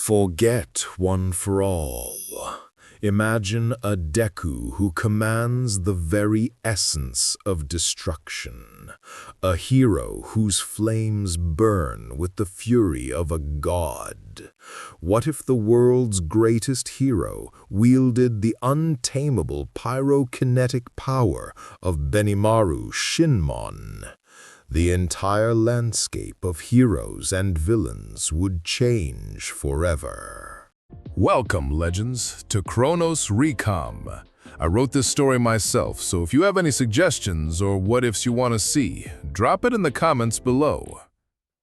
Forget one for all. Imagine a Deku who commands the very essence of destruction, a hero whose flames burn with the fury of a god. What if the world's greatest hero wielded the untamable pyrokinetic power of Benimaru Shinmon? The entire landscape of heroes and villains would change forever. Welcome, Legends, to Chronos Recom. I wrote this story myself, so if you have any suggestions or what-ifs you want to see, drop it in the comments below.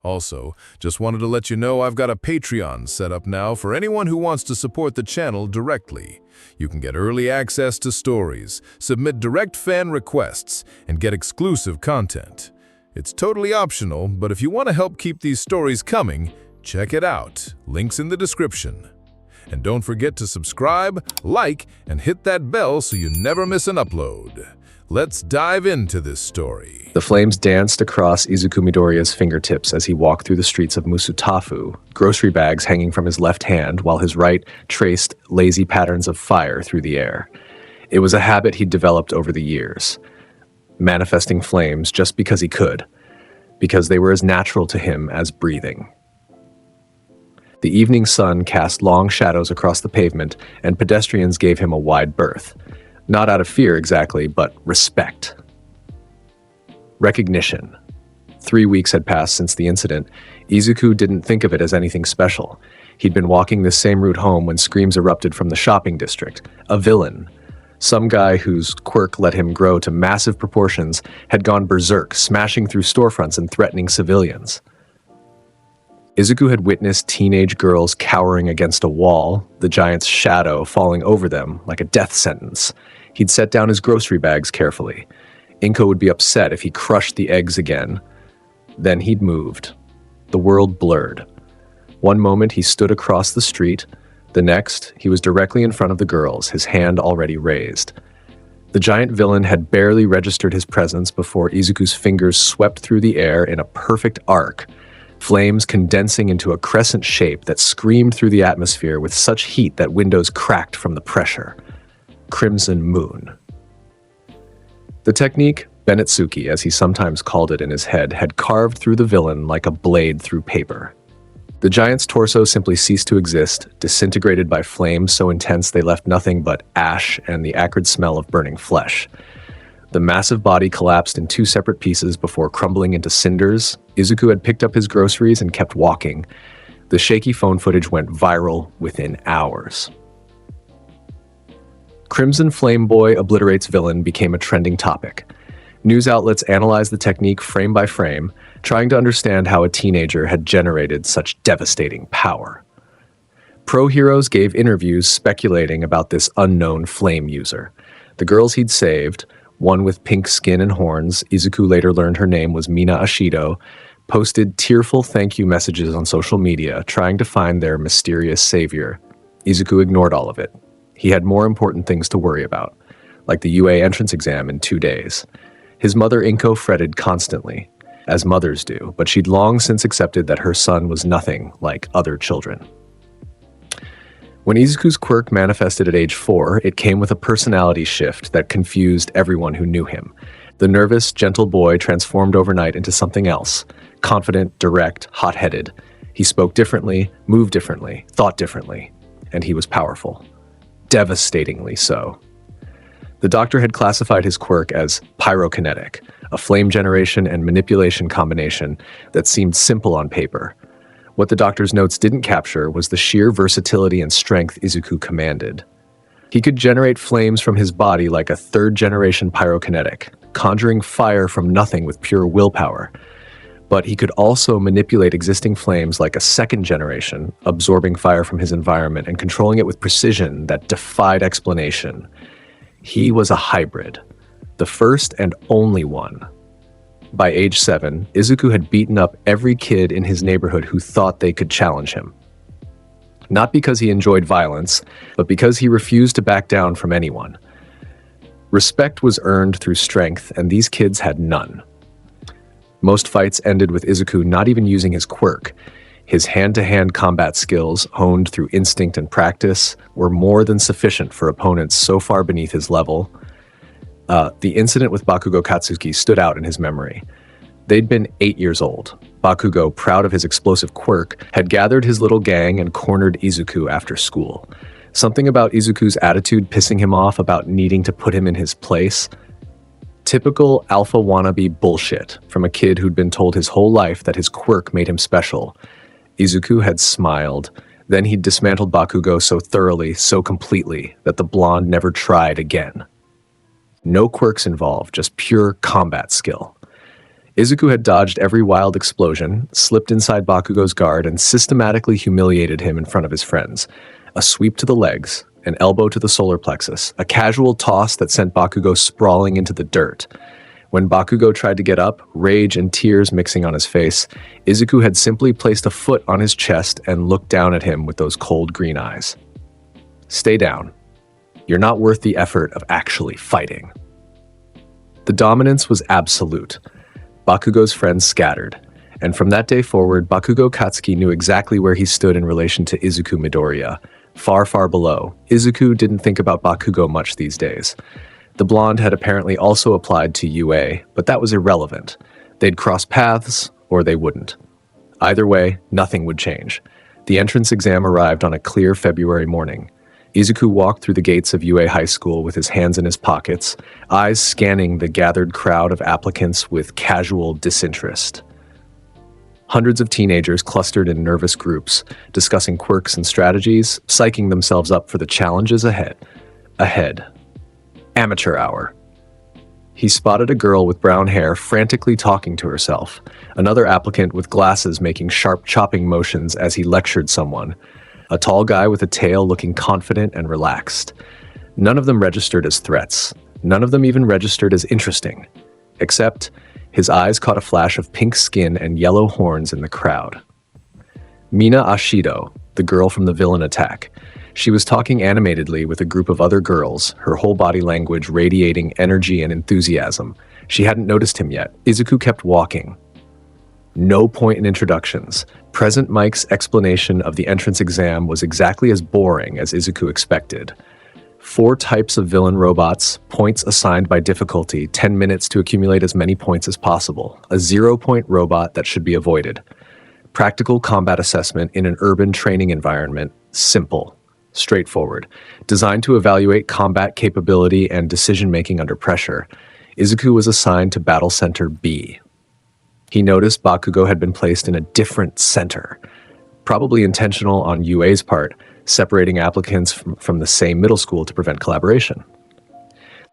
Also, just wanted to let you know I've got a Patreon set up now for anyone who wants to support the channel directly. You can get early access to stories, submit direct fan requests, and get exclusive content. It's totally optional, but if you want to help keep these stories coming, check it out. Links in the description. And don't forget to subscribe, like, and hit that bell so you never miss an upload. Let's dive into this story. The flames danced across Izuku Midoriya's fingertips as he walked through the streets of Musutafu, grocery bags hanging from his left hand while his right traced lazy patterns of fire through the air. It was a habit he'd developed over the years, manifesting flames just because he could, because they were as natural to him as breathing. The evening sun cast long shadows across the pavement, and pedestrians gave him a wide berth. Not out of fear exactly, but respect. Recognition. 3 weeks had passed since the incident. Izuku didn't think of it as anything special. He'd been walking this same route home when screams erupted from the shopping district. A villain. Some guy whose quirk let him grow to massive proportions had gone berserk, smashing through storefronts and threatening civilians. Izuku had witnessed teenage girls cowering against a wall, the giant's shadow falling over them like a death sentence. He'd set down his grocery bags carefully. Inko would be upset if he crushed the eggs again. Then he'd moved. The world blurred. One moment he stood across the street. The next, he was directly in front of the girls, his hand already raised. The giant villain had barely registered his presence before Izuku's fingers swept through the air in a perfect arc, flames condensing into a crescent shape that screamed through the atmosphere with such heat that windows cracked from the pressure. Crimson Moon. The technique, Benetsuki, as he sometimes called it in his head, had carved through the villain like a blade through paper. The giant's torso simply ceased to exist, disintegrated by flames so intense they left nothing but ash and the acrid smell of burning flesh. The massive body collapsed in 2 separate pieces before crumbling into cinders. Izuku had picked up his groceries and kept walking. The shaky phone footage went viral within hours. Crimson Flame Boy obliterates villain became a trending topic. News outlets analyzed the technique frame by frame, trying to understand how a teenager had generated such devastating power. Pro heroes gave interviews speculating about this unknown flame user. The girls he'd saved, one with pink skin and horns, Izuku later learned her name was Mina Ashido, posted tearful thank you messages on social media, trying to find their mysterious savior. Izuku ignored all of it. He had more important things to worry about, like the UA entrance exam in 2 days. His mother Inko fretted constantly, as mothers do, but she'd long since accepted that her son was nothing like other children. When Izuku's quirk manifested at age 4, it came with a personality shift that confused everyone who knew him. The nervous, gentle boy transformed overnight into something else, confident, direct, hot-headed. He spoke differently, moved differently, thought differently, and he was powerful. Devastatingly so. The doctor had classified his quirk as pyrokinetic, a flame generation and manipulation combination that seemed simple on paper. What the doctor's notes didn't capture was the sheer versatility and strength Izuku commanded. He could generate flames from his body like a 3rd-generation pyrokinetic, conjuring fire from nothing with pure willpower. But he could also manipulate existing flames like a 2nd generation, absorbing fire from his environment and controlling it with precision that defied explanation. He was a hybrid, the first and only one. By age 7, Izuku had beaten up every kid in his neighborhood who thought they could challenge him. Not because he enjoyed violence, but because he refused to back down from anyone. Respect was earned through strength, and these kids had none. Most fights ended with Izuku not even using his quirk. His hand-to-hand combat skills, honed through instinct and practice, were more than sufficient for opponents so far beneath his level. The incident with Bakugo Katsuki stood out in his memory. They'd been 8 years old. Bakugo, proud of his explosive quirk, had gathered his little gang and cornered Izuku after school. Something about Izuku's attitude pissing him off about needing to put him in his place. Typical alpha wannabe bullshit from a kid who'd been told his whole life that his quirk made him special. Izuku had smiled. Then he'd dismantled Bakugo so thoroughly, so completely, that the blonde never tried again. No quirks involved, just pure combat skill. Izuku had dodged every wild explosion, slipped inside Bakugo's guard, and systematically humiliated him in front of his friends. A sweep to the legs, an elbow to the solar plexus, a casual toss that sent Bakugo sprawling into the dirt. When Bakugo tried to get up, rage and tears mixing on his face, Izuku had simply placed a foot on his chest and looked down at him with those cold green eyes. Stay down. You're not worth the effort of actually fighting. The dominance was absolute. Bakugo's friends scattered, and from that day forward, Bakugo Katsuki knew exactly where he stood in relation to Izuku Midoriya. Far, far below. Izuku didn't think about Bakugo much these days. The blonde had apparently also applied to UA, but that was irrelevant. They'd cross paths, or they wouldn't. Either way, nothing would change. The entrance exam arrived on a clear February morning. Izuku walked through the gates of UA High School with his hands in his pockets, eyes scanning the gathered crowd of applicants with casual disinterest. Hundreds of teenagers clustered in nervous groups, discussing quirks and strategies, psyching themselves up for the challenges ahead. Amateur hour. He spotted a girl with brown hair frantically talking to herself, another applicant with glasses making sharp chopping motions as he lectured someone, a tall guy with a tail looking confident and relaxed. None of them registered as threats. None of them even registered as interesting. Except, his eyes caught a flash of pink skin and yellow horns in the crowd. Mina Ashido, the girl from the villain attack. She was talking animatedly with a group of other girls, her whole body language radiating energy and enthusiasm. She hadn't noticed him yet. Izuku kept walking. No point in introductions. Present Mike's explanation of the entrance exam was exactly as boring as Izuku expected. 4 types of villain robots, points assigned by difficulty, 10 minutes to accumulate as many points as possible, a 0-point robot that should be avoided. Practical combat assessment in an urban training environment, simple, straightforward, designed to evaluate combat capability and decision-making under pressure. Izuku was assigned to Battle Center B. He noticed Bakugo had been placed in a different center, probably intentional on UA's part, separating applicants from the same middle school to prevent collaboration.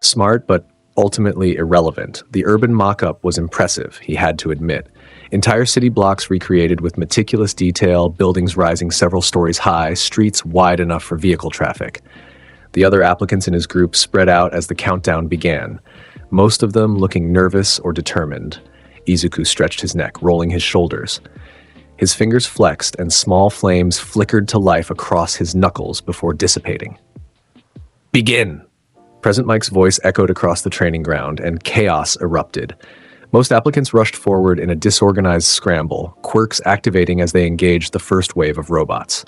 Smart, but ultimately irrelevant. The urban mock-up was impressive, he had to admit. Entire city blocks recreated with meticulous detail, buildings rising several stories high, streets wide enough for vehicle traffic. The other applicants in his group spread out as the countdown began, most of them looking nervous or determined. Izuku stretched his neck, rolling his shoulders. His fingers flexed and small flames flickered to life across his knuckles before dissipating. Begin! Present Mike's voice echoed across the training ground, and chaos erupted. Most applicants rushed forward in a disorganized scramble, quirks activating as they engaged the first wave of robots.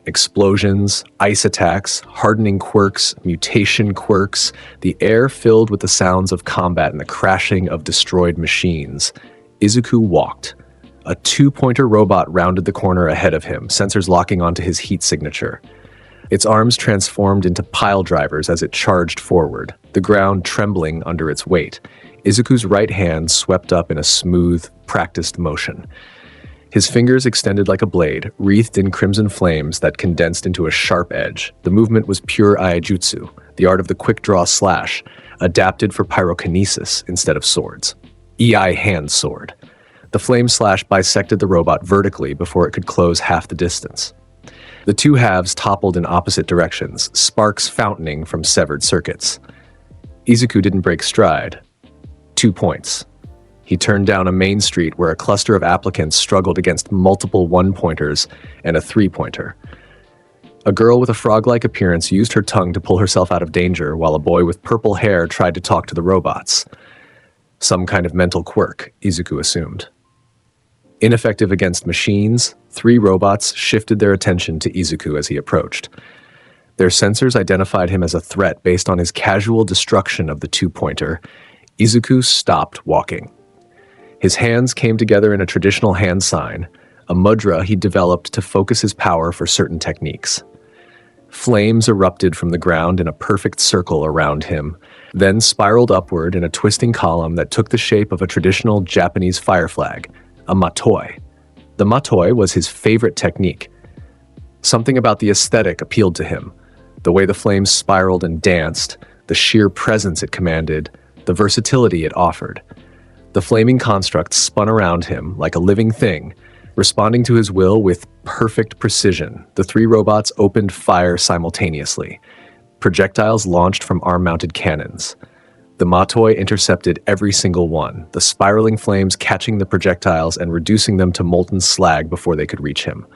Explosions, ice attacks, hardening quirks, mutation quirks, the air filled with the sounds of combat and the crashing of destroyed machines. Izuku walked. A 2-pointer robot rounded the corner ahead of him, sensors locking onto his heat signature. Its arms transformed into pile drivers as it charged forward, the ground trembling under its weight. Izuku's right hand swept up in a smooth, practiced motion. His fingers extended like a blade, wreathed in crimson flames that condensed into a sharp edge. The movement was pure Aijutsu, the art of the quick-draw slash, adapted for pyrokinesis instead of swords. EI hand sword. The flame slash bisected the robot vertically before it could close half the distance. The two halves toppled in opposite directions, sparks fountaining from severed circuits. Izuku didn't break stride. 2 points. He turned down a main street where a cluster of applicants struggled against multiple 1-pointers and a 3-pointer. A girl with a frog-like appearance used her tongue to pull herself out of danger while a boy with purple hair tried to talk to the robots. Some kind of mental quirk, Izuku assumed. Ineffective against machines, 3 robots shifted their attention to Izuku as he approached. Their sensors identified him as a threat based on his casual destruction of the 2-pointer. Izuku stopped walking. His hands came together in a traditional hand sign, a mudra he developed to focus his power for certain techniques. Flames erupted from the ground in a perfect circle around him, then spiraled upward in a twisting column that took the shape of a traditional Japanese fire flag, a matoi. The matoi was his favorite technique. Something about the aesthetic appealed to him. The way the flames spiraled and danced, the sheer presence it commanded, the versatility it offered. The flaming construct spun around him like a living thing, responding to his will with perfect precision. The 3 robots opened fire simultaneously. Projectiles launched from arm-mounted cannons. The matoi intercepted every single one, the spiraling flames catching the projectiles and reducing them to molten slag before they could reach him.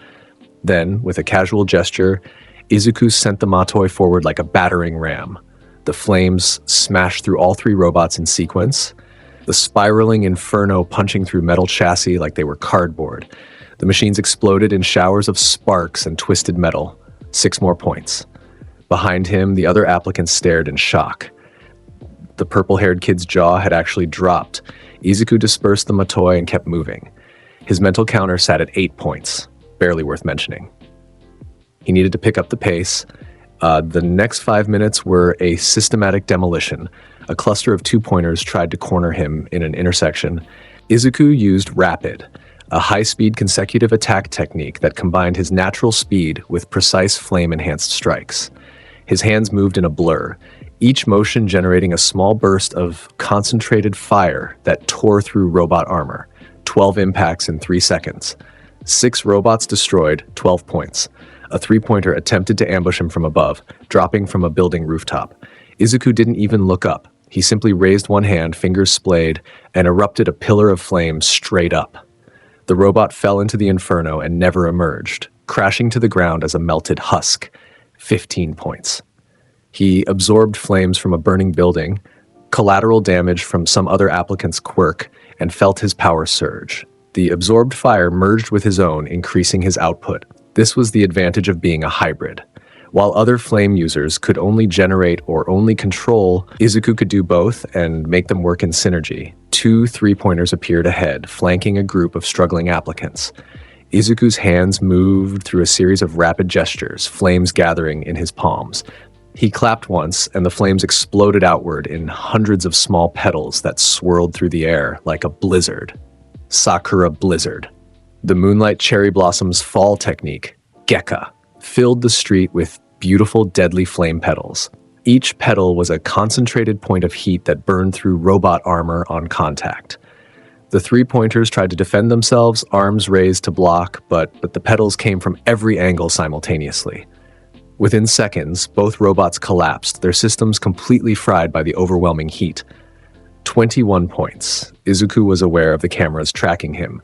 Then, with a casual gesture, Izuku sent the matoi forward like a battering ram. The flames smashed through all 3 robots in sequence, the spiraling inferno punching through metal chassis like they were cardboard. The machines exploded in showers of sparks and twisted metal. 6 more points. Behind him, the other applicants stared in shock. The purple-haired kid's jaw had actually dropped. Izuku dispersed the matoi and kept moving. His mental counter sat at 8 points, barely worth mentioning. He needed to pick up the pace. The next 5 minutes were a systematic demolition. A cluster of 2-pointers tried to corner him in an intersection. Izuku used Rapid, a high-speed consecutive attack technique that combined his natural speed with precise flame-enhanced strikes. His hands moved in a blur, each motion generating a small burst of concentrated fire that tore through robot armor. 12 impacts in 3 seconds. 6 robots destroyed, 12 points. A 3-pointer attempted to ambush him from above, dropping from a building rooftop. Izuku didn't even look up. He simply raised one hand, fingers splayed, and erupted a pillar of flame straight up. The robot fell into the inferno and never emerged, crashing to the ground as a melted husk. 15 points. He absorbed flames from a burning building, collateral damage from some other applicant's quirk, and felt his power surge. The absorbed fire merged with his own, increasing his output. This was the advantage of being a hybrid. While other flame users could only generate or only control, Izuku could do both and make them work in synergy. 2 3-pointers appeared ahead, flanking a group of struggling applicants. Izuku's hands moved through a series of rapid gestures, flames gathering in his palms. He clapped once, and the flames exploded outward in hundreds of small petals that swirled through the air like a blizzard. Sakura Blizzard. The Moonlight Cherry Blossom's fall technique, Gekka, filled the street with beautiful, deadly flame petals. Each petal was a concentrated point of heat that burned through robot armor on contact. The 3-pointers tried to defend themselves, arms raised to block, but the petals came from every angle simultaneously. Within seconds, both robots collapsed, their systems completely fried by the overwhelming heat. 21 points. Izuku was aware of the cameras tracking him.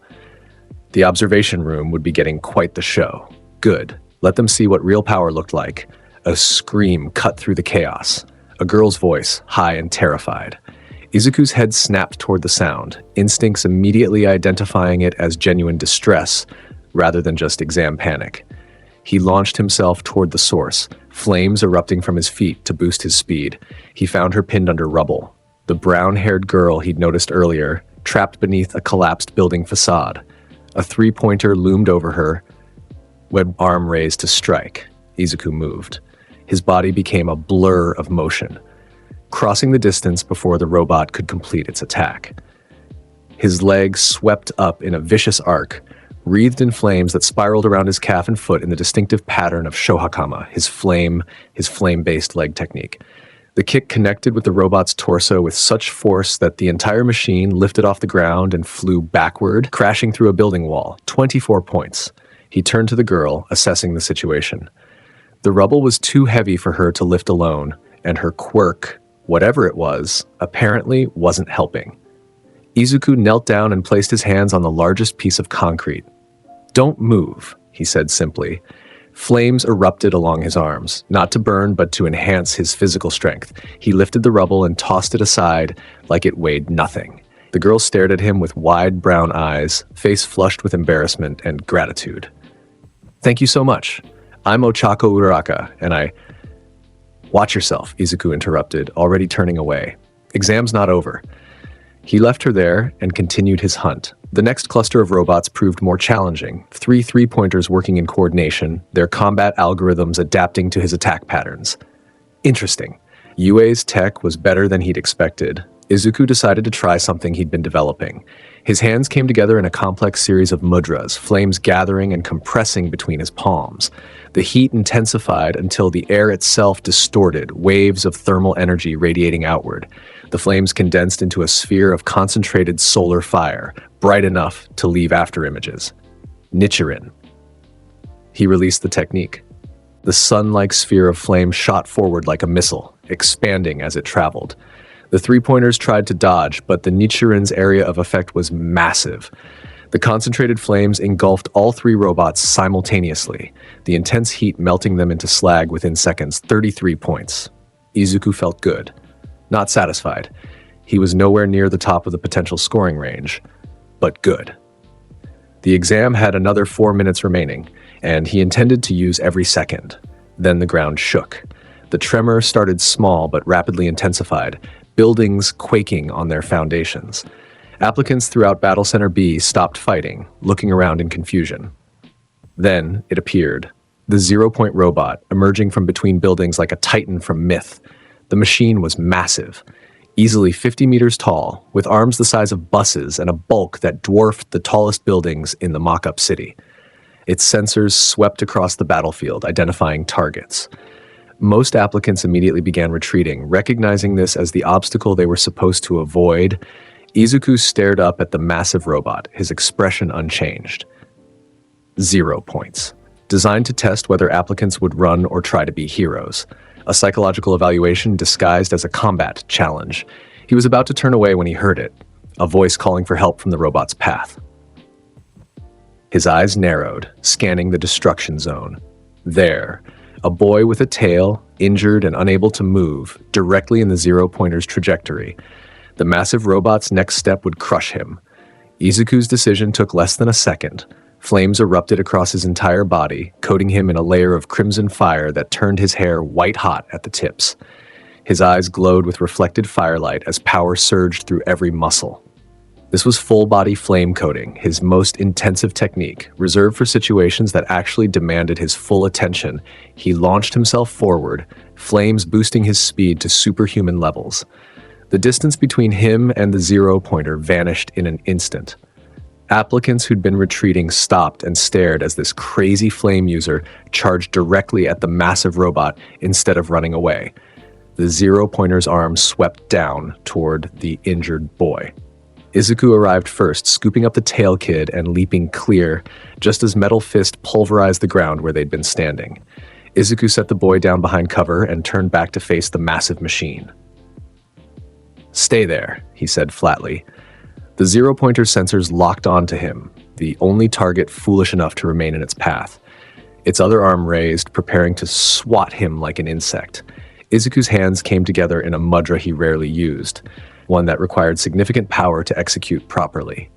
The observation room would be getting quite the show. Good. Let them see what real power looked like. A scream cut through the chaos. A girl's voice, high and terrified. Izuku's head snapped toward the sound, instincts immediately identifying it as genuine distress, rather than just exam panic. He launched himself toward the source, flames erupting from his feet to boost his speed. He found her pinned under rubble. The brown-haired girl he'd noticed earlier, trapped beneath a collapsed building facade. A 3-pointer loomed over her, web arm raised to strike. Izuku moved. His body became a blur of motion, crossing the distance before the robot could complete its attack. His legs swept up in a vicious arc, wreathed in flames that spiraled around his calf and foot in the distinctive pattern of Shohakama, his flame-based leg technique. The kick connected with the robot's torso with such force that the entire machine lifted off the ground and flew backward, crashing through a building wall. 24 points. He turned to the girl, assessing the situation. The rubble was too heavy for her to lift alone, and her quirk, whatever it was, apparently wasn't helping. Izuku knelt down and placed his hands on the largest piece of concrete. "Don't move," he said simply. Flames erupted along his arms, not to burn but to enhance his physical strength. He lifted the rubble and tossed it aside like it weighed nothing. The girl stared at him with wide brown eyes, face flushed with embarrassment and gratitude. "Thank you so much. I'm Ochako Uraraka, and I—" "Watch yourself," Izuku interrupted, already turning away. "Exam's not over." He left her there and continued his hunt. The next cluster of robots proved more challenging, 3 three-pointers working in coordination, their combat algorithms adapting to his attack patterns. Interesting. Yue's tech was better than he'd expected. Izuku decided to try something he'd been developing. His hands came together in a complex series of mudras, flames gathering and compressing between his palms. The heat intensified until the air itself distorted, waves of thermal energy radiating outward. The flames condensed into a sphere of concentrated solar fire, bright enough to leave afterimages. Nichiren. He released the technique. The sun-like sphere of flame shot forward like a missile, expanding as it traveled. The three-pointers tried to dodge, but the Nichiren's area of effect was massive. The concentrated flames engulfed all 3 robots simultaneously, the intense heat melting them into slag within seconds. 33 points. Izuku felt good. Not satisfied. He was nowhere near the top of the potential scoring range, but good. The exam had another 4 minutes remaining, and he intended to use every second. Then the ground shook. The tremor started small but rapidly intensified, buildings quaking on their foundations. Applicants throughout Battle Center B stopped fighting, looking around in confusion. Then it appeared, the 0-point robot emerging from between buildings like a titan from myth. The machine was massive, easily 50 meters tall, with arms the size of buses and a bulk that dwarfed the tallest buildings in the mock-up city. Its sensors swept across the battlefield, identifying targets. Most applicants immediately began retreating, recognizing this as the obstacle they were supposed to avoid. Izuku stared up at the massive robot, his expression unchanged. 0 points. Designed to test whether applicants would run or try to be heroes. A psychological evaluation disguised as a combat challenge. He was about to turn away when he heard it, a voice calling for help from the robot's path. His eyes narrowed, scanning the destruction zone. There, a boy with a tail, injured and unable to move, directly in the 0-pointer's trajectory. The massive robot's next step would crush him. Izuku's decision took less than a second. Flames erupted across his entire body, coating him in a layer of crimson fire that turned his hair white-hot at the tips. His eyes glowed with reflected firelight as power surged through every muscle. This was full-body flame coating, his most intensive technique, reserved for situations that actually demanded his full attention. He launched himself forward, flames boosting his speed to superhuman levels. The distance between him and the 0-pointer vanished in an instant. Applicants who'd been retreating stopped and stared as this crazy flame user charged directly at the massive robot instead of running away. The 0-pointer's arm swept down toward the injured boy. Izuku arrived first, scooping up the tail kid and leaping clear, just as Metal Fist pulverized the ground where they'd been standing. Izuku set the boy down behind cover and turned back to face the massive machine. "Stay there," he said flatly. The 0-pointer's sensors locked onto him, the only target foolish enough to remain in its path. Its other arm raised, preparing to swat him like an insect. Izuku's hands came together in a mudra he rarely used, one that required significant power to execute properly.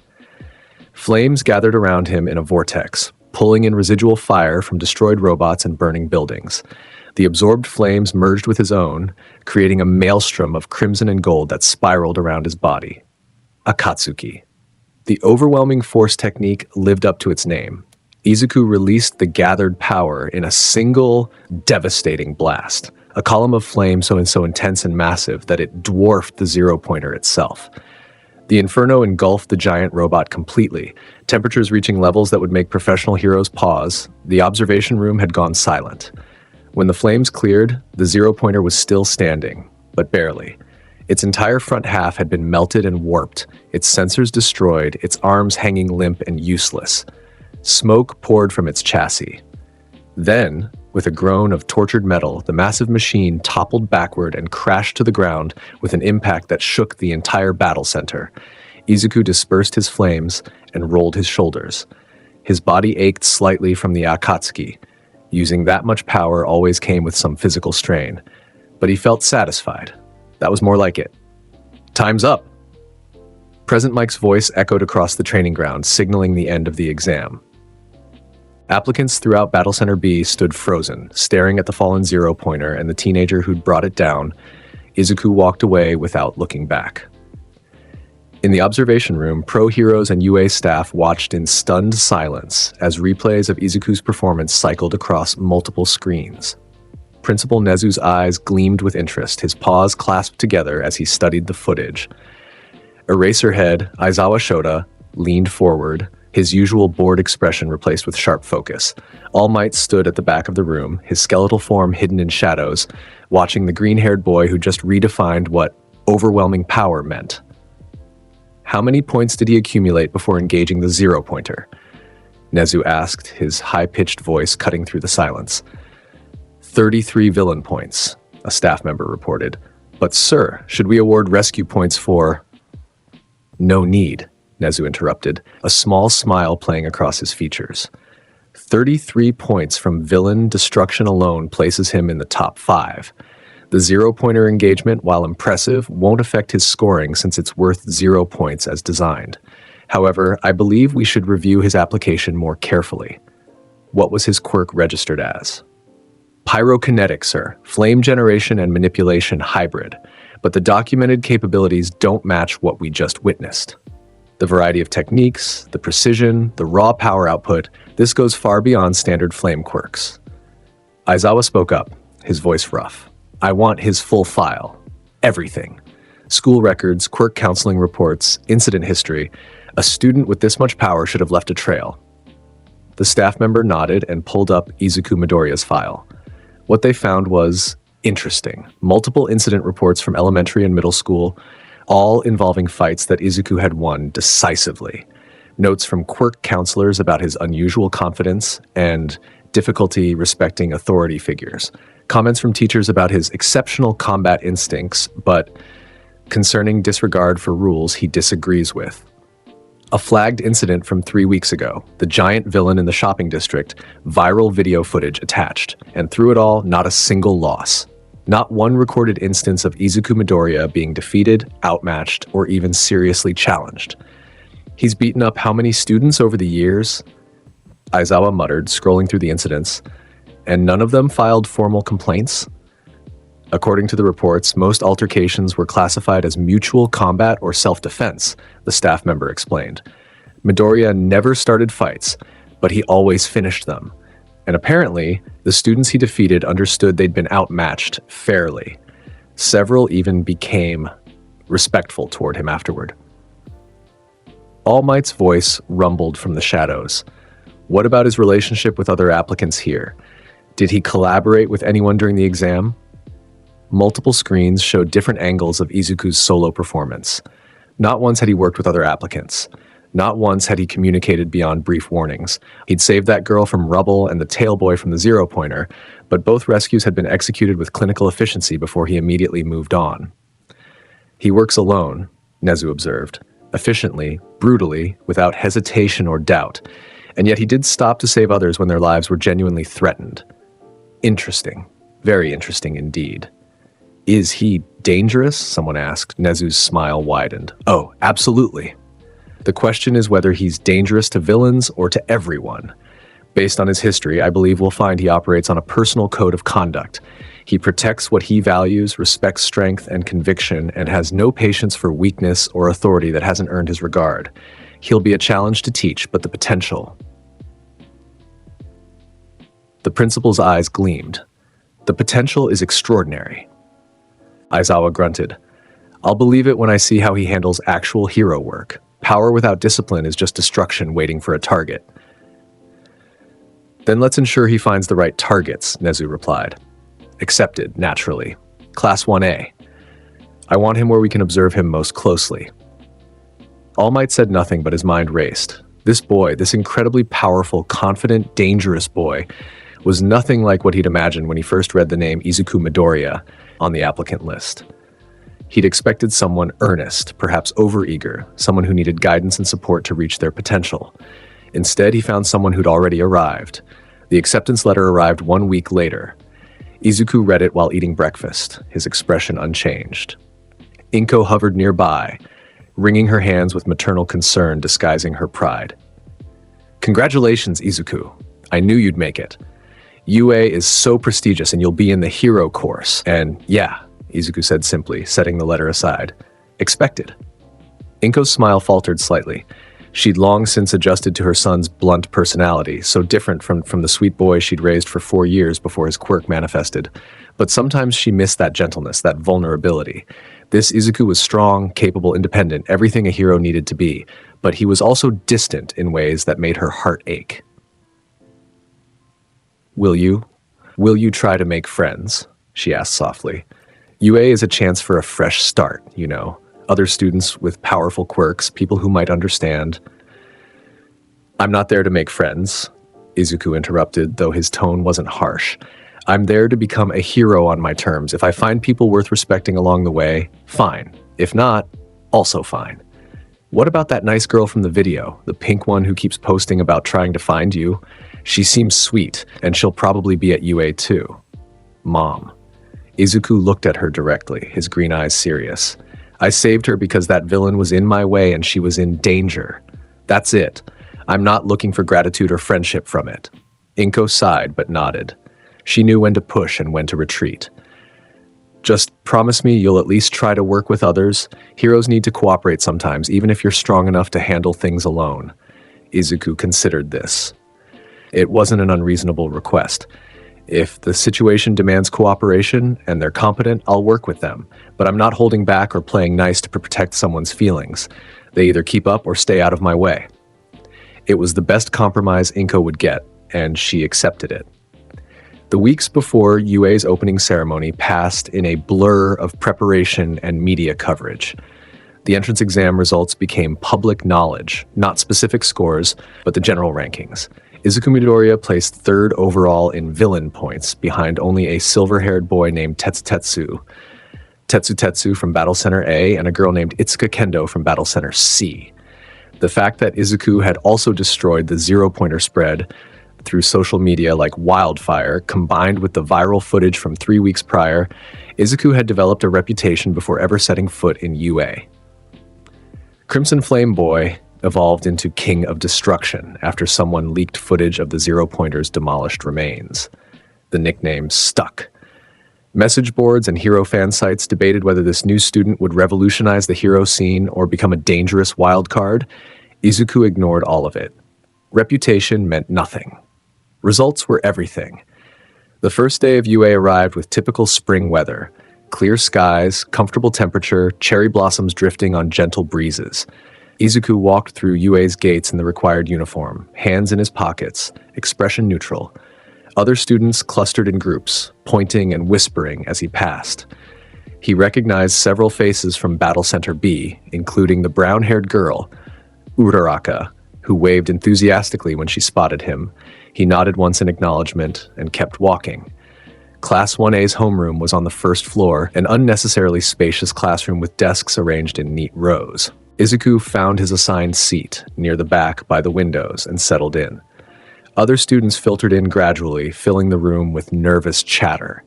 Flames gathered around him in a vortex, pulling in residual fire from destroyed robots and burning buildings. The absorbed flames merged with his own, creating a maelstrom of crimson and gold that spiraled around his body. Akatsuki. The overwhelming force technique lived up to its name. Izuku released the gathered power in a single, devastating blast, a column of flame so intense and massive that it dwarfed the 0-pointer itself. The inferno engulfed the giant robot completely, temperatures reaching levels that would make professional heroes pause. The observation room had gone silent. When the flames cleared, the 0-pointer was still standing, but barely. Its entire front half had been melted and warped, its sensors destroyed, its arms hanging limp and useless. Smoke poured from its chassis. Then, with a groan of tortured metal, the massive machine toppled backward and crashed to the ground with an impact that shook the entire battle center. Izuku dispersed his flames and rolled his shoulders. His body ached slightly from the Akatsuki. Using that much power always came with some physical strain, but he felt satisfied. That was more like it. "Time's up." Present Mike's voice echoed across the training ground, signaling the end of the exam. Applicants throughout Battle Center B stood frozen, staring at the fallen zero-pointer and the teenager who'd brought it down. Izuku walked away without looking back. In the observation room, Pro Heroes and UA staff watched in stunned silence as replays of Izuku's performance cycled across multiple screens. Principal Nezu's eyes gleamed with interest, his paws clasped together as he studied the footage. Eraserhead Aizawa Shota leaned forward, his usual bored expression replaced with sharp focus. All Might stood at the back of the room, his skeletal form hidden in shadows, watching the green-haired boy who just redefined what overwhelming power meant. How many points did he accumulate before engaging the zero-pointer? Nezu asked, his high-pitched voice cutting through the silence. 33 villain points, a staff member reported. But sir, should we award rescue points for... No need, Nezu interrupted, a small smile playing across his features. 33 points from villain destruction alone places him in the top 5. The zero-pointer engagement, while impressive, won't affect his scoring since it's worth 0 points as designed. However, I believe we should review his application more carefully. What was his quirk registered as? Pyrokinetic, sir. Flame generation and manipulation hybrid. But the documented capabilities don't match what we just witnessed. The variety of techniques, the precision, the raw power output, this goes far beyond standard flame quirks. Aizawa spoke up, his voice rough. I want his full file. Everything. School records, quirk counseling reports, incident history. A student with this much power should have left a trail. The staff member nodded and pulled up Izuku Midoriya's file. What they found was interesting. Multiple incident reports from elementary and middle school, all involving fights that Izuku had won decisively. Notes from quirk counselors about his unusual confidence and difficulty respecting authority figures. Comments from teachers about his exceptional combat instincts, but concerning disregard for rules he disagrees with. A flagged incident from 3 weeks ago, the giant villain in the shopping district, viral video footage attached, and through it all, not a single loss. Not one recorded instance of Izuku Midoriya being defeated, outmatched, or even seriously challenged. He's beaten up how many students over the years? Aizawa muttered, scrolling through the incidents. And none of them filed formal complaints? According to the reports, most altercations were classified as mutual combat or self-defense, the staff member explained. Midoriya never started fights, but he always finished them. And apparently, the students he defeated understood they'd been outmatched fairly. Several even became respectful toward him afterward. All Might's voice rumbled from the shadows. What about his relationship with other applicants here? Did he collaborate with anyone during the exam? Multiple screens showed different angles of Izuku's solo performance. Not once had he worked with other applicants. Not once had he communicated beyond brief warnings. He'd saved that girl from rubble and the tail boy from the zero-pointer, but both rescues had been executed with clinical efficiency before he immediately moved on. He works alone, Nezu observed, efficiently, brutally, without hesitation or doubt, and yet he did stop to save others when their lives were genuinely threatened. Interesting. Very interesting indeed. Is he dangerous? Someone asked. Nezu's smile widened. Oh, absolutely. The question is whether he's dangerous to villains or to everyone. Based on his history, I believe we'll find he operates on a personal code of conduct. He protects what he values, respects strength and conviction, and has no patience for weakness or authority that hasn't earned his regard. He'll be a challenge to teach, but the potential... The principal's eyes gleamed. The potential is extraordinary. Aizawa grunted. I'll believe it when I see how he handles actual hero work. Power without discipline is just destruction waiting for a target. Then let's ensure he finds the right targets, Nezu replied. Accepted, naturally. Class 1A. I want him where we can observe him most closely. All Might said nothing, but his mind raced. This boy, this incredibly powerful, confident, dangerous boy, was nothing like what he'd imagined when he first read the name Izuku Midoriya on the applicant list. He'd expected someone earnest, perhaps overeager, someone who needed guidance and support to reach their potential. Instead, he found someone who'd already arrived. The acceptance letter arrived 1 week later. Izuku read it while eating breakfast, his expression unchanged. Inko hovered nearby, wringing her hands with maternal concern disguising her pride. Congratulations, Izuku. I knew you'd make it. UA is so prestigious and you'll be in the hero course. And yeah, Izuku said simply, setting the letter aside. Expected. Inko's smile faltered slightly. She'd long since adjusted to her son's blunt personality, so different from the sweet boy she'd raised for 4 years before his quirk manifested. But sometimes she missed that gentleness, that vulnerability. This Izuku was strong, capable, independent, everything a hero needed to be, but he was also distant in ways that made her heart ache. Will you try to make friends? She asked softly. UA is a chance for a fresh start, you know. Other students with powerful quirks, people who might understand. I'm not there to make friends, Izuku interrupted, though his tone wasn't harsh. I'm there to become a hero on my terms. If I find people worth respecting along the way, fine. If not, also fine. What about that nice girl from the video, the pink one who keeps posting about trying to find you? She seems sweet, and she'll probably be at UA too. Mom. Izuku looked at her directly, his green eyes serious. I saved her because that villain was in my way and she was in danger. That's it. I'm not looking for gratitude or friendship from it. Inko sighed but nodded. She knew when to push and when to retreat. Just promise me you'll at least try to work with others. Heroes need to cooperate sometimes, even if you're strong enough to handle things alone. Izuku considered this. It wasn't an unreasonable request. If the situation demands cooperation and they're competent, I'll work with them. But I'm not holding back or playing nice to protect someone's feelings. They either keep up or stay out of my way. It was the best compromise Inko would get, and she accepted it. The weeks before UA's opening ceremony passed in a blur of preparation and media coverage. The entrance exam results became public knowledge, not specific scores, but the general rankings. Izuku Midoriya placed 3rd overall in villain points, behind only a silver-haired boy named Tetsu from Battle Center A, and a girl named Itsuka Kendo from Battle Center C. The fact that Izuku had also destroyed the zero-pointer spread through social media like wildfire, combined with the viral footage from 3 weeks prior, Izuku had developed a reputation before ever setting foot in UA. Crimson Flame Boy evolved into King of Destruction after someone leaked footage of the zero-pointer's demolished remains. The nickname stuck. Message boards and hero fan sites debated whether this new student would revolutionize the hero scene or become a dangerous wild card. Izuku ignored all of it. Reputation meant nothing. Results were everything. The first day of UA arrived with typical spring weather. Clear skies, comfortable temperature, cherry blossoms drifting on gentle breezes. Izuku walked through UA's gates in the required uniform, hands in his pockets, expression neutral. Other students clustered in groups, pointing and whispering as he passed. He recognized several faces from Battle Center B, including the brown-haired girl, Uraraka, who waved enthusiastically when she spotted him. He nodded once in acknowledgement and kept walking. Class 1A's homeroom was on the first floor, an unnecessarily spacious classroom with desks arranged in neat rows. Izuku found his assigned seat, near the back by the windows, and settled in. Other students filtered in gradually, filling the room with nervous chatter.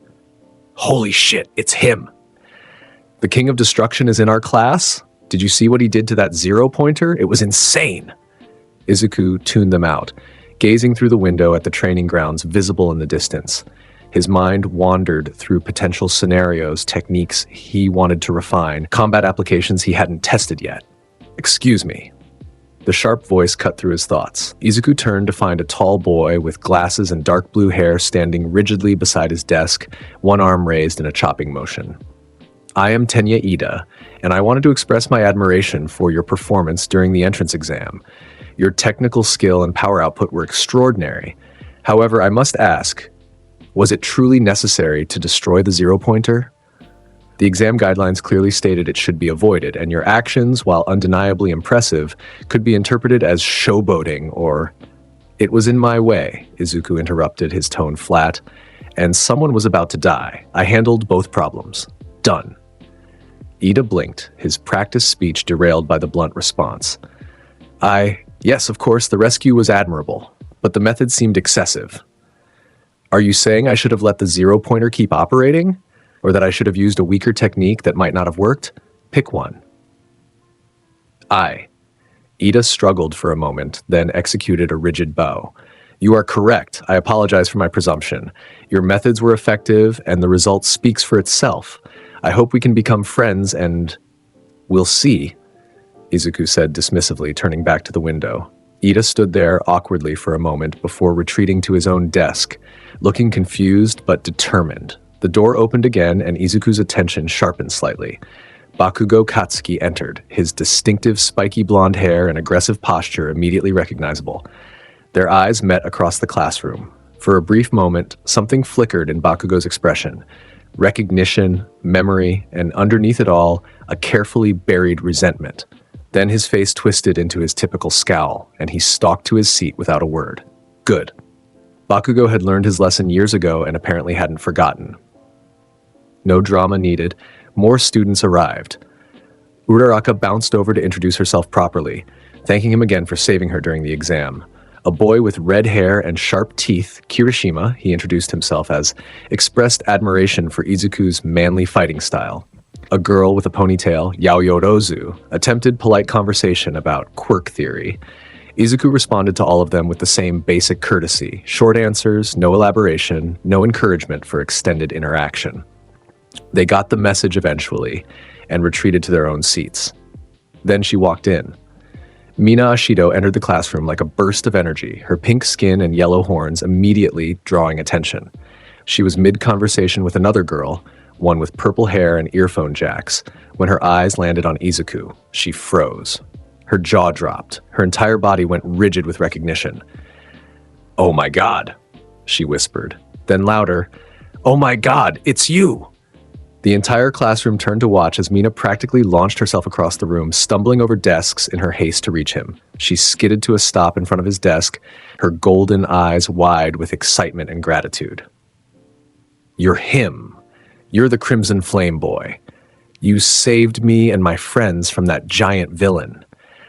Holy shit, it's him! The King of Destruction is in our class? Did you see what he did to that zero-pointer? It was insane! Izuku tuned them out, gazing through the window at the training grounds visible in the distance. His mind wandered through potential scenarios, techniques he wanted to refine, combat applications he hadn't tested yet. Excuse me. The sharp voice cut through his thoughts. Izuku turned to find a tall boy with glasses and dark blue hair standing rigidly beside his desk, one arm raised in a chopping motion. I am Tenya Ida, and I wanted to express my admiration for your performance during the entrance exam. Your technical skill and power output were extraordinary. However, I must ask, was it truly necessary to destroy the zero-pointer? The exam guidelines clearly stated it should be avoided, and your actions, while undeniably impressive, could be interpreted as showboating or... It was in my way, Izuku interrupted, his tone flat, and someone was about to die. I handled both problems. Done. Ida blinked, his practiced speech derailed by the blunt response. Yes, of course, the rescue was admirable, but the method seemed excessive. Are you saying I should have let the zero-pointer keep operating? Or that I should have used a weaker technique that might not have worked? Pick one. Aye. Ida struggled for a moment, then executed a rigid bow. You are correct. I apologize for my presumption. Your methods were effective, and the result speaks for itself. I hope we can become friends, and we'll see, Izuku said dismissively, turning back to the window. Ida stood there awkwardly for a moment before retreating to his own desk, looking confused but determined. The door opened again, and Izuku's attention sharpened slightly. Bakugo Katsuki entered, his distinctive spiky blonde hair and aggressive posture immediately recognizable. Their eyes met across the classroom. For a brief moment, something flickered in Bakugo's expression. Recognition, memory, and underneath it all, a carefully buried resentment. Then his face twisted into his typical scowl, and he stalked to his seat without a word. Good. Bakugo had learned his lesson years ago and apparently hadn't forgotten. No drama needed. More students arrived. Uraraka bounced over to introduce herself properly, thanking him again for saving her during the exam. A boy with red hair and sharp teeth, Kirishima, he introduced himself as, expressed admiration for Izuku's manly fighting style. A girl with a ponytail, Yaoyorozu, attempted polite conversation about quirk theory. Izuku responded to all of them with the same basic courtesy, short answers, no elaboration, no encouragement for extended interaction. They got the message eventually and retreated to their own seats. Then she walked in. Mina Ashido entered the classroom like a burst of energy, her pink skin and yellow horns immediately drawing attention. She was mid-conversation with another girl, one with purple hair and earphone jacks. When her eyes landed on Izuku, she froze. Her jaw dropped. Her entire body went rigid with recognition. "Oh my God," she whispered. Then louder, "Oh my God, it's you!" The entire classroom turned to watch as Mina practically launched herself across the room, stumbling over desks in her haste to reach him. She skidded to a stop in front of his desk, her golden eyes wide with excitement and gratitude. "You're him. You're the Crimson Flame boy. You saved me and my friends from that giant villain.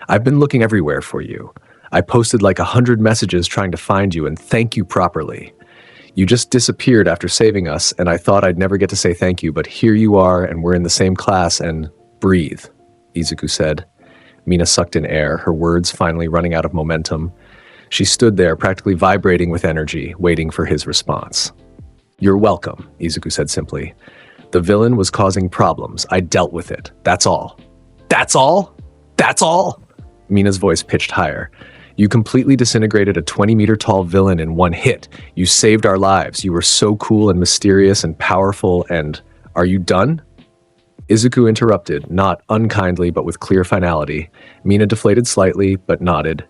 I've been looking everywhere for you. I posted like 100 messages trying to find you and thank you properly. You just disappeared after saving us, and I thought I'd never get to say thank you, but here you are, and we're in the same class, and breathe," Izuku said. Mina sucked in air, her words finally running out of momentum. She stood there, practically vibrating with energy, waiting for his response. "You're welcome," Izuku said simply. "The villain was causing problems. I dealt with it. That's all." "That's all? That's all?" Mina's voice pitched higher. "You completely disintegrated a 20-meter-tall villain in one hit. You saved our lives. You were so cool and mysterious and powerful, and are you done?" Izuku interrupted, not unkindly but with clear finality. Mina deflated slightly, but nodded.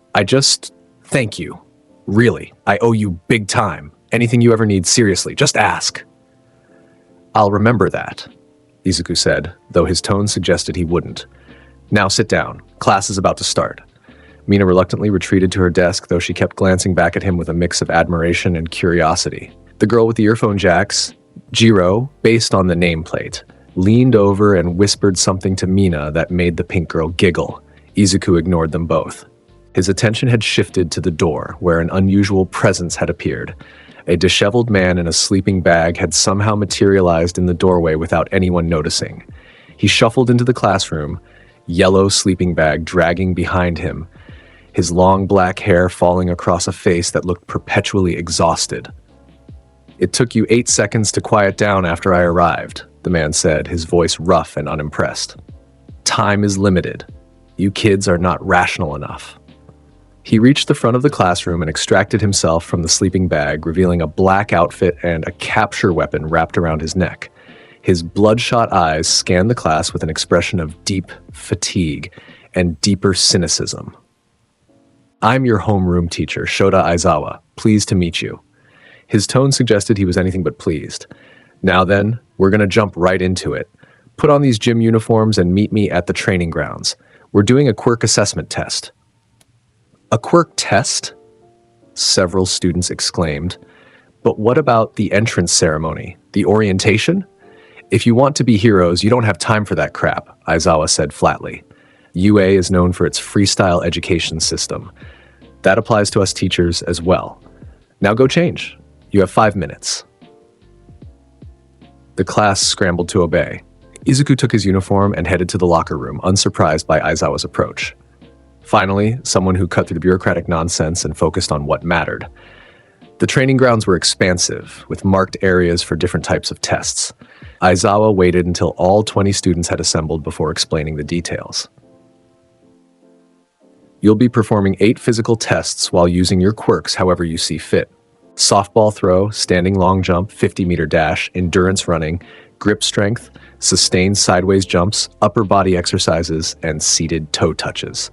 Thank you. Really, I owe you big time. Anything you ever need, seriously, just ask." "I'll remember that," Izuku said, though his tone suggested he wouldn't. "Now sit down. Class is about to start." Mina reluctantly retreated to her desk, though she kept glancing back at him with a mix of admiration and curiosity. The girl with the earphone jacks, Jiro, based on the nameplate, leaned over and whispered something to Mina that made the pink girl giggle. Izuku ignored them both. His attention had shifted to the door, where an unusual presence had appeared. A disheveled man in a sleeping bag had somehow materialized in the doorway without anyone noticing. He shuffled into the classroom, yellow sleeping bag dragging behind him, his long black hair falling across a face that looked perpetually exhausted. "It took you 8 seconds to quiet down after I arrived," the man said, his voice rough and unimpressed. "Time is limited. You kids are not rational enough." He reached the front of the classroom and extracted himself from the sleeping bag, revealing a black outfit and a capture weapon wrapped around his neck. His bloodshot eyes scanned the class with an expression of deep fatigue and deeper cynicism. "I'm your homeroom teacher, Shota Aizawa. Pleased to meet you." His tone suggested he was anything but pleased. "Now then, we're going to jump right into it. Put on these gym uniforms and meet me at the training grounds. We're doing a quirk assessment test." "A quirk test?" several students exclaimed. "But what about the entrance ceremony? The orientation?" "If you want to be heroes, you don't have time for that crap," Aizawa said flatly. UA is known for its freestyle education system. That applies to us teachers as well. Now go change. You have 5 minutes. The class scrambled to obey. Izuku took his uniform and headed to the locker room, unsurprised by Aizawa's approach. Finally, someone who cut through the bureaucratic nonsense and focused on what mattered. The training grounds were expansive, with marked areas for different types of tests. Aizawa waited until all 20 students had assembled before explaining the details. You'll be performing 8 physical tests while using your quirks however you see fit. Softball throw, standing long jump, 50-meter dash, endurance running, grip strength, sustained sideways jumps, upper body exercises, and seated toe touches.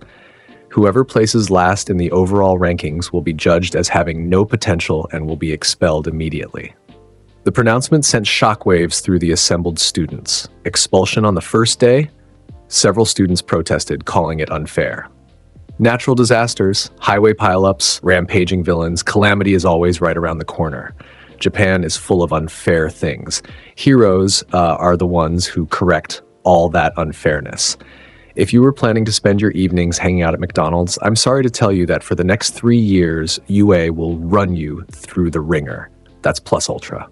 Whoever places last in the overall rankings will be judged as having no potential and will be expelled immediately. The pronouncement sent shockwaves through the assembled students. Expulsion on the first day? Several students protested, calling it unfair. Natural disasters, highway pileups, rampaging villains, calamity is always right around the corner. Japan is full of unfair things. Heroes are the ones who correct all that unfairness. If you were planning to spend your evenings hanging out at McDonald's, I'm sorry to tell you that for the next 3 years, UA will run you through the ringer. That's plus ultra.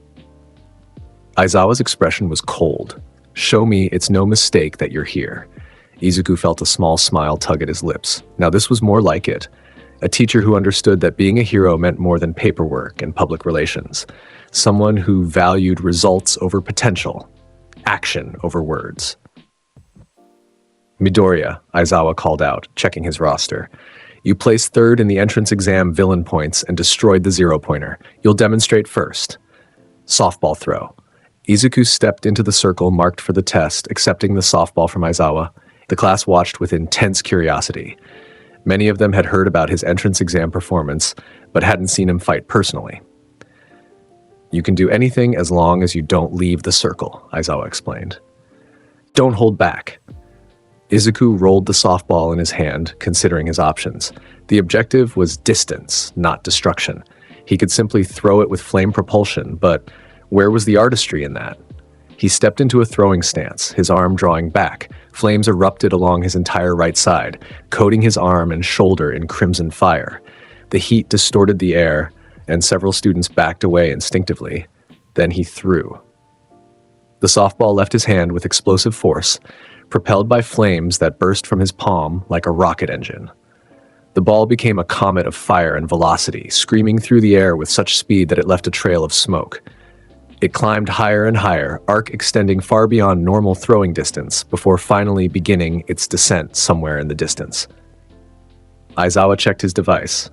Aizawa's expression was cold. Show me it's no mistake that you're here. Izuku felt a small smile tug at his lips. Now this was more like it. A teacher who understood that being a hero meant more than paperwork and public relations. Someone who valued results over potential. Action over words. Midoriya, Aizawa called out, checking his roster. You placed 3rd in the entrance exam villain points and destroyed the 0-pointer. You'll demonstrate first. Softball throw. Izuku stepped into the circle marked for the test, accepting the softball from Aizawa. The class watched with intense curiosity. Many of them had heard about his entrance exam performance, but hadn't seen him fight personally. You can do anything as long as you don't leave the circle, Aizawa explained. Don't hold back. Izuku rolled the softball in his hand, considering his options. The objective was distance, not destruction. He could simply throw it with flame propulsion, but where was the artistry in that? He stepped into a throwing stance, his arm drawing back. Flames erupted along his entire right side, coating his arm and shoulder in crimson fire. The heat distorted the air, and several students backed away instinctively. Then he threw. The softball left his hand with explosive force, propelled by flames that burst from his palm like a rocket engine. The ball became a comet of fire and velocity, screaming through the air with such speed that it left a trail of smoke. It climbed higher and higher, arc extending far beyond normal throwing distance, before finally beginning its descent somewhere in the distance. Aizawa checked his device.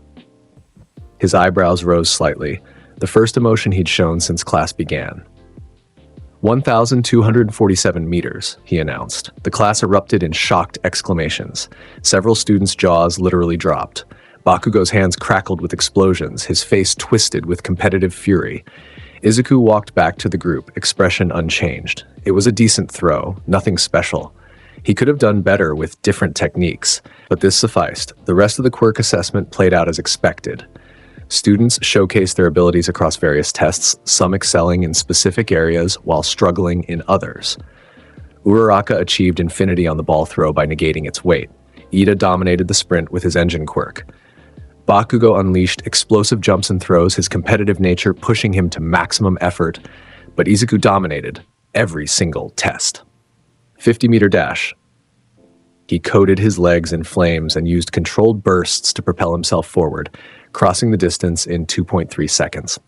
His eyebrows rose slightly, the first emotion he'd shown since class began. 1,247 meters, he announced. The class erupted in shocked exclamations. Several students' jaws literally dropped. Bakugo's hands crackled with explosions, his face twisted with competitive fury. Izuku walked back to the group, expression unchanged. It was a decent throw, nothing special. He could have done better with different techniques, but this sufficed. The rest of the quirk assessment played out as expected. Students showcased their abilities across various tests, some excelling in specific areas while struggling in others. Uraraka achieved infinity on the ball throw by negating its weight. Ida dominated the sprint with his engine quirk. Bakugo unleashed explosive jumps and throws, his competitive nature pushing him to maximum effort, but Izuku dominated every single test. 50-meter dash. He coated his legs in flames and used controlled bursts to propel himself forward, crossing the distance in 2.3 seconds.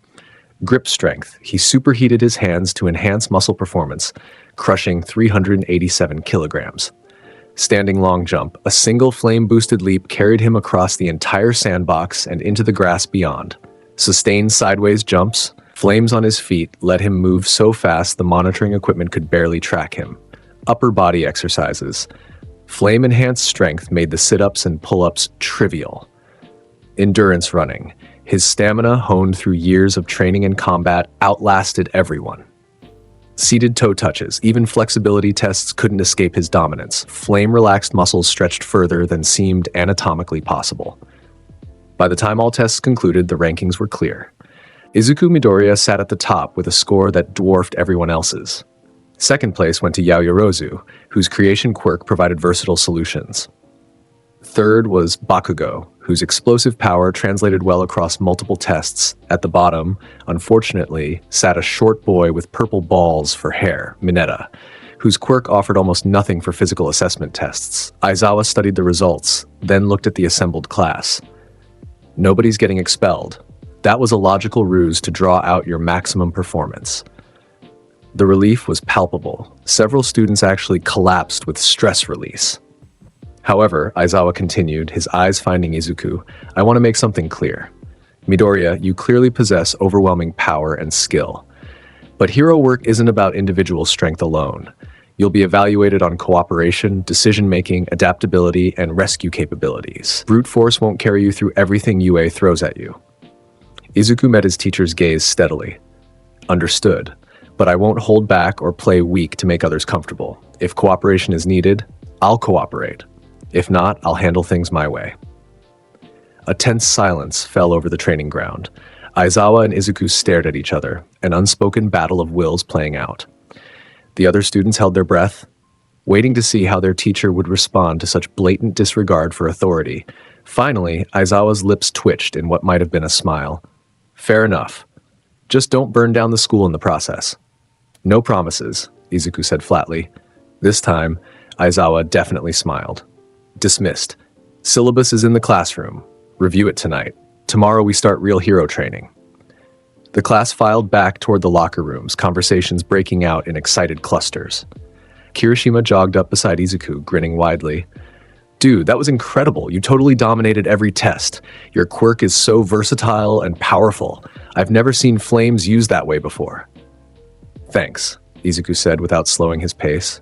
Grip strength. He superheated his hands to enhance muscle performance, crushing 387 kilograms. Standing long jump. A single flame-boosted leap carried him across the entire sandbox and into the grass beyond. Sustained sideways jumps. Flames on his feet let him move so fast the monitoring equipment could barely track him. Upper body exercises. Flame-enhanced strength made the sit-ups and pull-ups trivial. Endurance running. His stamina, honed through years of training and combat, outlasted everyone. Seated toe touches. Even flexibility tests couldn't escape his dominance. Flame-relaxed muscles stretched further than seemed anatomically possible. By the time all tests concluded, the rankings were clear. Izuku Midoriya sat at the top with a score that dwarfed everyone else's. Second place went to Yaoyorozu, whose creation quirk provided versatile solutions. Third was Bakugo, whose explosive power translated well across multiple tests. At the bottom, unfortunately, sat a short boy with purple balls for hair, Mineta, whose quirk offered almost nothing for physical assessment tests. Aizawa studied the results, then looked at the assembled class. Nobody's getting expelled. That was a logical ruse to draw out your maximum performance. The relief was palpable. Several students actually collapsed with stress release. However, Aizawa continued, his eyes finding Izuku, I want to make something clear. Midoriya, you clearly possess overwhelming power and skill. But hero work isn't about individual strength alone. You'll be evaluated on cooperation, decision-making, adaptability, and rescue capabilities. Brute force won't carry you through everything UA throws at you. Izuku met his teacher's gaze steadily. Understood, but I won't hold back or play weak to make others comfortable. If cooperation is needed, I'll cooperate. If not, I'll handle things my way. A tense silence fell over the training ground. Aizawa and Izuku stared at each other, an unspoken battle of wills playing out. The other students held their breath, waiting to see how their teacher would respond to such blatant disregard for authority. Finally, Aizawa's lips twitched in what might have been a smile. Fair enough. Just don't burn down the school in the process. No promises, Izuku said flatly. This time, Aizawa definitely smiled. Dismissed. Syllabus is in the classroom. Review it tonight. Tomorrow we start real hero training. The class filed back toward the locker rooms, conversations breaking out in excited clusters. Kirishima jogged up beside Izuku, grinning widely. Dude, that was incredible. You totally dominated every test. Your quirk is so versatile and powerful. I've never seen flames used that way before. Thanks, Izuku said without slowing his pace.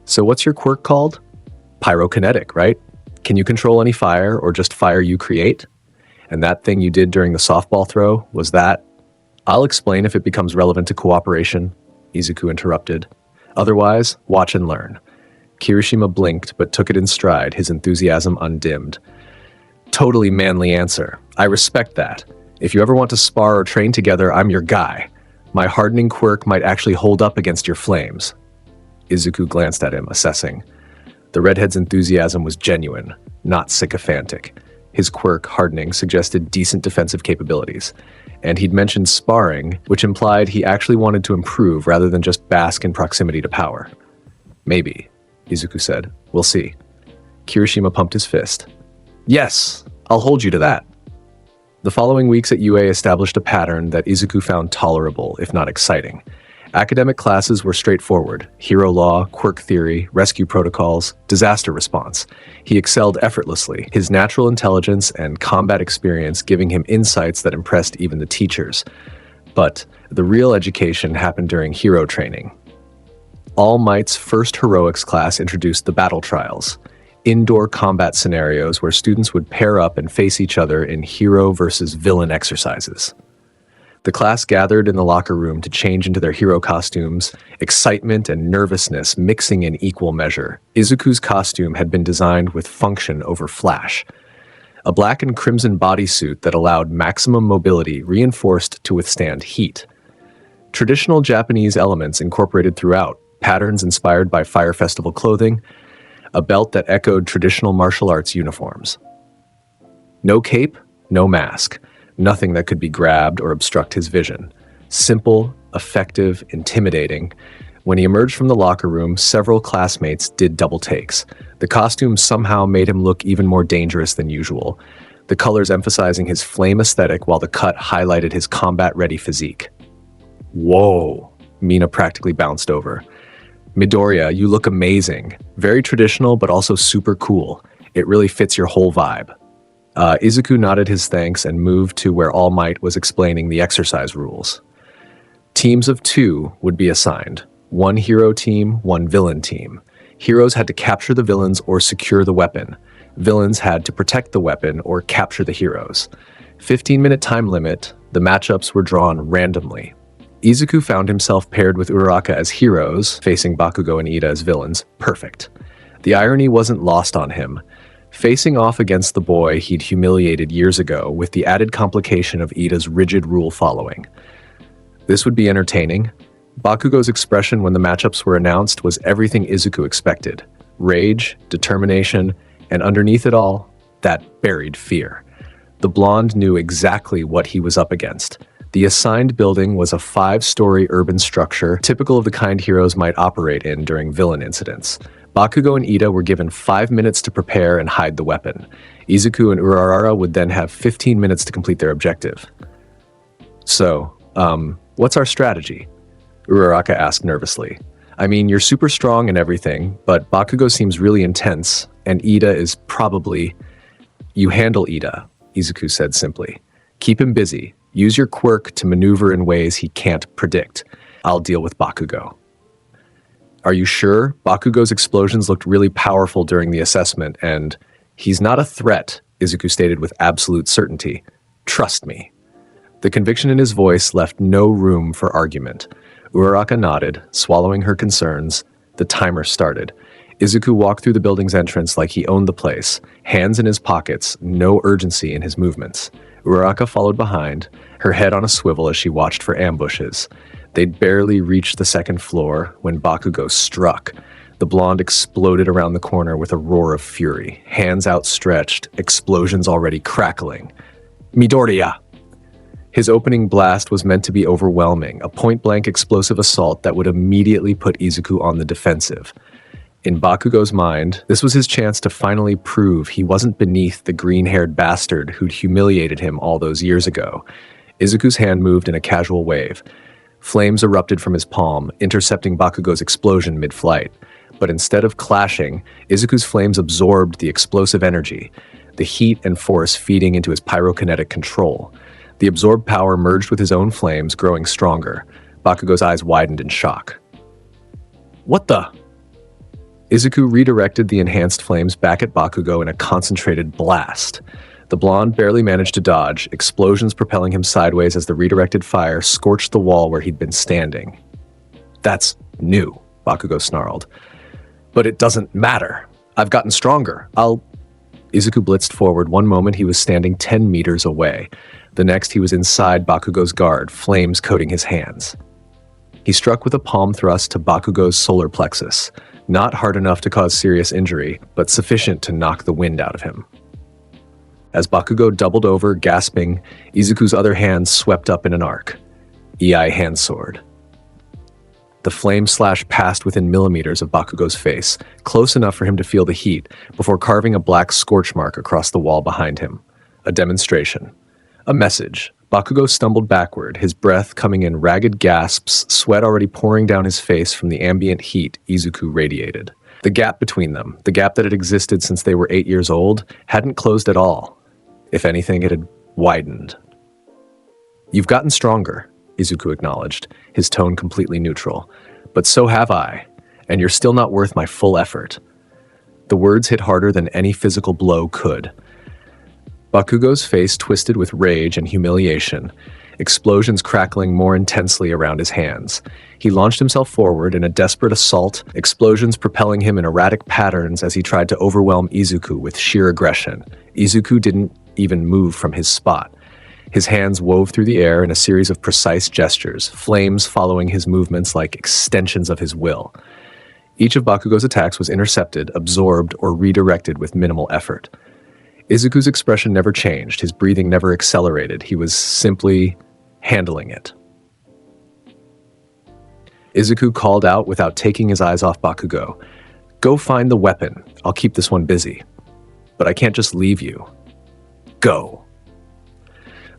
So what's your quirk called? Pyrokinetic, right? Can you control any fire or just fire you create? And that thing you did during the softball throw, was that? I'll explain if it becomes relevant to cooperation, Izuku interrupted. Otherwise, watch and learn. Kirishima blinked but took it in stride, his enthusiasm undimmed. Totally manly answer. I respect that. If you ever want to spar or train together, I'm your guy. My hardening quirk might actually hold up against your flames. Izuku glanced at him, assessing. The redhead's enthusiasm was genuine, not sycophantic. His quirk, hardening, suggested decent defensive capabilities. And he'd mentioned sparring, which implied he actually wanted to improve rather than just bask in proximity to power. Maybe, Izuku said. We'll see. Kirishima pumped his fist. Yes, I'll hold you to that. The following weeks at UA established a pattern that Izuku found tolerable, if not exciting. Academic classes were straightforward: hero law, quirk theory, rescue protocols, disaster response. He excelled effortlessly, his natural intelligence and combat experience giving him insights that impressed even the teachers. But the real education happened during hero training. All Might's first heroics class introduced the battle trials, indoor combat scenarios where students would pair up and face each other in hero versus villain exercises. The class gathered in the locker room to change into their hero costumes, excitement and nervousness mixing in equal measure. Izuku's costume had been designed with function over flash. A black and crimson bodysuit that allowed maximum mobility reinforced to withstand heat. Traditional Japanese elements incorporated throughout, patterns inspired by Fire Festival clothing, a belt that echoed traditional martial arts uniforms. No cape, no mask. Nothing that could be grabbed or obstruct his vision. Simple, effective, intimidating. When he emerged from the locker room, several classmates did double takes. The costume somehow made him look even more dangerous than usual, the colors emphasizing his flame aesthetic while the cut highlighted his combat-ready physique. Whoa, Mina practically bounced over. Midoriya, you look amazing. Very traditional, but also super cool. It really fits your whole vibe. Izuku nodded his thanks and moved to where All Might was explaining the exercise rules. Teams of 2 would be assigned. 1 hero team, 1 villain team. Heroes had to capture the villains or secure the weapon. Villains had to protect the weapon or capture the heroes. 15-minute time limit, the matchups were drawn randomly. Izuku found himself paired with Uraraka as heroes, facing Bakugo and Ida as villains. Perfect. The irony wasn't lost on him. Facing off against the boy he'd humiliated years ago with the added complication of Ida's rigid rule following. This would be entertaining. Bakugo's expression when the matchups were announced was everything Izuku expected. Rage, determination, and underneath it all, that buried fear. The blonde knew exactly what he was up against. The assigned building was a 5-story urban structure, typical of the kind heroes might operate in during villain incidents. Bakugo and Ida were given 5 minutes to prepare and hide the weapon. Izuku and Urarara would then have 15 minutes to complete their objective. So, what's our strategy? Uraraka asked nervously. I mean, you're super strong and everything, but Bakugo seems really intense, and Ida is probably... You handle Ida, Izuku said simply. Keep him busy. Use your quirk to maneuver in ways he can't predict. I'll deal with Bakugo. Are you sure? Bakugo's explosions looked really powerful during the assessment, and he's not a threat, Izuku stated with absolute certainty. Trust me. The conviction in his voice left no room for argument. Uraraka nodded, swallowing her concerns. The timer started. Izuku walked through the building's entrance like he owned the place, hands in his pockets, no urgency in his movements. Uraraka followed behind, her head on a swivel as she watched for ambushes. They'd barely reached the second floor when Bakugo struck. The blonde exploded around the corner with a roar of fury, hands outstretched, explosions already crackling. Midoriya! His opening blast was meant to be overwhelming, a point-blank explosive assault that would immediately put Izuku on the defensive. In Bakugo's mind, this was his chance to finally prove he wasn't beneath the green-haired bastard who'd humiliated him all those years ago. Izuku's hand moved in a casual wave. Flames erupted from his palm, intercepting Bakugo's explosion mid-flight. But instead of clashing, Izuku's flames absorbed the explosive energy, the heat and force feeding into his pyrokinetic control. The absorbed power merged with his own flames, growing stronger. Bakugo's eyes widened in shock. What the? Izuku redirected the enhanced flames back at Bakugo in a concentrated blast. The blonde barely managed to dodge, explosions propelling him sideways as the redirected fire scorched the wall where he'd been standing. That's new, Bakugo snarled. But it doesn't matter. I've gotten stronger. Izuku blitzed forward. One moment he was standing 10 meters away. The next he was inside Bakugo's guard, flames coating his hands. He struck with a palm thrust to Bakugo's solar plexus. Not hard enough to cause serious injury, but sufficient to knock the wind out of him. As Bakugo doubled over, gasping, Izuku's other hand swept up in an arc. Ei hand sword. The flame slash passed within millimeters of Bakugo's face, close enough for him to feel the heat, before carving a black scorch mark across the wall behind him. A demonstration. A message. Bakugo stumbled backward, his breath coming in ragged gasps, sweat already pouring down his face from the ambient heat Izuku radiated. The gap between them, the gap that had existed since they were 8 years old, hadn't closed at all. If anything, it had widened. You've gotten stronger, Izuku acknowledged, his tone completely neutral. But so have I, and you're still not worth my full effort. The words hit harder than any physical blow could. Bakugo's face twisted with rage and humiliation, explosions crackling more intensely around his hands. He launched himself forward in a desperate assault, explosions propelling him in erratic patterns as he tried to overwhelm Izuku with sheer aggression. Izuku didn't even move from his spot. His hands wove through the air in a series of precise gestures, flames following his movements like extensions of his will. Each of Bakugo's attacks was intercepted, absorbed, or redirected with minimal effort. Izuku's expression never changed, his breathing never accelerated, he was simply handling it. Izuku called out without taking his eyes off Bakugo. Go find the weapon, I'll keep this one busy. But I can't just leave you. Go.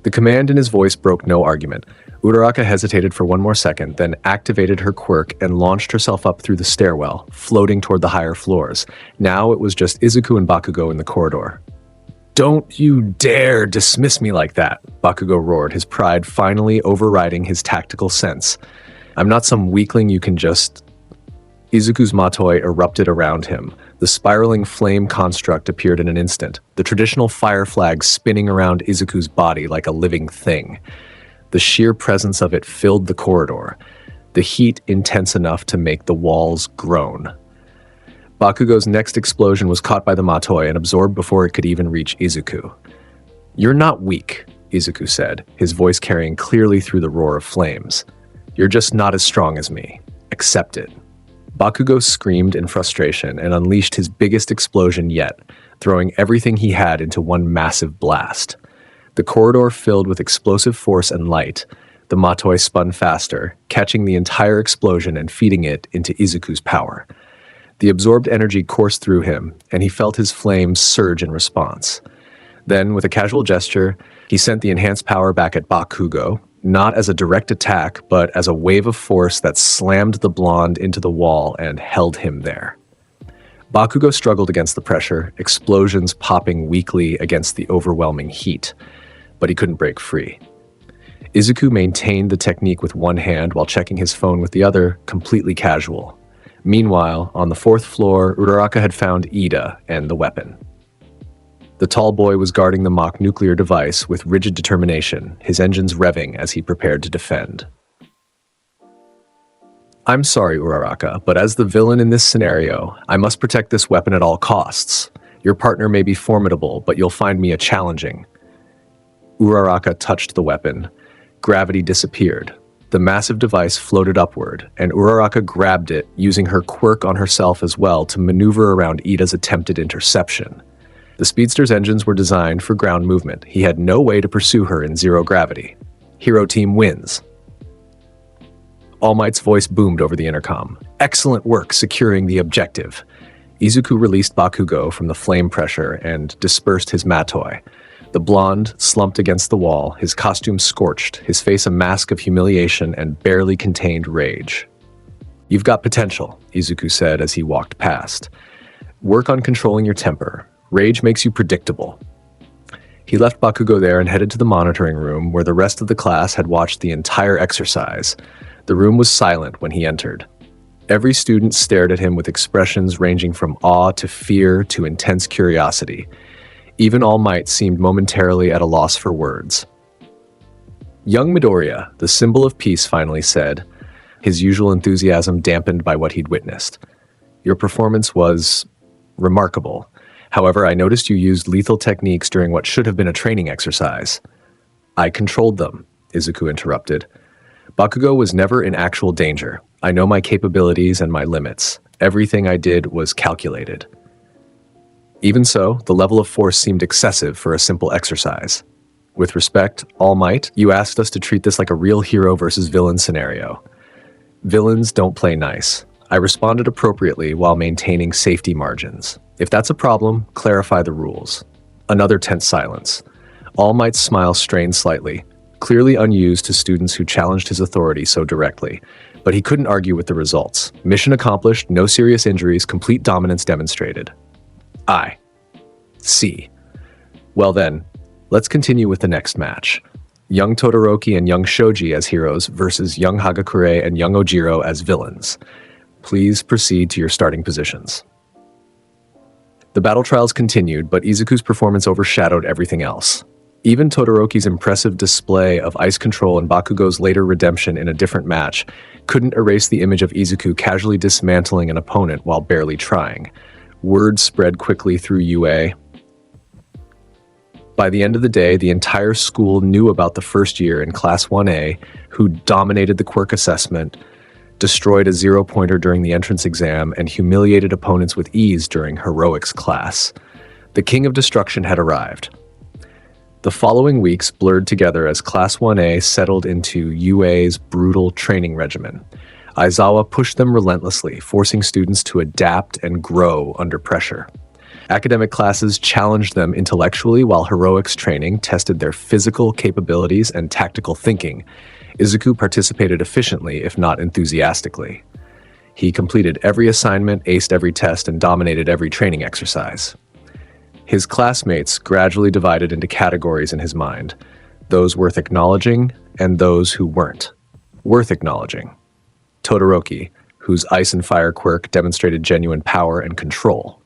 The command in his voice broke no argument. Uraraka hesitated for one more second, then activated her quirk and launched herself up through the stairwell, floating toward the higher floors. Now it was just Izuku and Bakugo in the corridor. Don't you dare dismiss me like that, Bakugo roared, his pride finally overriding his tactical sense. I'm not some weakling you can just... Izuku's matoi erupted around him. The spiraling flame construct appeared in an instant, the traditional fire flag spinning around Izuku's body like a living thing. The sheer presence of it filled the corridor, the heat intense enough to make the walls groan. Bakugo's next explosion was caught by the matoi and absorbed before it could even reach Izuku. You're not weak, Izuku said, his voice carrying clearly through the roar of flames. You're just not as strong as me. Accept it. Bakugo screamed in frustration and unleashed his biggest explosion yet, throwing everything he had into one massive blast. The corridor filled with explosive force and light. The matoi spun faster, catching the entire explosion and feeding it into Izuku's power. The absorbed energy coursed through him, and he felt his flames surge in response. Then, with a casual gesture, he sent the enhanced power back at Bakugo, not as a direct attack, but as a wave of force that slammed the blonde into the wall and held him there. Bakugo struggled against the pressure, explosions popping weakly against the overwhelming heat, but he couldn't break free. Izuku maintained the technique with one hand while checking his phone with the other, completely casual. Meanwhile, on the fourth floor, Uraraka had found Ida and the weapon. The tall boy was guarding the mock nuclear device with rigid determination, his engines revving as he prepared to defend. "I'm sorry, Uraraka, but as the villain in this scenario, I must protect this weapon at all costs. Your partner may be formidable, but you'll find me challenging." Uraraka touched the weapon. Gravity disappeared. The massive device floated upward, and Uraraka grabbed it, using her quirk on herself as well to maneuver around Ida's attempted interception. The speedster's engines were designed for ground movement. He had no way to pursue her in zero gravity. Hero Team wins. All Might's voice boomed over the intercom. "Excellent work securing the objective." Izuku released Bakugo from the flame pressure and dispersed his matoi. The blonde slumped against the wall, his costume scorched, his face a mask of humiliation and barely contained rage. "You've got potential," Izuku said as he walked past. "Work on controlling your temper. Rage makes you predictable." He left Bakugo there and headed to the monitoring room where the rest of the class had watched the entire exercise. The room was silent when he entered. Every student stared at him with expressions ranging from awe to fear to intense curiosity. Even All Might seemed momentarily at a loss for words. "Young Midoriya, the symbol of peace," finally said, his usual enthusiasm dampened by what he'd witnessed. "Your performance was remarkable. However, I noticed you used lethal techniques during what should have been a training exercise." "I controlled them," Izuku interrupted. "Bakugo was never in actual danger. I know my capabilities and my limits. Everything I did was calculated." Even so, the level of force seemed excessive for a simple exercise. "With respect, All Might, you asked us to treat this like a real hero versus villain scenario. Villains don't play nice. I responded appropriately while maintaining safety margins. If that's a problem, clarify the rules." Another tense silence. All Might's smile strained slightly, clearly unused to students who challenged his authority so directly. But he couldn't argue with the results. Mission accomplished, no serious injuries, complete dominance demonstrated. I see. Well then, let's continue with the next match. Young Todoroki and young Shoji as heroes versus young Hagakure and young Ojiro as villains. Please proceed to your starting positions. The battle trials continued, but Izuku's performance overshadowed everything else. Even Todoroki's impressive display of ice control and Bakugo's later redemption in a different match couldn't erase the image of Izuku casually dismantling an opponent while barely trying. Word spread quickly through UA. By the end of the day, the entire school knew about the first year in Class 1A, who dominated the quirk assessment, destroyed a zero-pointer during the entrance exam, and humiliated opponents with ease during heroics class. The King of Destruction had arrived. The following weeks blurred together as Class 1A settled into UA's brutal training regimen. Aizawa pushed them relentlessly, forcing students to adapt and grow under pressure. Academic classes challenged them intellectually while heroics training tested their physical capabilities and tactical thinking. Izuku participated efficiently, if not enthusiastically. He completed every assignment, aced every test, and dominated every training exercise. His classmates gradually divided into categories in his mind, those worth acknowledging and those who weren't worth acknowledging. Todoroki, whose ice and fire quirk demonstrated genuine power and control.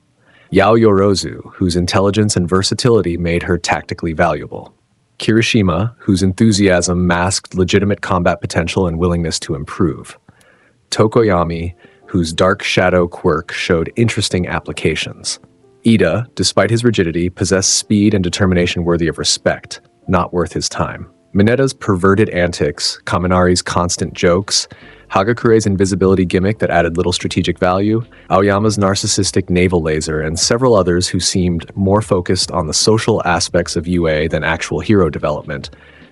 Yao Yorozu, whose intelligence and versatility made her tactically valuable. Kirishima, whose enthusiasm masked legitimate combat potential and willingness to improve. Tokoyami, whose dark shadow quirk showed interesting applications. Ida, despite his rigidity, possessed speed and determination worthy of respect, not worth his time. Mineta's perverted antics, Kaminari's constant jokes, Hagakure's invisibility gimmick that added little strategic value, Aoyama's narcissistic naval laser, and several others who seemed more focused on the social aspects of UA than actual hero development.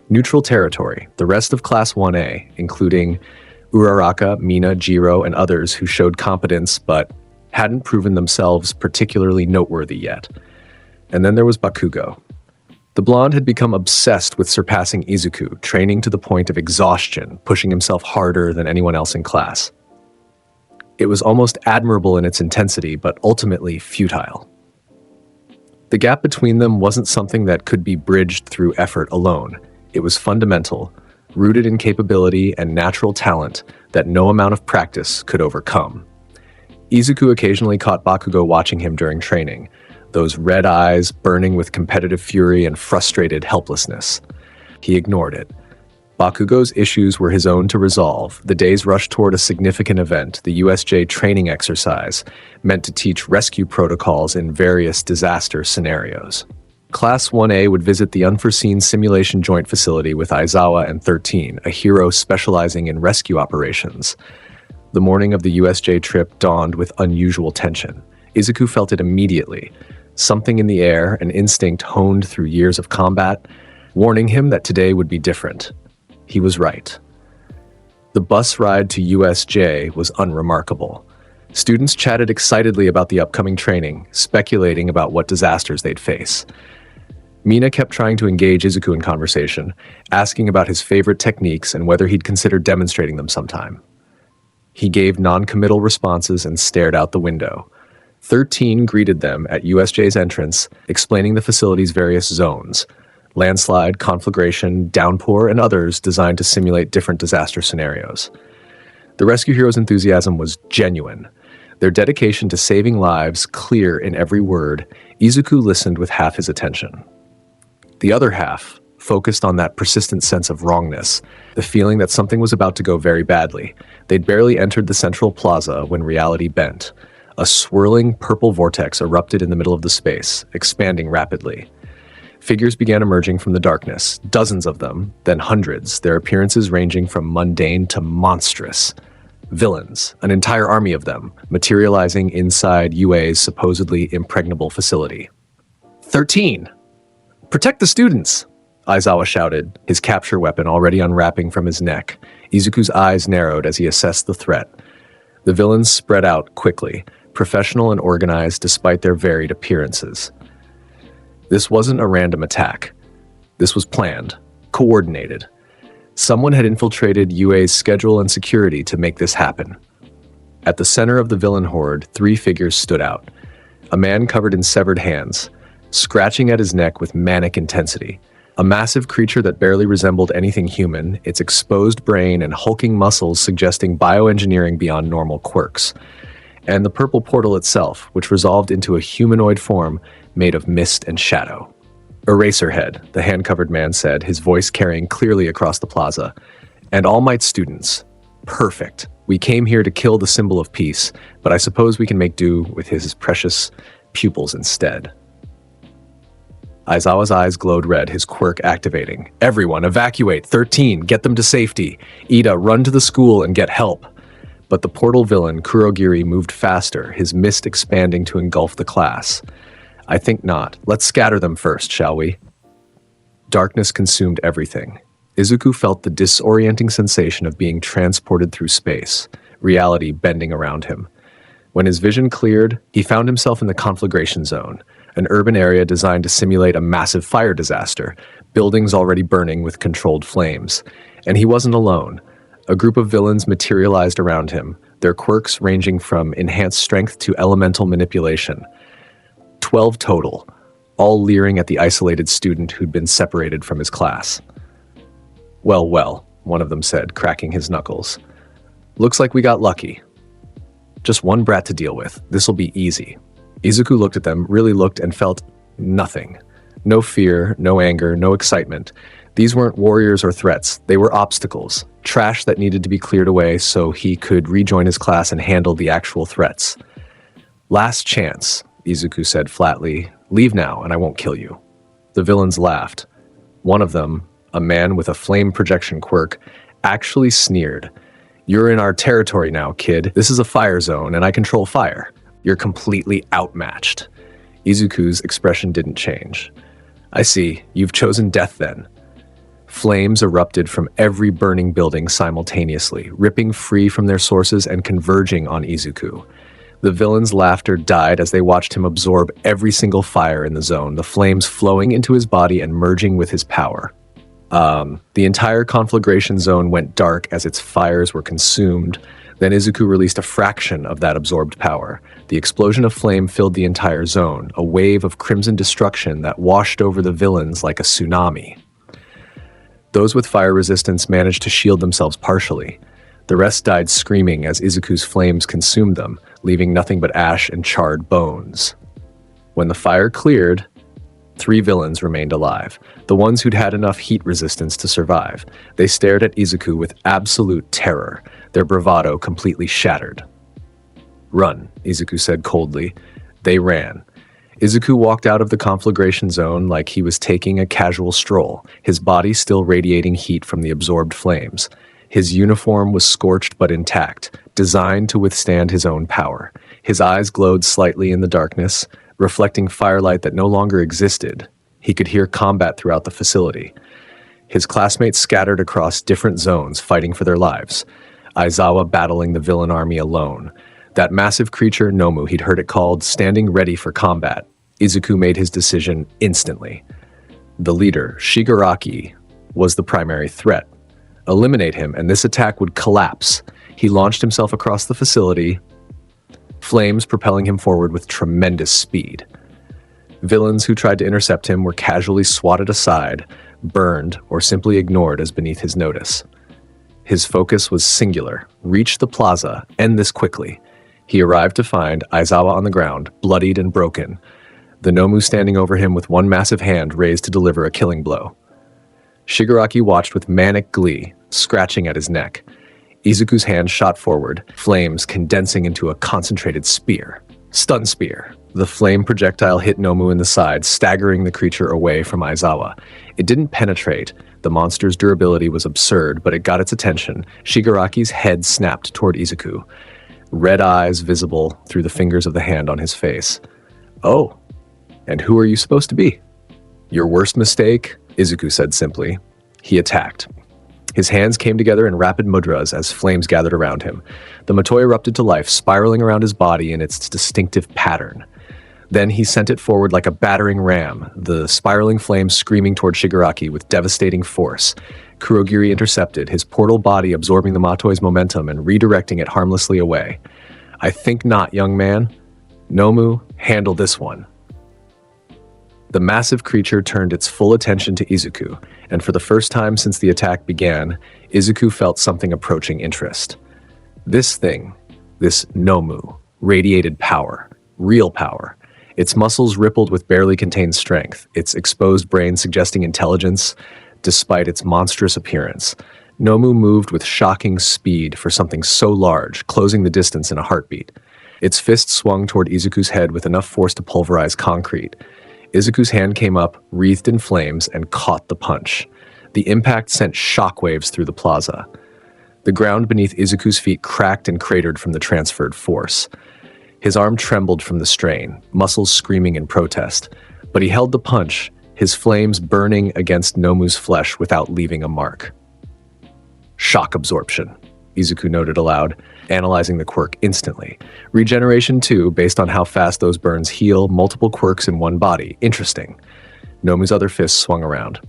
Neutral territory, the rest of Class 1A, including Uraraka, Mina, Jiro, and others who showed competence but hadn't proven themselves particularly noteworthy yet. And then there was Bakugo. The blonde had become obsessed with surpassing Izuku, training to the point of exhaustion, pushing himself harder than anyone else in class. It was almost admirable in its intensity, but ultimately futile. The gap between them wasn't something that could be bridged through effort alone. It was fundamental, rooted in capability and natural talent that no amount of practice could overcome. Izuku occasionally caught Bakugo watching him during training, those red eyes burning with competitive fury and frustrated helplessness. He ignored it. Bakugo's issues were his own to resolve. The days rushed toward a significant event, the USJ training exercise, meant to teach rescue protocols in various disaster scenarios. Class 1A would visit the unforeseen simulation joint facility with Aizawa and 13, a hero specializing in rescue operations. The morning of the USJ trip dawned with unusual tension. Izuku felt it immediately. Something in the air, an instinct honed through years of combat, warning him that today would be different. He was right. The bus ride to USJ was unremarkable. Students chatted excitedly about the upcoming training, speculating about what disasters they'd face. Mina kept trying to engage Izuku in conversation, asking about his favorite techniques and whether he'd consider demonstrating them sometime. He gave non-committal responses and stared out the window. 13 greeted them at USJ's entrance, explaining the facility's various zones: landslide, conflagration, downpour, and others designed to simulate different disaster scenarios. The rescue heroes' enthusiasm was genuine. Their dedication to saving lives clear in every word. Izuku listened with half his attention. The other half focused on that persistent sense of wrongness, the feeling that something was about to go very badly. They'd barely entered the central plaza when reality bent. A swirling purple vortex erupted in the middle of the space, expanding rapidly. Figures began emerging from the darkness, dozens of them, then hundreds, their appearances ranging from mundane to monstrous. Villains, an entire army of them, materializing inside UA's supposedly impregnable facility. 13! Protect the students! Aizawa shouted, his capture weapon already unwrapping from his neck. Izuku's eyes narrowed as he assessed the threat. The villains spread out quickly, professional and organized despite their varied appearances. This wasn't a random attack. This was planned, coordinated. Someone had infiltrated UA's schedule and security to make this happen. At the center of the villain horde, 3 figures stood out. A man covered in severed hands, scratching at his neck with manic intensity. A massive creature that barely resembled anything human, its exposed brain and hulking muscles suggesting bioengineering beyond normal quirks. And the purple portal itself, which resolved into a humanoid form made of mist and shadow. Eraserhead, the hand-covered man said, his voice carrying clearly across the plaza. And All Might students. Perfect. We came here to kill the symbol of peace, but I suppose we can make do with his precious pupils instead. Aizawa's eyes glowed red, his quirk activating. Everyone, evacuate! 13, get them to safety! Ida, run to the school and get help! But the portal villain, Kurogiri, moved faster, his mist expanding to engulf the class. I think not. Let's scatter them first, shall we? Darkness consumed everything. Izuku felt the disorienting sensation of being transported through space, reality bending around him. When his vision cleared, he found himself in the conflagration zone, an urban area designed to simulate a massive fire disaster, buildings already burning with controlled flames. And he wasn't alone. A group of villains materialized around him, their quirks ranging from enhanced strength to elemental manipulation. 12 total, all leering at the isolated student who'd been separated from his class. Well, well, one of them said, cracking his knuckles. Looks like we got lucky. Just one brat to deal with. This'll be easy. Izuku looked at them, really looked, and felt nothing. No fear, no anger, no excitement. These weren't warriors or threats. They were obstacles, trash that needed to be cleared away so he could rejoin his class and handle the actual threats. Last chance, Izuku said flatly. Leave now and I won't kill you. The villains laughed. One of them, a man with a flame projection quirk, actually sneered. "You're in our territory now, kid. This is a fire zone, and I control fire. You're completely outmatched." Izuku's expression didn't change. "I see. You've chosen death then." Flames erupted from every burning building simultaneously, ripping free from their sources and converging on Izuku. The villain's laughter died as they watched him absorb every single fire in the zone, the flames flowing into his body and merging with his power. The entire conflagration zone went dark as its fires were consumed. Then Izuku released a fraction of that absorbed power. The explosion of flame filled the entire zone, a wave of crimson destruction that washed over the villains like a tsunami. Those with fire resistance managed to shield themselves partially. The rest died screaming as Izuku's flames consumed them, leaving nothing but ash and charred bones. When the fire cleared, 3 villains remained alive, the ones who'd had enough heat resistance to survive. They stared at Izuku with absolute terror, their bravado completely shattered. "Run," Izuku said coldly. They ran. Izuku walked out of the conflagration zone like he was taking a casual stroll, his body still radiating heat from the absorbed flames. His uniform was scorched but intact, designed to withstand his own power. His eyes glowed slightly in the darkness, reflecting firelight that no longer existed. He could hear combat throughout the facility. His classmates scattered across different zones, fighting for their lives. Aizawa battling the villain army alone. That massive creature, Nomu, he'd heard it called, standing ready for combat. Izuku made his decision instantly. The leader, Shigaraki, was the primary threat. Eliminate him, and this attack would collapse. He launched himself across the facility, flames propelling him forward with tremendous speed. Villains who tried to intercept him were casually swatted aside, burned, or simply ignored as beneath his notice. His focus was singular: reach the plaza, end this quickly. He arrived to find Aizawa on the ground, bloodied and broken, the Nomu standing over him with one massive hand raised to deliver a killing blow. Shigaraki watched with manic glee, scratching at his neck. Izuku's hand shot forward, flames condensing into a concentrated spear. Stun spear. The flame projectile hit Nomu in the side, staggering the creature away from Aizawa. It didn't penetrate. The monster's durability was absurd, but it got its attention. Shigaraki's head snapped toward Izuku, red eyes visible through the fingers of the hand on his face. "Oh, and who are you supposed to be?" "Your worst mistake," Izuku said simply. He attacked. His hands came together in rapid mudras as flames gathered around him. The Matoi erupted to life, spiraling around his body in its distinctive pattern. Then he sent it forward like a battering ram, the spiraling flames screaming toward Shigaraki with devastating force. Kurogiri intercepted, his portal body absorbing the Matoi's momentum and redirecting it harmlessly away. "I think not, young man. Nomu, handle this one." The massive creature turned its full attention to Izuku, and for the first time since the attack began, Izuku felt something approaching interest. This thing, this Nomu, radiated power, real power. Its muscles rippled with barely contained strength, its exposed brain suggesting intelligence, despite its monstrous appearance. Nomu moved with shocking speed for something so large, closing the distance in a heartbeat. Its fist swung toward Izuku's head with enough force to pulverize concrete. Izuku's hand came up, wreathed in flames, and caught the punch. The impact sent shockwaves through the plaza. The ground beneath Izuku's feet cracked and cratered from the transferred force. His arm trembled from the strain, muscles screaming in protest. But he held the punch, his flames burning against Nomu's flesh without leaving a mark. "Shock absorption," Izuku noted aloud, analyzing the quirk instantly. "Regeneration too, based on how fast those burns heal multiple quirks in one body. Interesting." Nomu's other fist swung around.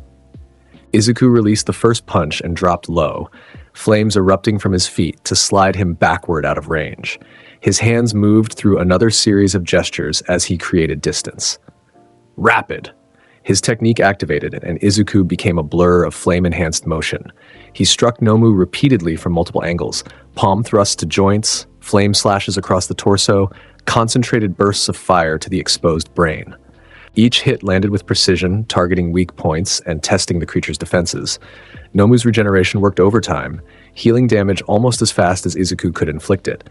Izuku released the first punch and dropped low, flames erupting from his feet to slide him backward out of range. His hands moved through another series of gestures as he created distance. Rapid! His technique activated, and Izuku became a blur of flame-enhanced motion. He struck Nomu repeatedly from multiple angles, palm thrusts to joints, flame slashes across the torso, concentrated bursts of fire to the exposed brain. Each hit landed with precision, targeting weak points and testing the creature's defenses. Nomu's regeneration worked overtime, healing damage almost as fast as Izuku could inflict it.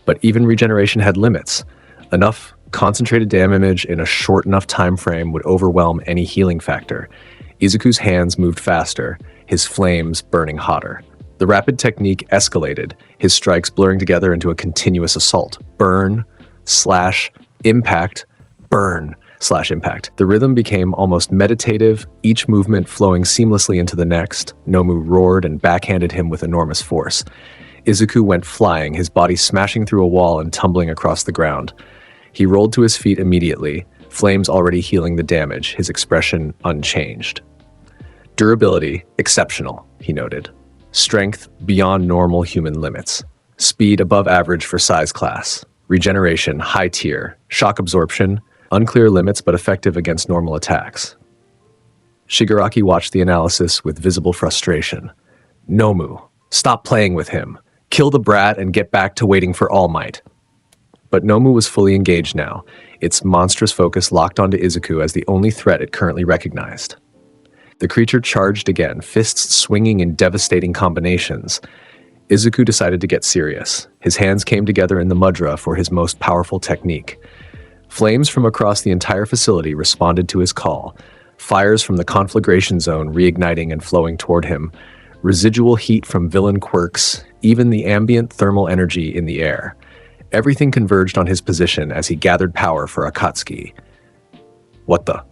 But even regeneration had limits. Enough concentrated damage in a short enough time frame would overwhelm any healing factor. Izuku's hands moved faster, his flames burning hotter. The rapid technique escalated, his strikes blurring together into a continuous assault. Burn, slash, impact, burn, slash impact. The rhythm became almost meditative, each movement flowing seamlessly into the next. Nomu roared and backhanded him with enormous force. Izuku went flying, his body smashing through a wall and tumbling across the ground. He rolled to his feet immediately, flames already healing the damage, his expression unchanged. Durability, exceptional, he noted. Strength, beyond normal human limits. Speed above average for size class. Regeneration, high tier. Shock absorption, unclear limits but effective against normal attacks. Shigaraki watched the analysis with visible frustration. Nomu, stop playing with him. Kill the brat and get back to waiting for All Might. But Nomu was fully engaged now, its monstrous focus locked onto Izuku as the only threat it currently recognized. The creature charged again, fists swinging in devastating combinations. Izuku decided to get serious. His hands came together in the mudra for his most powerful technique. Flames from across the entire facility responded to his call, fires from the conflagration zone reigniting and flowing toward him, residual heat from villain quirks, even the ambient thermal energy in the air. Everything converged on his position as he gathered power for Akatsuki. What the?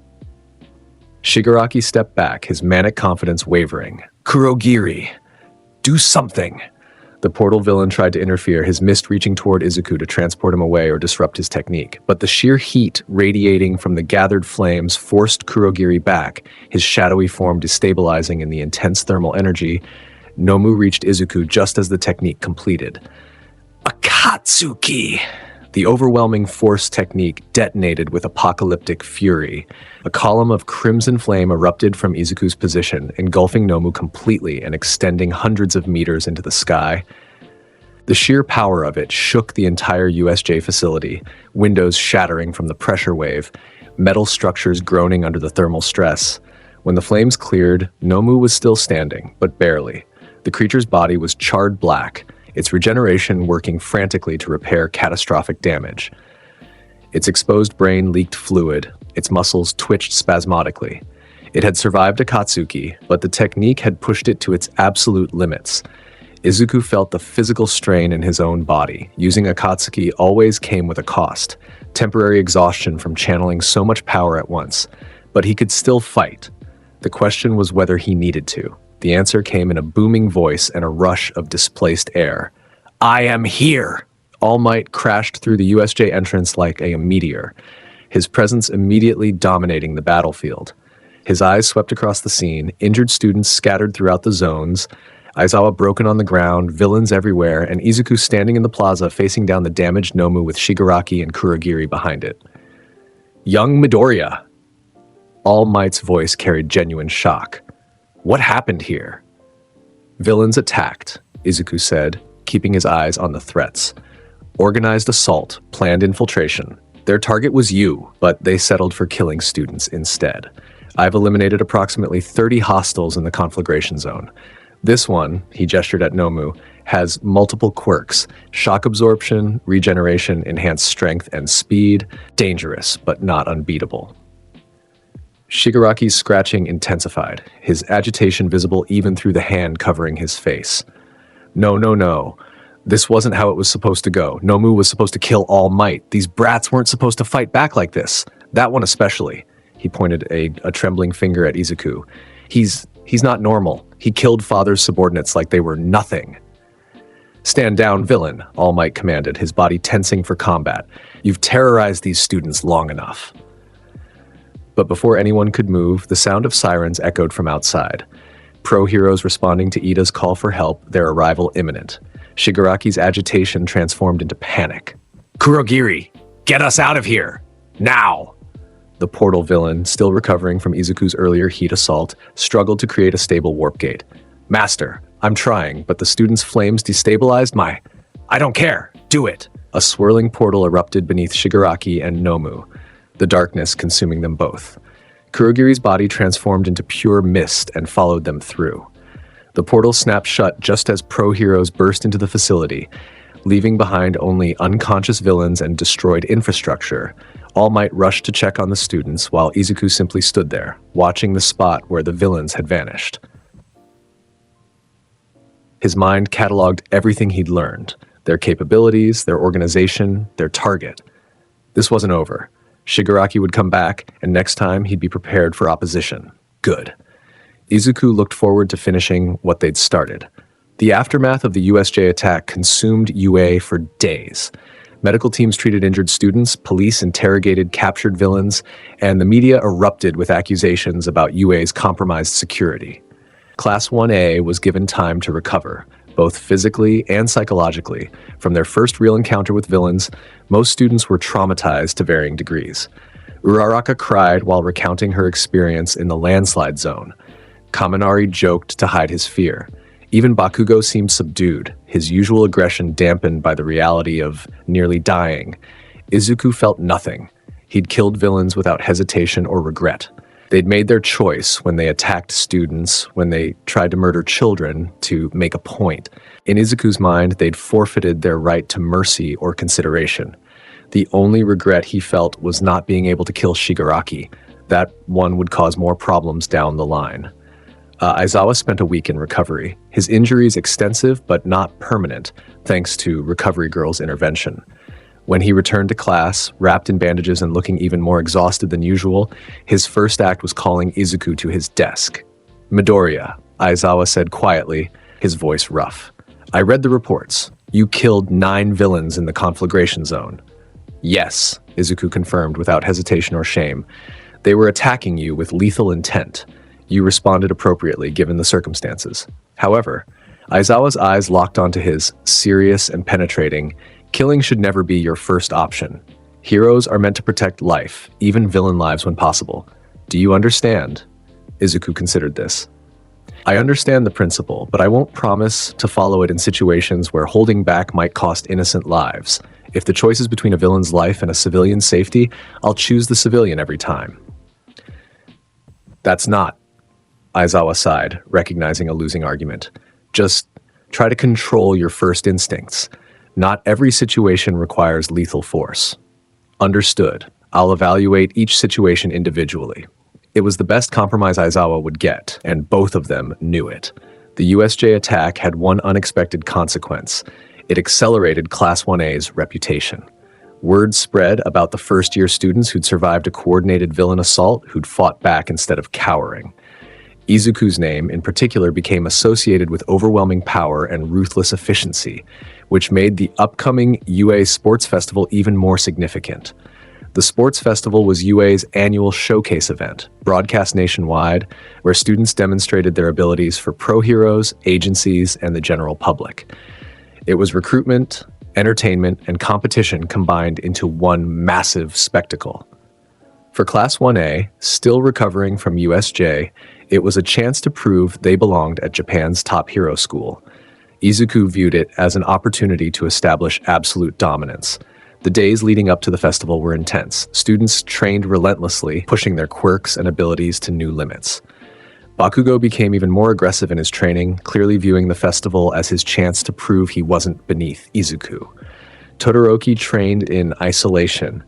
Shigaraki stepped back, his manic confidence wavering. Kurogiri, do something! The portal villain tried to interfere, his mist reaching toward Izuku to transport him away or disrupt his technique. But the sheer heat radiating from the gathered flames forced Kurogiri back, his shadowy form destabilizing in the intense thermal energy. Nomu reached Izuku just as the technique completed. Akatsuki! The overwhelming force technique detonated with apocalyptic fury. A column of crimson flame erupted from Izuku's position, engulfing Nomu completely and extending hundreds of meters into the sky. The sheer power of it shook the entire USJ facility, windows shattering from the pressure wave, metal structures groaning under the thermal stress. When the flames cleared, Nomu was still standing, but barely. The creature's body was charred black, its regeneration working frantically to repair catastrophic damage. Its exposed brain leaked fluid, its muscles twitched spasmodically. It had survived Akatsuki, but the technique had pushed it to its absolute limits. Izuku felt the physical strain in his own body. Using Akatsuki always came with a cost, temporary exhaustion from channeling so much power at once. But he could still fight. The question was whether he needed to. The answer came in a booming voice and a rush of displaced air. I am here! All Might crashed through the USJ entrance like a meteor, his presence immediately dominating the battlefield. His eyes swept across the scene, injured students scattered throughout the zones, Aizawa broken on the ground, villains everywhere, and Izuku standing in the plaza facing down the damaged Nomu with Shigaraki and Kurogiri behind it. Young Midoriya! All Might's voice carried genuine shock. What happened here? Villains attacked, Izuku said, keeping his eyes on the threats. Organized assault, planned infiltration. Their target was you, but they settled for killing students instead. I've eliminated approximately 30 hostiles in the conflagration zone. This one, he gestured at Nomu, has multiple quirks: shock absorption, regeneration, enhanced strength and speed. Dangerous, but not unbeatable. Shigaraki's scratching intensified, his agitation visible even through the hand covering his face. No. This wasn't how it was supposed to go. Nomu was supposed to kill All Might. These brats weren't supposed to fight back like this. That one especially. He pointed a trembling finger at Izuku. He's not normal. He killed Father's subordinates like they were nothing. Stand down, villain, All Might commanded, his body tensing for combat. You've terrorized these students long enough. But before anyone could move, the sound of sirens echoed from outside. Pro-heroes responding to Ida's call for help, their arrival imminent. Shigaraki's agitation transformed into panic. Kurogiri, get us out of here! Now! The portal villain, still recovering from Izuku's earlier heat assault, struggled to create a stable warp gate. Master, I'm trying, but the student's flames destabilized my... I don't care! Do it! A swirling portal erupted beneath Shigaraki and Nomu, the darkness consuming them both. Kurogiri's body transformed into pure mist and followed them through. The portal snapped shut just as pro-heroes burst into the facility, leaving behind only unconscious villains and destroyed infrastructure. All Might rushed to check on the students, while Izuku simply stood there, watching the spot where the villains had vanished. His mind cataloged everything he'd learned, their capabilities, their organization, their target. This wasn't over. Shigaraki would come back, and next time he'd be prepared for opposition. Good. Izuku looked forward to finishing what they'd started. The aftermath of the USJ attack consumed UA for days. Medical teams treated injured students, police interrogated captured villains, and the media erupted with accusations about UA's compromised security. Class 1A was given time to recover, both physically and psychologically. From their first real encounter with villains, most students were traumatized to varying degrees. Uraraka cried while recounting her experience in the landslide zone. Kaminari joked to hide his fear. Even Bakugo seemed subdued, his usual aggression dampened by the reality of nearly dying. Izuku felt nothing. He'd killed villains without hesitation or regret. They'd made their choice when they attacked students, when they tried to murder children to make a point. In Izuku's mind, they'd forfeited their right to mercy or consideration. The only regret he felt was not being able to kill Shigaraki. That one would cause more problems down the line. Aizawa spent a week in recovery. His injuries extensive but not permanent, thanks to Recovery Girl's intervention. When he returned to class, wrapped in bandages and looking even more exhausted than usual, his first act was calling Izuku to his desk. "Midoriya," Aizawa said quietly, his voice rough. "I read the reports. You killed 9 villains in the conflagration zone." "Yes," Izuku confirmed without hesitation or shame. "They were attacking you with lethal intent. You responded appropriately given the circumstances." However, Aizawa's eyes locked onto his, serious and penetrating. "Killing should never be your first option. Heroes are meant to protect life, even villain lives when possible. Do you understand?" Izuku considered this. "I understand the principle, but I won't promise to follow it in situations where holding back might cost innocent lives. If the choice is between a villain's life and a civilian's safety, I'll choose the civilian every time." "That's not," Aizawa sighed, recognizing a losing argument. "Just try to control your first instincts. Not every situation requires lethal force." "Understood. I'll evaluate each situation individually." It was the best compromise Aizawa would get, and both of them knew it. The USJ attack had one unexpected consequence. It accelerated Class 1A's reputation. Word spread about the first-year students who'd survived a coordinated villain assault who'd fought back instead of cowering. Izuku's name, in particular, became associated with overwhelming power and ruthless efficiency, which made the upcoming UA Sports Festival even more significant. The Sports Festival was UA's annual showcase event, broadcast nationwide, where students demonstrated their abilities for pro heroes, agencies, and the general public. It was recruitment, entertainment, and competition combined into one massive spectacle. For Class 1A, still recovering from USJ, it was a chance to prove they belonged at Japan's top hero school. Izuku viewed it as an opportunity to establish absolute dominance. The days leading up to the festival were intense. Students trained relentlessly, pushing their quirks and abilities to new limits. Bakugo became even more aggressive in his training, clearly viewing the festival as his chance to prove he wasn't beneath Izuku. Todoroki trained in isolation,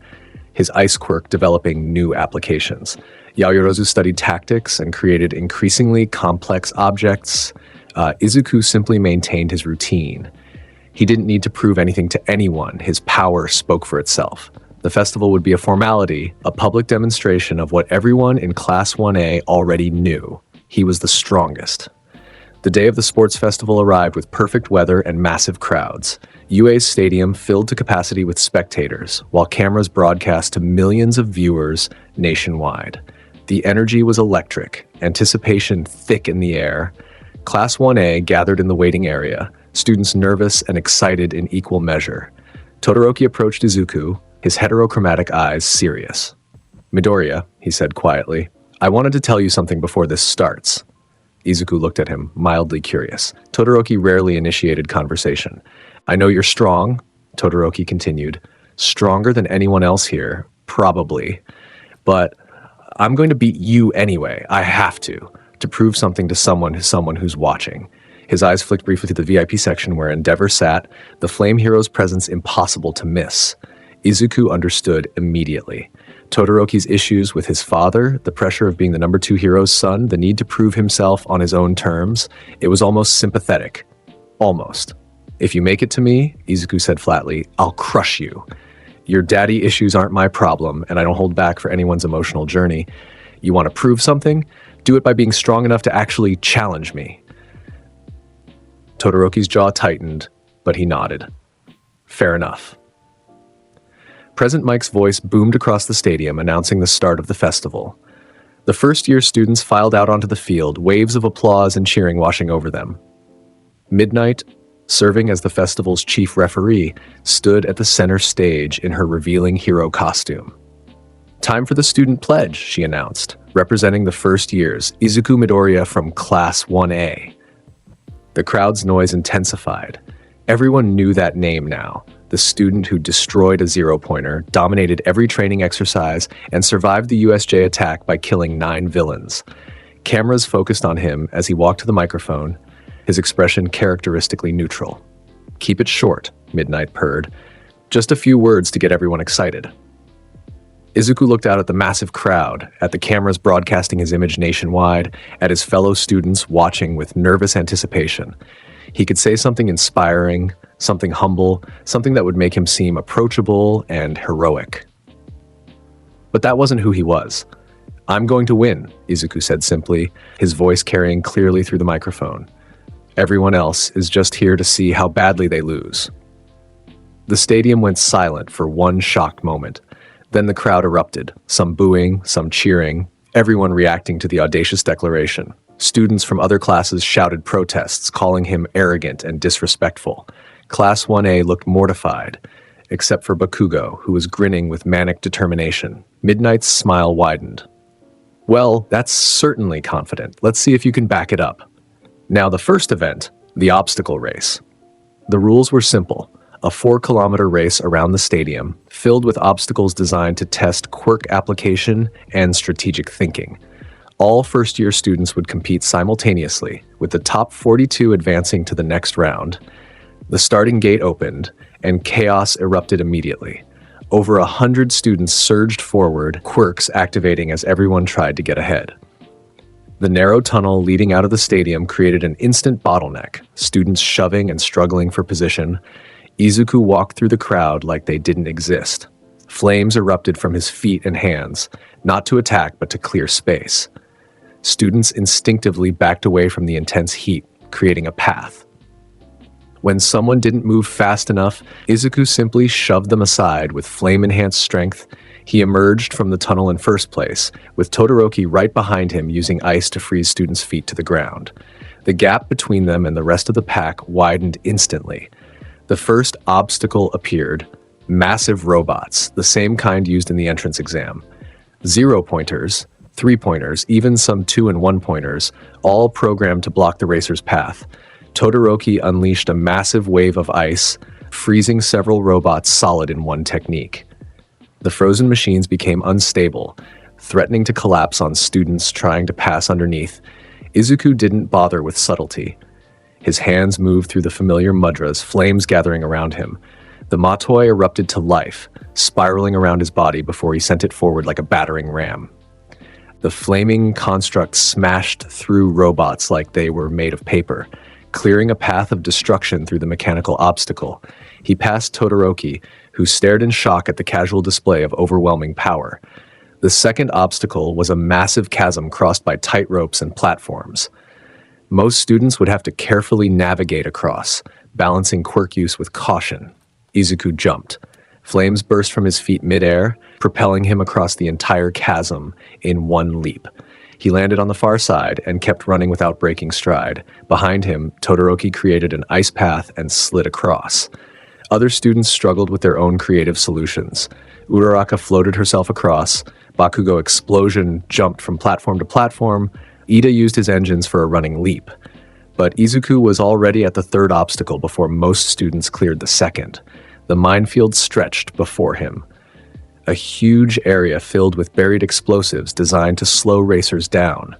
his ice quirk developing new applications. Yaoyorozu studied tactics and created increasingly complex objects. Izuku simply maintained his routine. He didn't need to prove anything to anyone. His power spoke for itself. The festival would be a formality, a public demonstration of what everyone in Class 1A already knew. He was the strongest. The day of the sports festival arrived with perfect weather and massive crowds. UA's stadium filled to capacity with spectators, while cameras broadcast to millions of viewers nationwide. The energy was electric, anticipation thick in the air. Class 1A gathered in the waiting area, students nervous and excited in equal measure. Todoroki approached Izuku, his heterochromatic eyes serious. "Midoriya," he said quietly, "I wanted to tell you something before this starts." Izuku looked at him, mildly curious. Todoroki rarely initiated conversation. "I know you're strong," Todoroki continued. "Stronger than anyone else here, probably. But I'm going to beat you anyway. I have to prove something to someone who's watching." His eyes flicked briefly to the VIP section where Endeavor sat, the Flame Hero's presence impossible to miss. Izuku understood immediately. Todoroki's issues with his father, the pressure of being the #2 hero's son, the need to prove himself on his own terms, it was almost sympathetic. Almost. If you make it to me, Izuku said flatly, I'll crush you. Your daddy issues aren't my problem, and I don't hold back for anyone's emotional journey. You want to prove something? Do it by being strong enough to actually challenge me. Todoroki's jaw tightened, but he nodded. Fair enough. Present Mike's voice boomed across the stadium, announcing the start of the festival. The first-year students filed out onto the field, waves of applause and cheering washing over them. Midnight, serving as the festival's chief referee, stood at the center stage in her revealing hero costume. Time for the student pledge, she announced, representing the first years, Izuku Midoriya from Class 1A. The crowd's noise intensified. Everyone knew that name now, the student who destroyed a zero-pointer, dominated every training exercise, and survived the USJ attack by killing 9 villains. Cameras focused on him as he walked to the microphone, his expression characteristically neutral. Keep it short, Midnight purred. Just a few words to get everyone excited. Izuku looked out at the massive crowd, at the cameras broadcasting his image nationwide, at his fellow students watching with nervous anticipation. He could say something inspiring, something humble, something that would make him seem approachable and heroic. But that wasn't who he was. I'm going to win, Izuku said simply, his voice carrying clearly through the microphone. Everyone else is just here to see how badly they lose. The stadium went silent for one shocked moment. Then the crowd erupted, some booing, some cheering, everyone reacting to the audacious declaration. Students from other classes shouted protests, calling him arrogant and disrespectful. Class 1A looked mortified, except for Bakugo, who was grinning with manic determination. Midnight's smile widened. Well, that's certainly confident. Let's see if you can back it up. Now the first event, the obstacle race. The rules were simple. A 4-kilometer race around the stadium, filled with obstacles designed to test quirk application and strategic thinking. All first-year students would compete simultaneously, with the top 42 advancing to the next round. The starting gate opened, and chaos erupted immediately. Over 100 students surged forward, quirks activating as everyone tried to get ahead. The narrow tunnel leading out of the stadium created an instant bottleneck, students shoving and struggling for position. Izuku walked through the crowd like they didn't exist. Flames erupted from his feet and hands, not to attack but to clear space. Students instinctively backed away from the intense heat, creating a path. When someone didn't move fast enough, Izuku simply shoved them aside with flame-enhanced strength. He emerged from the tunnel in first place, with Todoroki right behind him using ice to freeze students' feet to the ground. The gap between them and the rest of the pack widened instantly. The first obstacle appeared, massive robots, the same kind used in the entrance exam. 0-pointers, 3-pointers, even some 2- and 1-pointers, all programmed to block the racer's path. Todoroki unleashed a massive wave of ice, freezing several robots solid in one technique. The frozen machines became unstable, threatening to collapse on students trying to pass underneath. Izuku didn't bother with subtlety. His hands moved through the familiar mudras, flames gathering around him. The Matoi erupted to life, spiraling around his body before he sent it forward like a battering ram. The flaming construct smashed through robots like they were made of paper, clearing a path of destruction through the mechanical obstacle. He passed Todoroki, who stared in shock at the casual display of overwhelming power. The second obstacle was a massive chasm crossed by tight ropes and platforms. Most students would have to carefully navigate across, balancing quirk use with caution. Izuku jumped. Flames burst from his feet midair, propelling him across the entire chasm in one leap. He landed on the far side and kept running without breaking stride. Behind him, Todoroki created an ice path and slid across. Other students struggled with their own creative solutions. Uraraka floated herself across. Bakugo Explosion jumped from platform to platform. Ida used his engines for a running leap. But Izuku was already at the third obstacle before most students cleared the second. The minefield stretched before him. A huge area filled with buried explosives designed to slow racers down.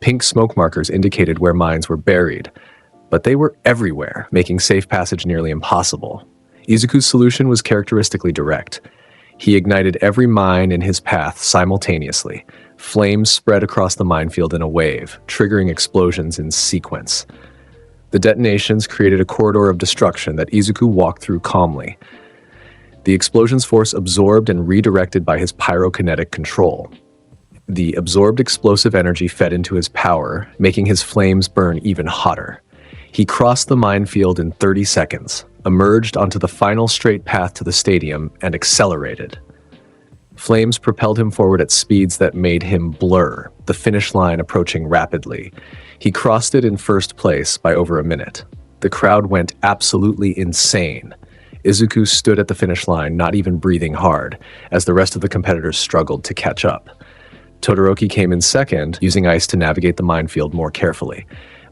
Pink smoke markers indicated where mines were buried, but they were everywhere, making safe passage nearly impossible. Izuku's solution was characteristically direct. He ignited every mine in his path simultaneously. Flames spread across the minefield in a wave, triggering explosions in sequence. The detonations created a corridor of destruction that Izuku walked through calmly. The explosion's force absorbed and redirected by his pyrokinetic control. The absorbed explosive energy fed into his power, making his flames burn even hotter. He crossed the minefield in 30 seconds, emerged onto the final straight path to the stadium, and accelerated. Flames propelled him forward at speeds that made him blur, the finish line approaching rapidly. He crossed it in first place by over a minute. The crowd went absolutely insane. Izuku stood at the finish line, not even breathing hard, as the rest of the competitors struggled to catch up. Todoroki came in second, using ice to navigate the minefield more carefully.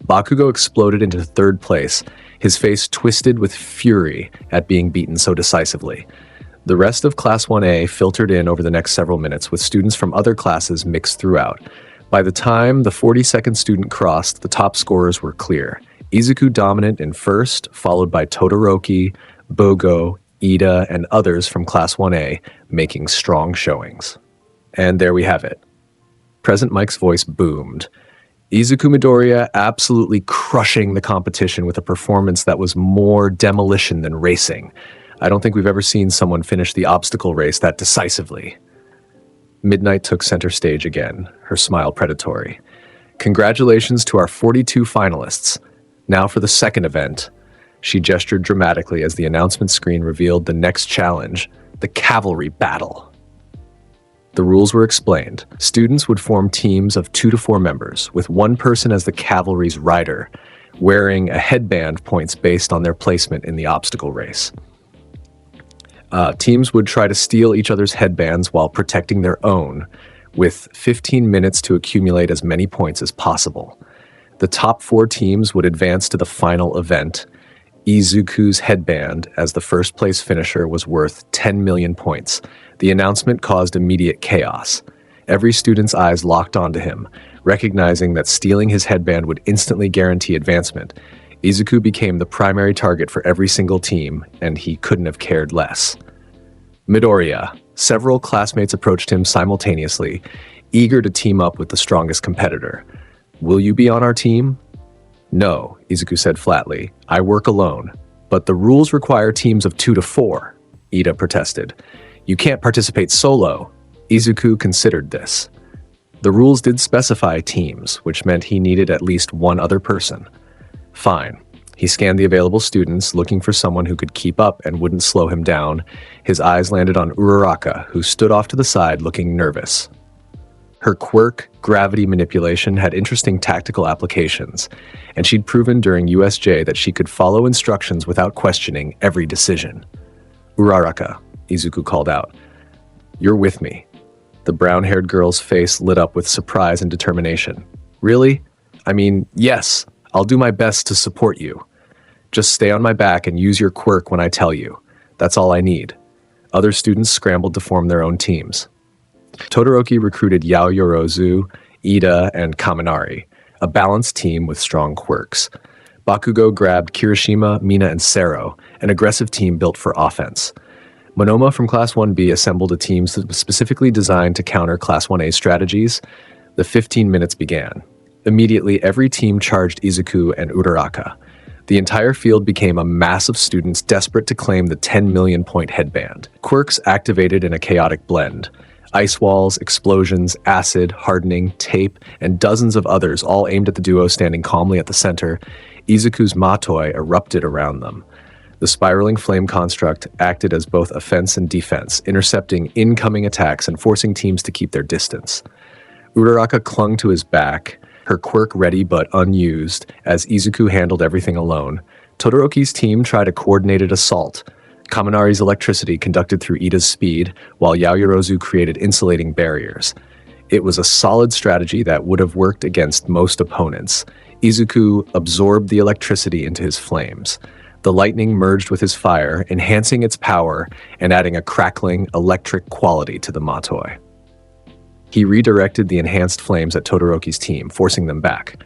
Bakugo exploded into third place, his face twisted with fury at being beaten so decisively. The rest of Class 1A filtered in over the next several minutes, with students from other classes mixed throughout. By the time the 42nd student crossed, the top scorers were clear. Izuku dominant in first, followed by Todoroki, Bogo, Ida, and others from Class 1A, making strong showings. And there we have it. Present Mike's voice boomed. Izuku Midoriya absolutely crushing the competition with a performance that was more demolition than racing. I don't think we've ever seen someone finish the obstacle race that decisively. Midnight took center stage again, her smile predatory. Congratulations to our 42 finalists. Now for the second event. She gestured dramatically as the announcement screen revealed the next challenge, the cavalry battle. The rules were explained. Students would form teams of 2 to 4 members, with one person as the cavalry's rider, wearing a headband points based on their placement in the obstacle race. Teams would try to steal each other's headbands while protecting their own, with 15 minutes to accumulate as many points as possible. The top 4 teams would advance to the final event. Izuku's headband, as the first place finisher, was worth 10 million points. The announcement caused immediate chaos. Every student's eyes locked onto him, recognizing that stealing his headband would instantly guarantee advancement. Izuku became the primary target for every single team, and he couldn't have cared less. Midoriya. Several classmates approached him simultaneously, eager to team up with the strongest competitor. "Will you be on our team?" "No," Izuku said flatly. "I work alone." "But the rules require teams of 2 to 4, Ida protested. "You can't participate solo." Izuku considered this. The rules did specify teams, which meant he needed at least one other person. Fine. He scanned the available students, looking for someone who could keep up and wouldn't slow him down. His eyes landed on Uraraka, who stood off to the side looking nervous. Her quirk, gravity manipulation, had interesting tactical applications, and she'd proven during USJ that she could follow instructions without questioning every decision. "Uraraka," Izuku called out. "You're with me." The brown-haired girl's face lit up with surprise and determination. "Really? I mean, yes, I'll do my best to support you. Just stay on my back and use your quirk when I tell you. That's all I need." Other students scrambled to form their own teams. Todoroki recruited Yaoyorozu, Ida, and Kaminari, a balanced team with strong quirks. Bakugo grabbed Kirishima, Mina, and Sero, an aggressive team built for offense. Monoma from Class 1B assembled a team specifically designed to counter Class 1A strategies. The 15 minutes began. Immediately, every team charged Izuku and Uraraka. The entire field became a mass of students desperate to claim the 10 million point headband. Quirks activated in a chaotic blend. Ice walls, explosions, acid, hardening, tape, and dozens of others all aimed at the duo standing calmly at the center. Izuku's matoi erupted around them. The spiraling flame construct acted as both offense and defense, intercepting incoming attacks and forcing teams to keep their distance. Uraraka clung to his back, her quirk ready but unused, as Izuku handled everything alone. Todoroki's team tried a coordinated assault. Kaminari's electricity conducted through Ida's speed, while Yaoyorozu created insulating barriers. It was a solid strategy that would have worked against most opponents. Izuku absorbed the electricity into his flames. The lightning merged with his fire, enhancing its power and adding a crackling, electric quality to the matoi. He redirected the enhanced flames at Todoroki's team, forcing them back.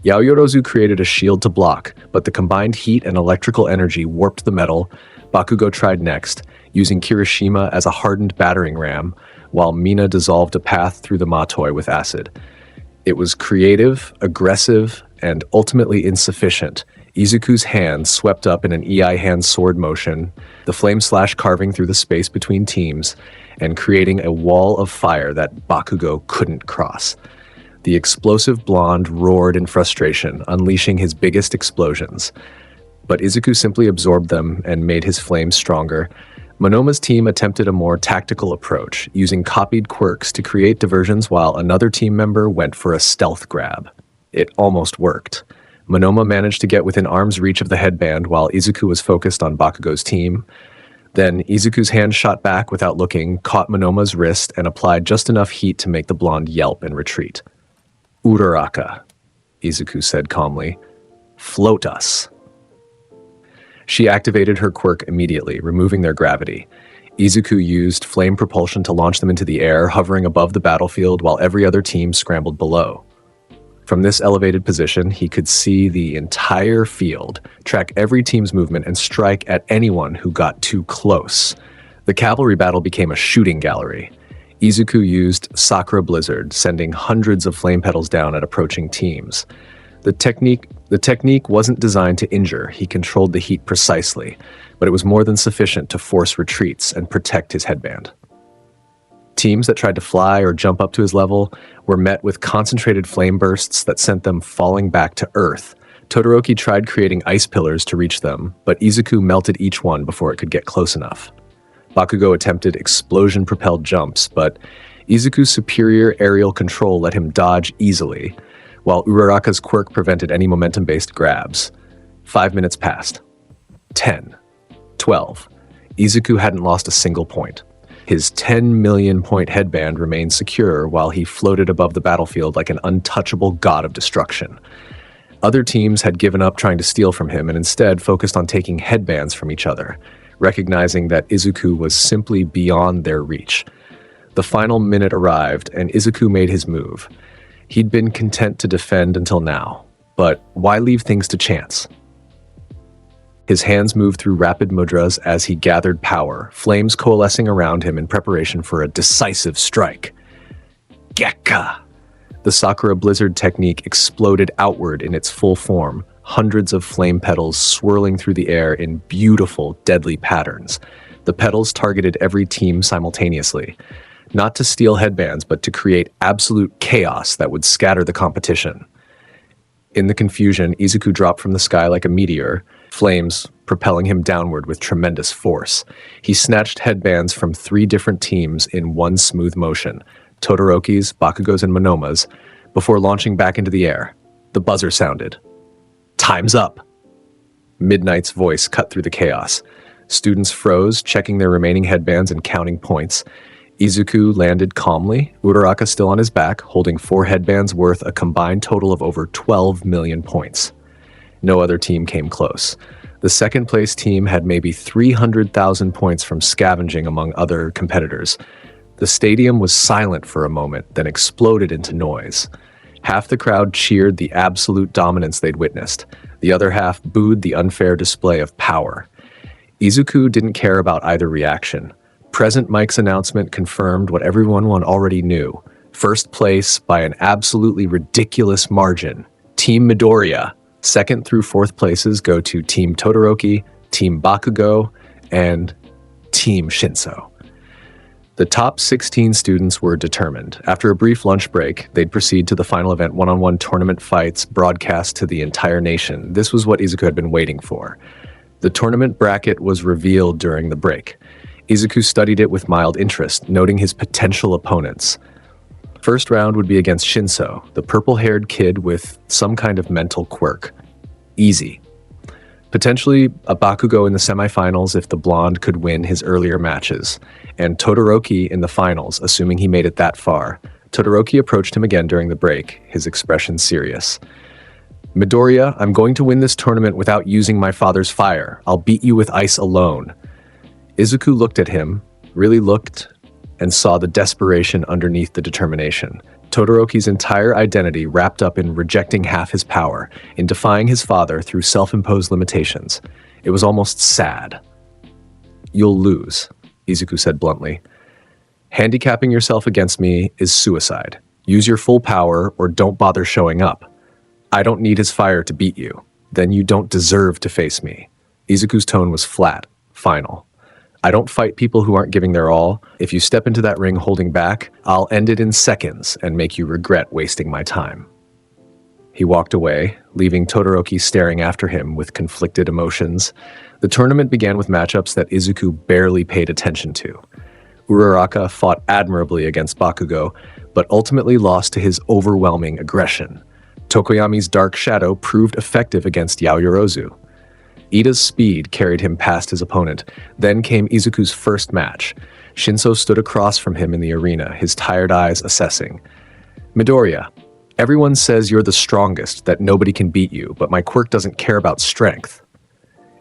Yaoyorozu created a shield to block, but the combined heat and electrical energy warped the metal. Bakugo tried next, using Kirishima as a hardened battering ram, while Mina dissolved a path through the matoi with acid. It was creative, aggressive, and ultimately insufficient. Izuku's hand swept up in an EI hand sword motion, the flame slash carving through the space between teams and creating a wall of fire that Bakugo couldn't cross. The explosive blonde roared in frustration, unleashing his biggest explosions. But Izuku simply absorbed them and made his flames stronger. Monoma's team attempted a more tactical approach, using copied quirks to create diversions while another team member went for a stealth grab. It almost worked. Monoma managed to get within arm's reach of the headband while Izuku was focused on Bakugo's team. Then Izuku's hand shot back without looking, caught Monoma's wrist, and applied just enough heat to make the blonde yelp and retreat. "Uraraka," Izuku said calmly. "Float us." She activated her quirk immediately, removing their gravity. Izuku used flame propulsion to launch them into the air, hovering above the battlefield while every other team scrambled below. From this elevated position, he could see the entire field, track every team's movement, and strike at anyone who got too close. The cavalry battle became a shooting gallery. Izuku used Sakura Blizzard, sending hundreds of flame petals down at approaching teams. The technique wasn't designed to injure. He controlled the heat precisely, but it was more than sufficient to force retreats and protect his headband. Teams that tried to fly or jump up to his level were met with concentrated flame bursts that sent them falling back to Earth. Todoroki tried creating ice pillars to reach them, but Izuku melted each one before it could get close enough. Bakugo attempted explosion-propelled jumps, but Izuku's superior aerial control let him dodge easily, while Uraraka's quirk prevented any momentum-based grabs. 5 minutes passed. 10. 12. Izuku hadn't lost a single point. His 10 million point headband remained secure while he floated above the battlefield like an untouchable god of destruction. Other teams had given up trying to steal from him and instead focused on taking headbands from each other, recognizing that Izuku was simply beyond their reach. The final minute arrived and Izuku made his move. He'd been content to defend until now, but why leave things to chance? His hands moved through rapid mudras as he gathered power, flames coalescing around him in preparation for a decisive strike. Gekka! The Sakura Blizzard technique exploded outward in its full form, hundreds of flame petals swirling through the air in beautiful, deadly patterns. The petals targeted every team simultaneously, not to steal headbands, but to create absolute chaos that would scatter the competition. In the confusion, Izuku dropped from the sky like a meteor, flames propelling him downward with tremendous force. He snatched headbands from 3 different teams in one smooth motion, Todoroki's, Bakugo's, and Monoma's, before launching back into the air. The buzzer sounded. "Time's up!" Midnight's voice cut through the chaos. Students froze, checking their remaining headbands and counting points. Izuku landed calmly, Uraraka still on his back, holding 4 headbands worth a combined total of over 12 million points. No other team came close. The second-place team had maybe 300,000 points from scavenging among other competitors. The stadium was silent for a moment, then exploded into noise. Half the crowd cheered the absolute dominance they'd witnessed. The other half booed the unfair display of power. Izuku didn't care about either reaction. Present Mike's announcement confirmed what everyone already knew. First place by an absolutely ridiculous margin. Team Midoriya. Second through 4th places go to Team Todoroki, Team Bakugo, and Team Shinso. The top 16 students were determined. After a brief lunch break, they'd proceed to the final event one-on-one tournament fights broadcast to the entire nation. This was what Izuku had been waiting for. The tournament bracket was revealed during the break. Izuku studied it with mild interest, noting his potential opponents. First round would be against Shinso, the purple-haired kid with some kind of mental quirk. Easy. Potentially a Bakugo in the semifinals if the blonde could win his earlier matches, and Todoroki in the finals, assuming he made it that far. Todoroki approached him again during the break, his expression serious. "Midoriya, I'm going to win this tournament without using my father's fire. I'll beat you with ice alone." Izuku looked at him, really looked, and saw the desperation underneath the determination. Todoroki's entire identity wrapped up in rejecting half his power, in defying his father through self-imposed limitations. It was almost sad. "You'll lose," Izuku said bluntly. "Handicapping yourself against me is suicide. Use your full power or don't bother showing up. I don't need his fire to beat you." Then you don't deserve to face me. Izuku's tone was flat, final. I don't fight people who aren't giving their all. If you step into that ring holding back, I'll end it in seconds and make you regret wasting my time. He walked away, leaving Todoroki staring after him with conflicted emotions. The tournament began with matchups that Izuku barely paid attention to. Uraraka fought admirably against Bakugo, but ultimately lost to his overwhelming aggression. Tokoyami's Dark Shadow proved effective against Yaoyorozu. Ida's speed carried him past his opponent. Then came Izuku's first match. Shinso stood across from him in the arena, his tired eyes assessing. Midoriya, everyone says you're the strongest, that nobody can beat you, but my quirk doesn't care about strength.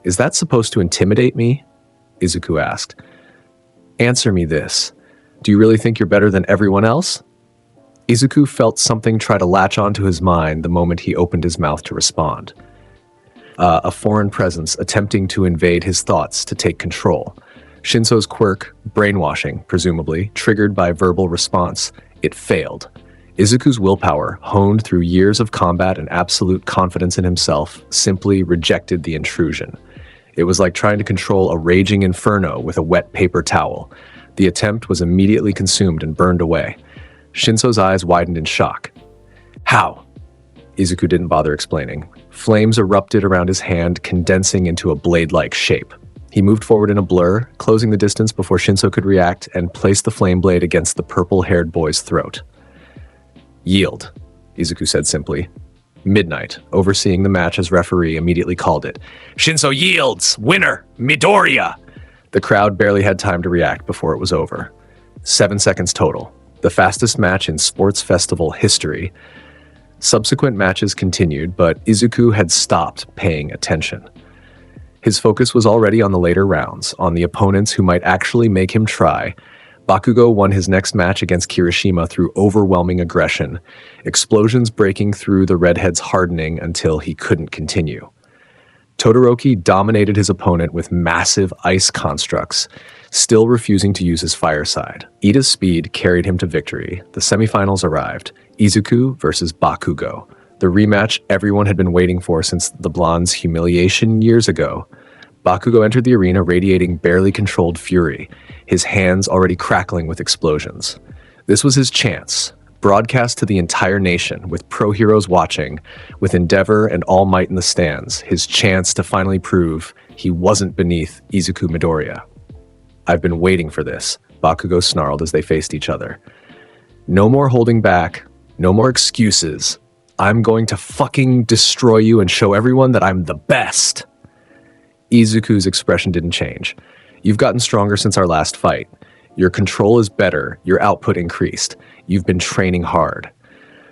Is that supposed to intimidate me? Izuku asked. Answer me this. Do you really think you're better than everyone else? Izuku felt something try to latch onto his mind the moment he opened his mouth to respond. A foreign presence attempting to invade his thoughts to take control. Shinso's quirk, brainwashing, presumably, triggered by verbal response. It failed. Izuku's willpower, honed through years of combat and absolute confidence in himself, simply rejected the intrusion. It was like trying to control a raging inferno with a wet paper towel. The attempt was immediately consumed and burned away. Shinso's eyes widened in shock. How? Izuku didn't bother explaining. Flames erupted around his hand, condensing into a blade-like shape. He moved forward in a blur, closing the distance before Shinso could react, and placed the flame blade against the purple-haired boy's throat. Yield, Izuku said simply. Midnight, overseeing the match as referee, immediately called it. Shinso yields! Winner! Midoriya! The crowd barely had time to react before it was over. 7 seconds total. The fastest match in sports festival history. Subsequent matches continued, but Izuku had stopped paying attention. His focus was already on the later rounds, on the opponents who might actually make him try. Bakugo won his next match against Kirishima through overwhelming aggression, explosions breaking through the redhead's hardening until he couldn't continue. Todoroki dominated his opponent with massive ice constructs, still refusing to use his fire side. Ida's speed carried him to victory. The semifinals arrived. Izuku versus Bakugo. The rematch everyone had been waiting for since the blonde's humiliation years ago. Bakugo entered the arena radiating barely controlled fury, his hands already crackling with explosions. This was his chance, broadcast to the entire nation, with pro heroes watching, with Endeavor and All Might in the stands, his chance to finally prove he wasn't beneath Izuku Midoriya. I've been waiting for this, Bakugo snarled as they faced each other. No more holding back, no more excuses. I'm going to fucking destroy you and show everyone that I'm the best. Izuku's expression didn't change. You've gotten stronger since our last fight. Your control is better, your output increased. You've been training hard.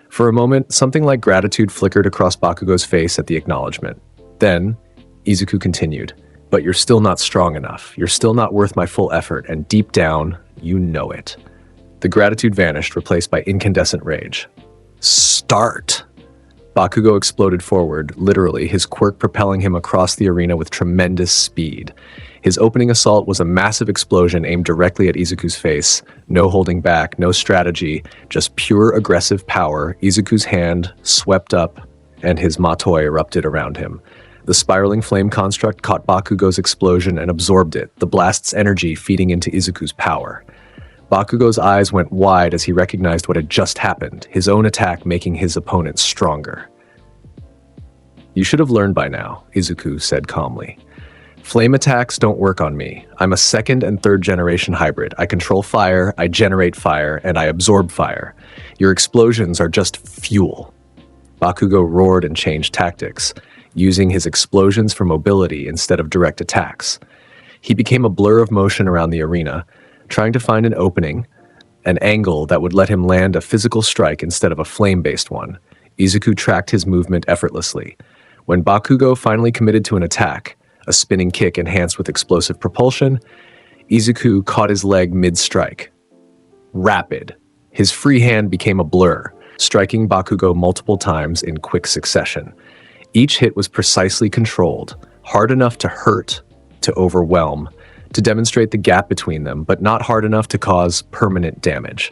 For a moment, something like gratitude flickered across Bakugo's face at the acknowledgement. Then, Izuku continued, but you're still not strong enough. You're still not worth my full effort, and deep down, you know it. The gratitude vanished, replaced by incandescent rage. Start! Bakugo exploded forward, literally, his quirk propelling him across the arena with tremendous speed. His opening assault was a massive explosion aimed directly at Izuku's face. No holding back, no strategy, just pure aggressive power. Izuku's hand swept up, and his matoi erupted around him. The spiraling flame construct caught Bakugo's explosion and absorbed it, the blast's energy feeding into Izuku's power. Bakugo's eyes went wide as he recognized what had just happened, his own attack making his opponent stronger. You should have learned by now, Izuku said calmly. Flame attacks don't work on me. I'm a second and third generation hybrid. I control fire, I generate fire, and I absorb fire. Your explosions are just fuel. Bakugo roared and changed tactics, using his explosions for mobility instead of direct attacks. He became a blur of motion around the arena, trying to find an opening, an angle that would let him land a physical strike instead of a flame-based one. Izuku tracked his movement effortlessly. When Bakugo finally committed to an attack, a spinning kick enhanced with explosive propulsion, Izuku caught his leg mid-strike. Rapid. His free hand became a blur, striking Bakugo multiple times in quick succession. Each hit was precisely controlled, hard enough to hurt, to overwhelm, to demonstrate the gap between them, but not hard enough to cause permanent damage.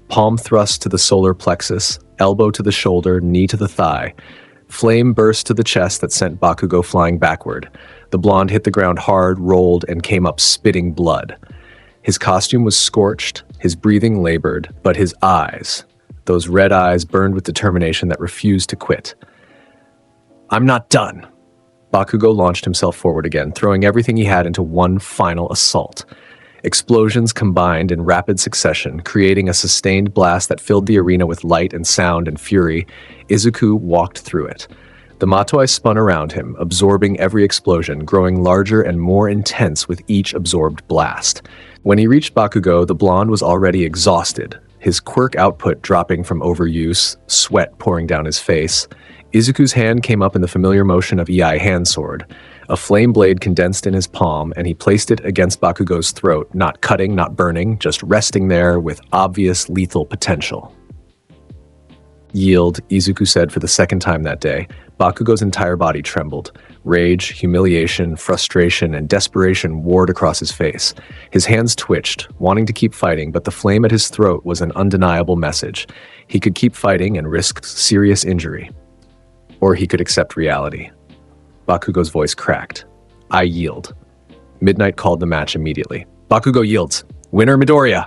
Palm thrust to the solar plexus, elbow to the shoulder, knee to the thigh. Flame burst to the chest that sent Bakugo flying backward. The blonde hit the ground hard, rolled, and came up spitting blood. His costume was scorched, his breathing labored, but his eyes, those red eyes burned with determination that refused to quit. "I'm not done." Bakugo launched himself forward again, throwing everything he had into one final assault. Explosions combined in rapid succession, creating a sustained blast that filled the arena with light and sound and fury. Izuku walked through it. The Matoi spun around him, absorbing every explosion, growing larger and more intense with each absorbed blast. When he reached Bakugo, the blonde was already exhausted, his quirk output dropping from overuse, sweat pouring down his face. Izuku's hand came up in the familiar motion of Ei handsword. A flame blade condensed in his palm, and he placed it against Bakugo's throat, not cutting, not burning, just resting there with obvious lethal potential. "Yield," Izuku said for the second time that day. Bakugo's entire body trembled. Rage, humiliation, frustration, and desperation warred across his face. His hands twitched, wanting to keep fighting, but the flame at his throat was an undeniable message. He could keep fighting and risk serious injury. Or he could accept reality. Bakugo's voice cracked. "I yield." Midnight called the match immediately. "Bakugo yields. Winner Midoriya."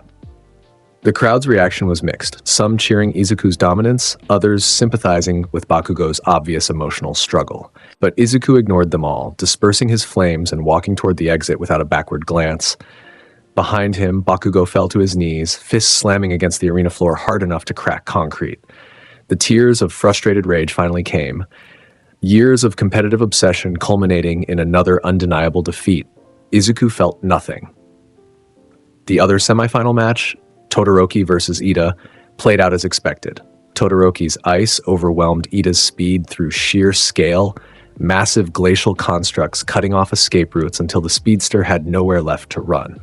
The crowd's reaction was mixed, some cheering Izuku's dominance, others sympathizing with Bakugo's obvious emotional struggle. But Izuku ignored them all, dispersing his flames and walking toward the exit without a backward glance. Behind him, Bakugo fell to his knees, fists slamming against the arena floor hard enough to crack concrete. The tears of frustrated rage finally came. Years of competitive obsession culminating in another undeniable defeat. Izuku felt nothing. The other semifinal match, Todoroki versus Ida, played out as expected. Todoroki's ice overwhelmed Ida's speed through sheer scale, massive glacial constructs cutting off escape routes until the speedster had nowhere left to run.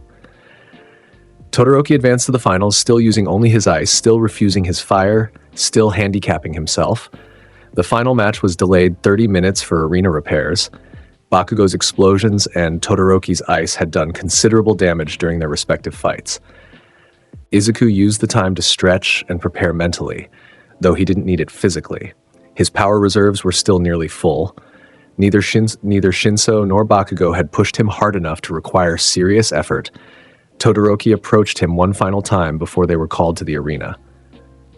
Todoroki advanced to the finals, still using only his ice, still refusing his fire, still handicapping himself. The final match was delayed 30 minutes for arena repairs. Bakugo's explosions and Todoroki's ice had done considerable damage during their respective fights. Izuku used the time to stretch and prepare mentally, though he didn't need it physically. His power reserves were still nearly full. Neither Shinso nor Bakugo had pushed him hard enough to require serious effort. Todoroki approached him one final time before they were called to the arena.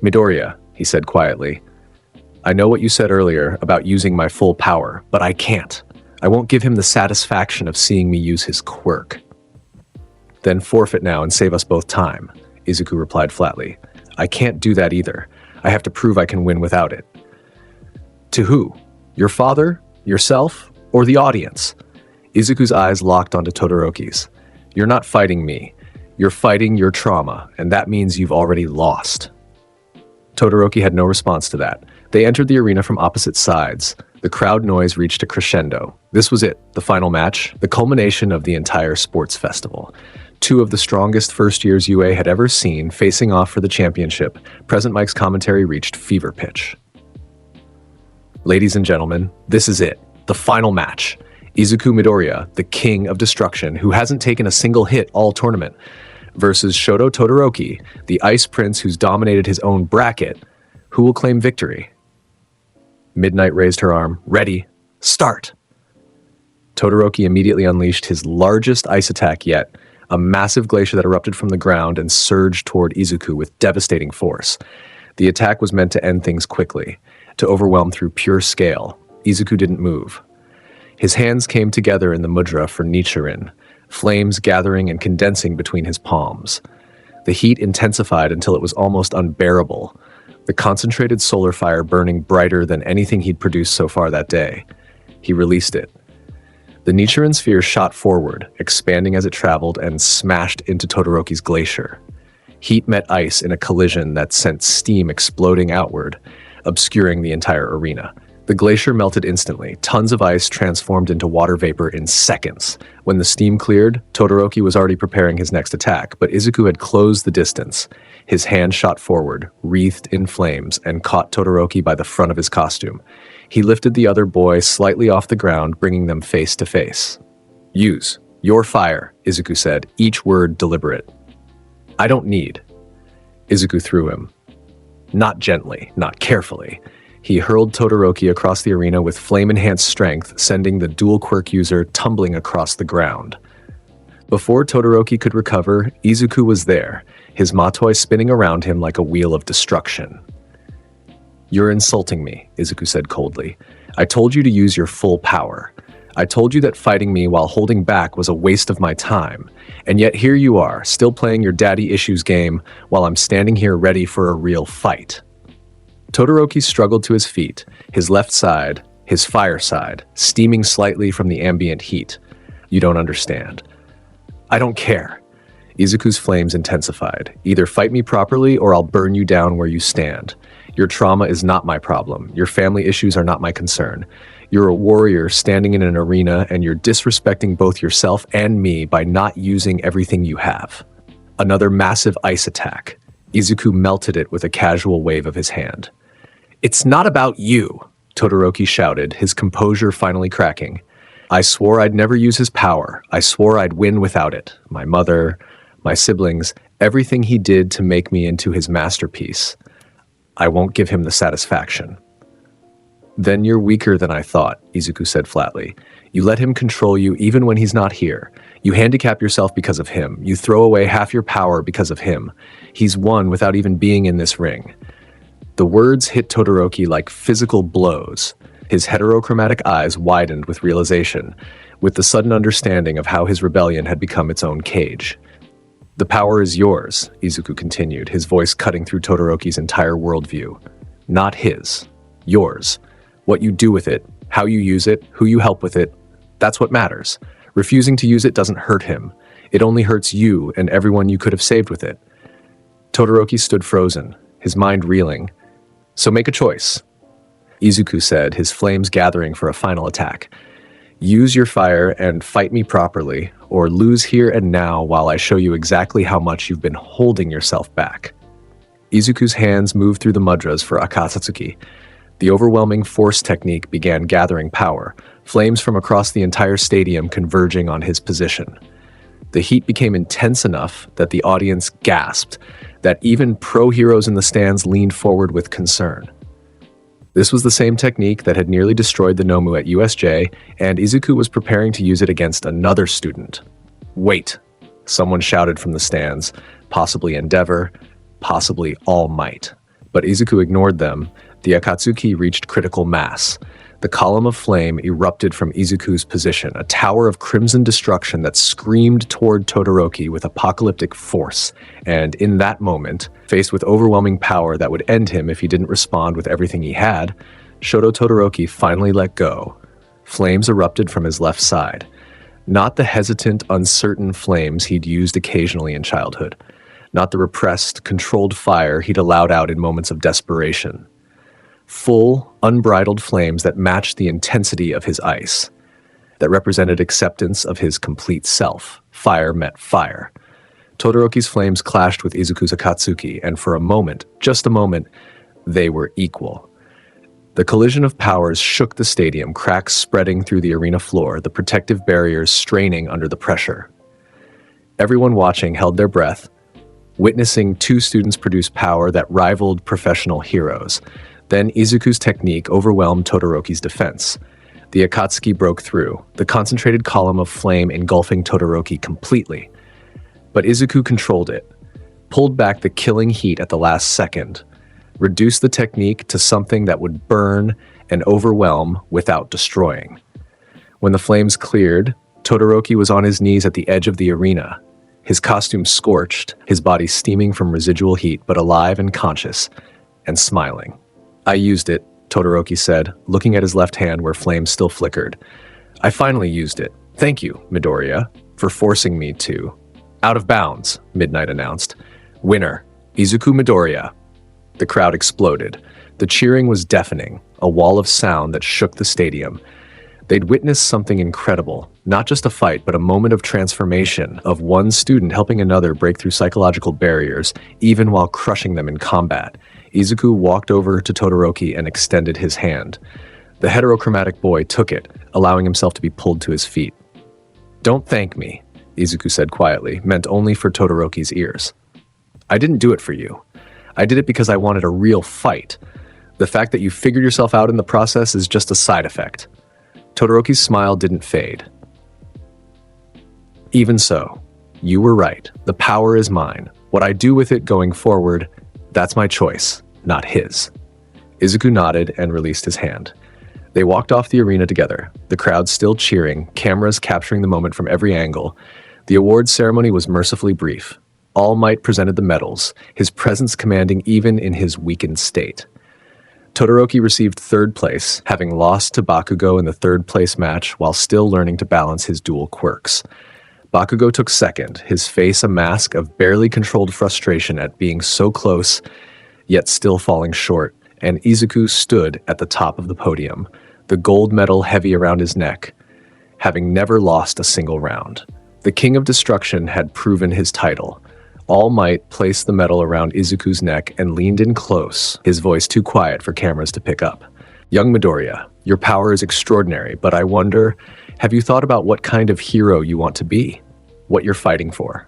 "Midoriya," he said quietly, "I know what you said earlier about using my full power, but I can't. I won't give him the satisfaction of seeing me use his quirk." "Then forfeit now and save us both time," Izuku replied flatly. "I can't do that either. I have to prove I can win without it." "To who? Your father? Yourself? Or the audience?" Izuku's eyes locked onto Todoroki's. "You're not fighting me. You're fighting your trauma, and that means you've already lost." Todoroki had no response to that. They entered the arena from opposite sides. The crowd noise reached a crescendo. This was it, the final match, the culmination of the entire sports festival. Two of the strongest first years UA had ever seen facing off for the championship. Present Mike's commentary reached fever pitch. "Ladies and gentlemen, this is it, the final match. Izuku Midoriya, the king of destruction, who hasn't taken a single hit all tournament, versus Shoto Todoroki, the ice prince who's dominated his own bracket. Who will claim victory?" Midnight raised her arm. "Ready, start!" Todoroki immediately unleashed his largest ice attack yet, a massive glacier that erupted from the ground and surged toward Izuku with devastating force. The attack was meant to end things quickly, to overwhelm through pure scale. Izuku didn't move. His hands came together in the mudra for Nichiren, flames gathering and condensing between his palms. The heat intensified until it was almost unbearable, the concentrated solar fire burning brighter than anything he'd produced so far that day. He released it. The Nichiren sphere shot forward, expanding as it traveled and smashed into Todoroki's glacier. Heat met ice in a collision that sent steam exploding outward, obscuring the entire arena. The glacier melted instantly. Tons of ice transformed into water vapor in seconds. When the steam cleared, Todoroki was already preparing his next attack, but Izuku had closed the distance. His hand shot forward, wreathed in flames, and caught Todoroki by the front of his costume. He lifted the other boy slightly off the ground, bringing them face to face. "Use your fire," Izuku said, each word deliberate. "I don't need." Izuku threw him. Not gently, not carefully. He hurled Todoroki across the arena with flame-enhanced strength, sending the dual quirk user tumbling across the ground. Before Todoroki could recover, Izuku was there, his matoi spinning around him like a wheel of destruction. "You're insulting me," Izuku said coldly. "I told you to use your full power. I told you that fighting me while holding back was a waste of my time, and yet here you are, still playing your daddy issues game while I'm standing here ready for a real fight." Todoroki struggled to his feet, his left side, his fire side, steaming slightly from the ambient heat. "You don't understand." "I don't care." Izuku's flames intensified. "Either fight me properly or I'll burn you down where you stand. Your trauma is not my problem. Your family issues are not my concern. You're a warrior standing in an arena and you're disrespecting both yourself and me by not using everything you have." Another massive ice attack. Izuku melted it with a casual wave of his hand. "It's not about you," Todoroki shouted, his composure finally cracking. "I swore I'd never use his power. I swore I'd win without it. My mother, my siblings, everything he did to make me into his masterpiece. I won't give him the satisfaction." "Then you're weaker than I thought," Izuku said flatly. "You let him control you even when he's not here. You handicap yourself because of him. You throw away half your power because of him. He's won without even being in this ring." The words hit Todoroki like physical blows. His heterochromatic eyes widened with realization, with the sudden understanding of how his rebellion had become its own cage. "The power is yours," Izuku continued, his voice cutting through Todoroki's entire worldview. "Not his. Yours. What you do with it, how you use it, who you help with it, that's what matters. Refusing to use it doesn't hurt him. It only hurts you and everyone you could have saved with it." Todoroki stood frozen, his mind reeling. "So make a choice," Izuku said, his flames gathering for a final attack. "Use your fire and fight me properly, or lose here and now while I show you exactly how much you've been holding yourself back." Izuku's hands moved through the mudras for Akatsuki. The overwhelming force technique began gathering power, flames from across the entire stadium converging on his position. The heat became intense enough that the audience gasped, that even pro-heroes in the stands leaned forward with concern. This was the same technique that had nearly destroyed the Nomu at USJ, and Izuku was preparing to use it against another student. "Wait," someone shouted from the stands, possibly Endeavor, possibly All Might. But Izuku ignored them. The Akatsuki reached critical mass. The column of flame erupted from Izuku's position, a tower of crimson destruction that screamed toward Todoroki with apocalyptic force. And in that moment, faced with overwhelming power that would end him if he didn't respond with everything he had, Shoto Todoroki finally let go. Flames erupted from his left side. Not the hesitant, uncertain flames he'd used occasionally in childhood. Not the repressed, controlled fire he'd allowed out in moments of desperation. Full, unbridled flames that matched the intensity of his ice, that represented acceptance of his complete self. Fire met fire. Todoroki's flames clashed with Izuku's Akatsuki, and for a moment, just a moment, they were equal. The collision of powers shook the stadium, cracks spreading through the arena floor, the protective barriers straining under the pressure. Everyone watching held their breath, witnessing two students produce power that rivaled professional heroes. Then Izuku's technique overwhelmed Todoroki's defense. The Akatsuki broke through, the concentrated column of flame engulfing Todoroki completely. But Izuku controlled it, pulled back the killing heat at the last second, reduced the technique to something that would burn and overwhelm without destroying. When the flames cleared, Todoroki was on his knees at the edge of the arena, his costume scorched, his body steaming from residual heat, but alive and conscious, and smiling. "I used it," Todoroki said, looking at his left hand where flames still flickered. "I finally used it. Thank you, Midoriya, for forcing me to." "Out of bounds," Midnight announced. "Winner, Izuku Midoriya." The crowd exploded. The cheering was deafening, a wall of sound that shook the stadium. They'd witnessed something incredible, not just a fight, but a moment of transformation, of one student helping another break through psychological barriers, even while crushing them in combat. Izuku walked over to Todoroki and extended his hand. The heterochromatic boy took it, allowing himself to be pulled to his feet. "Don't thank me," Izuku said quietly, meant only for Todoroki's ears. "I didn't do it for you. I did it because I wanted a real fight. The fact that you figured yourself out in the process is just a side effect. Todoroki's smile didn't fade. Even so, you were right. The power is mine. What I do with it going forward, that's my choice, not his. Izuku nodded and released his hand. They walked off the arena together, the crowd still cheering, cameras capturing the moment from every angle. The awards ceremony was mercifully brief. All Might presented the medals, his presence commanding even in his weakened state. Todoroki received third place, having lost to Bakugo in the third place match while still learning to balance his dual quirks. Bakugo took second, his face a mask of barely controlled frustration at being so close, yet still falling short, and Izuku stood at the top of the podium, the gold medal heavy around his neck, having never lost a single round. The King of Destruction had proven his title. All Might placed the medal around Izuku's neck and leaned in close, his voice too quiet for cameras to pick up. Young Midoriya, your power is extraordinary, but I wonder, have you thought about what kind of hero you want to be? What you're fighting for?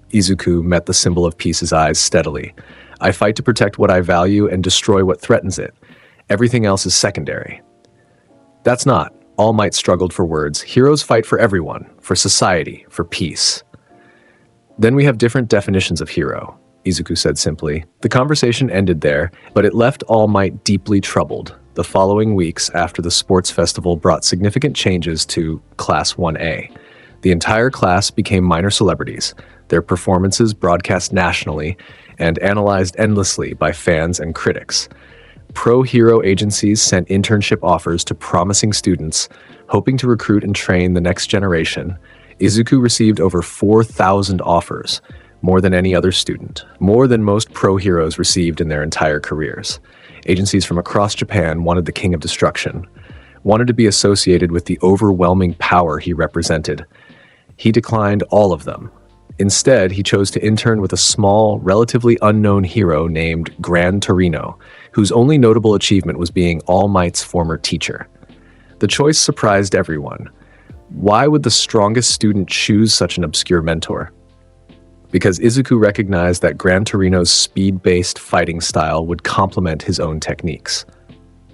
Izuku met the symbol of peace's eyes steadily. I fight to protect what I value and destroy what threatens it. Everything else is secondary. That's not. All Might struggled for words. Heroes fight for everyone, for society, for peace. Then we have different definitions of hero, Izuku said simply. The conversation ended there, but it left All Might deeply troubled. The following weeks after the sports festival brought significant changes to Class 1A. The entire class became minor celebrities, their performances broadcast nationally and analyzed endlessly by fans and critics. Pro-hero agencies sent internship offers to promising students, hoping to recruit and train the next generation. Izuku received over 4,000 offers, more than any other student, more than most pro-heroes received in their entire careers. Agencies from across Japan wanted the King of Destruction, wanted to be associated with the overwhelming power he represented. He declined all of them. Instead, he chose to intern with a small, relatively unknown hero named Gran Torino, whose only notable achievement was being All Might's former teacher. The choice surprised everyone. Why would the strongest student choose such an obscure mentor? Because Izuku recognized that Gran Torino's speed-based fighting style would complement his own techniques.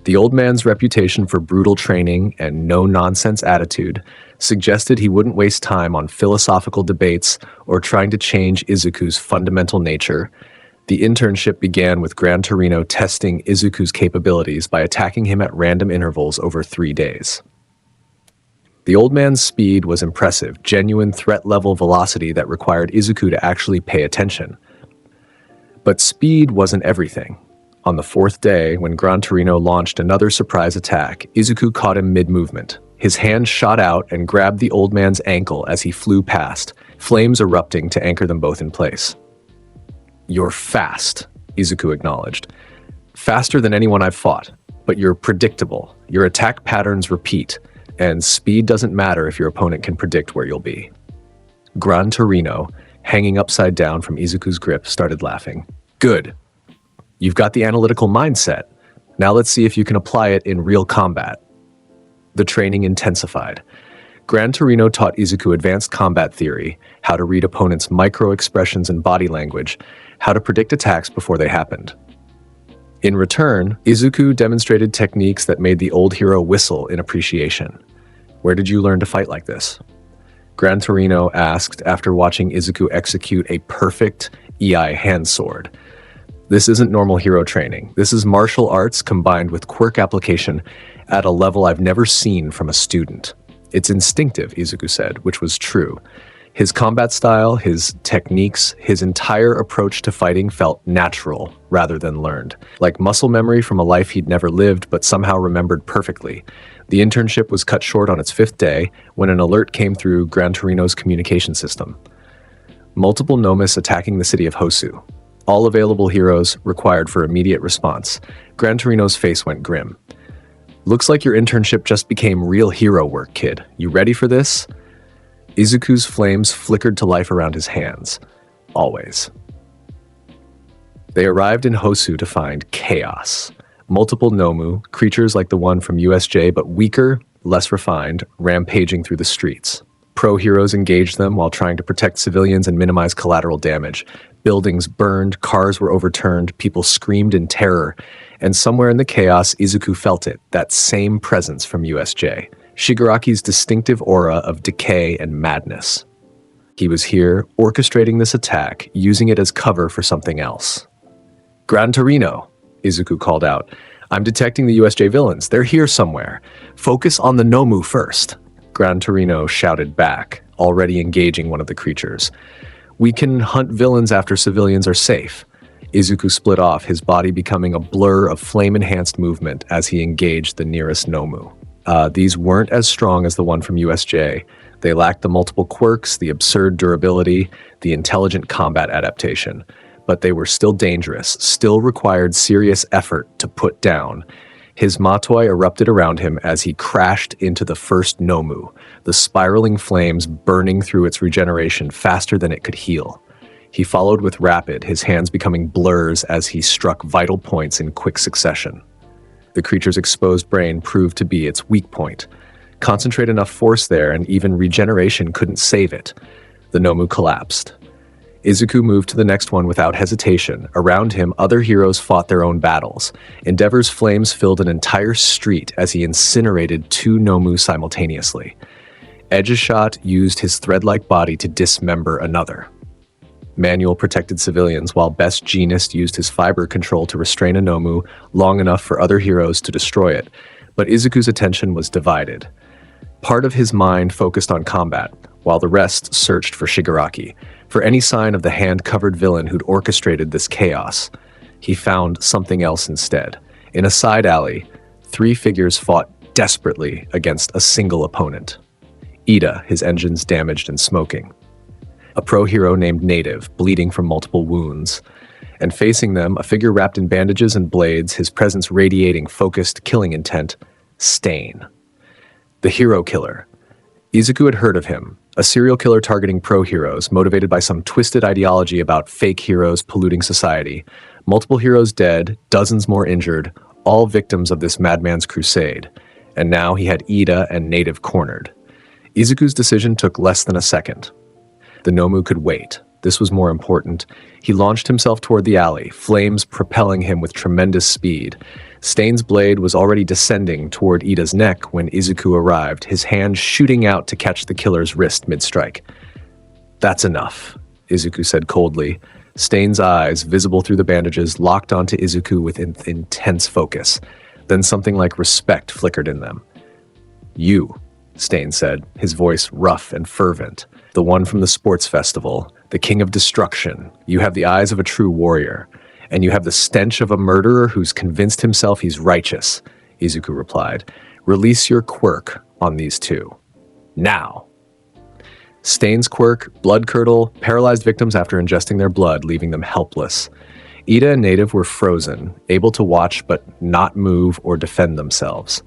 The old man's reputation for brutal training and no-nonsense attitude suggested he wouldn't waste time on philosophical debates or trying to change Izuku's fundamental nature. The internship began with Gran Torino testing Izuku's capabilities by attacking him at random intervals over 3 days. The old man's speed was impressive, genuine threat-level velocity that required Izuku to actually pay attention. But speed wasn't everything. On the 4th day, when Gran Torino launched another surprise attack, Izuku caught him mid-movement. His hand shot out and grabbed the old man's ankle as he flew past, flames erupting to anchor them both in place. You're fast, Izuku acknowledged. Faster than anyone I've fought, but you're predictable. Your attack patterns repeat, and speed doesn't matter if your opponent can predict where you'll be. Gran Torino, hanging upside down from Izuku's grip, started laughing. Good. You've got the analytical mindset. Now let's see if you can apply it in real combat. The training intensified. Gran Torino taught Izuku advanced combat theory, how to read opponents' micro-expressions and body language, how to predict attacks before they happened. In return, Izuku demonstrated techniques that made the old hero whistle in appreciation. Where did you learn to fight like this? Gran Torino asked after watching Izuku execute a perfect EI hand sword. This isn't normal hero training. This is martial arts combined with quirk application at a level I've never seen from a student. It's instinctive, Izuku said, which was true. His combat style, his techniques, his entire approach to fighting felt natural rather than learned, like muscle memory from a life he'd never lived but somehow remembered perfectly. The internship was cut short on its 5th day when an alert came through Gran Torino's communication system. Multiple Nomis attacking the city of Hosu. All available heroes required for immediate response. Gran Torino's face went grim. Looks like your internship just became real hero work, kid. You ready for this? Izuku's flames flickered to life around his hands. Always. They arrived in Hosu to find chaos. Multiple Nomu, creatures like the one from USJ but weaker, less refined, rampaging through the streets. Pro-heroes engaged them while trying to protect civilians and minimize collateral damage. Buildings burned, cars were overturned, people screamed in terror, and somewhere in the chaos, Izuku felt it, that same presence from USJ. Shigaraki's distinctive aura of decay and madness. He was here, orchestrating this attack, using it as cover for something else. Gran Torino, Izuku called out. I'm detecting the USJ villains. They're here somewhere. Focus on the Nomu first. Gran Torino shouted back, already engaging one of the creatures. We can hunt villains after civilians are safe. Izuku split off, his body becoming a blur of flame-enhanced movement as he engaged the nearest Nomu. These weren't as strong as the one from USJ. They lacked the multiple quirks, the absurd durability, the intelligent combat adaptation. But they were still dangerous, still required serious effort to put down. His matoi erupted around him as he crashed into the first Nomu, the spiraling flames burning through its regeneration faster than it could heal. He followed with rapid, his hands becoming blurs as he struck vital points in quick succession. The creature's exposed brain proved to be its weak point. Concentrate enough force there and even regeneration couldn't save it. The Nomu collapsed. Izuku moved to the next one without hesitation. Around him, other heroes fought their own battles. Endeavor's flames filled an entire street as he incinerated two Nomu simultaneously. Edgeshot used his thread-like body to dismember another. Manual protected civilians, while Best Jeanist used his fiber control to restrain a Nomu long enough for other heroes to destroy it. But Izuku's attention was divided. Part of his mind focused on combat, while the rest searched for Shigaraki, for any sign of the hand-covered villain who'd orchestrated this chaos. He found something else instead. In a side alley, three figures fought desperately against a single opponent. Ida, his engines damaged and smoking. A pro-hero named Native, bleeding from multiple wounds. And facing them, a figure wrapped in bandages and blades, his presence radiating focused killing intent, Stain. The hero killer. Izuku had heard of him, a serial killer targeting pro-heroes, motivated by some twisted ideology about fake heroes polluting society. Multiple heroes dead, dozens more injured, all victims of this madman's crusade. And now he had Ida and Native cornered. Izuku's decision took less than a second. The Nomu could wait. This was more important. He launched himself toward the alley, flames propelling him with tremendous speed. Stain's blade was already descending toward Ida's neck when Izuku arrived, his hand shooting out to catch the killer's wrist mid-strike. That's enough, Izuku said coldly. Stain's eyes, visible through the bandages, locked onto Izuku with intense focus. Then something like respect flickered in them. You, Stain said, his voice rough and fervent. The one from the sports festival, the king of destruction. You have the eyes of a true warrior. And you have the stench of a murderer who's convinced himself he's righteous, Izuku replied. Release your quirk on these two. Now. Stain's quirk, blood curdle, paralyzed victims after ingesting their blood, leaving them helpless. Ida and Native were frozen, able to watch but not move or defend themselves.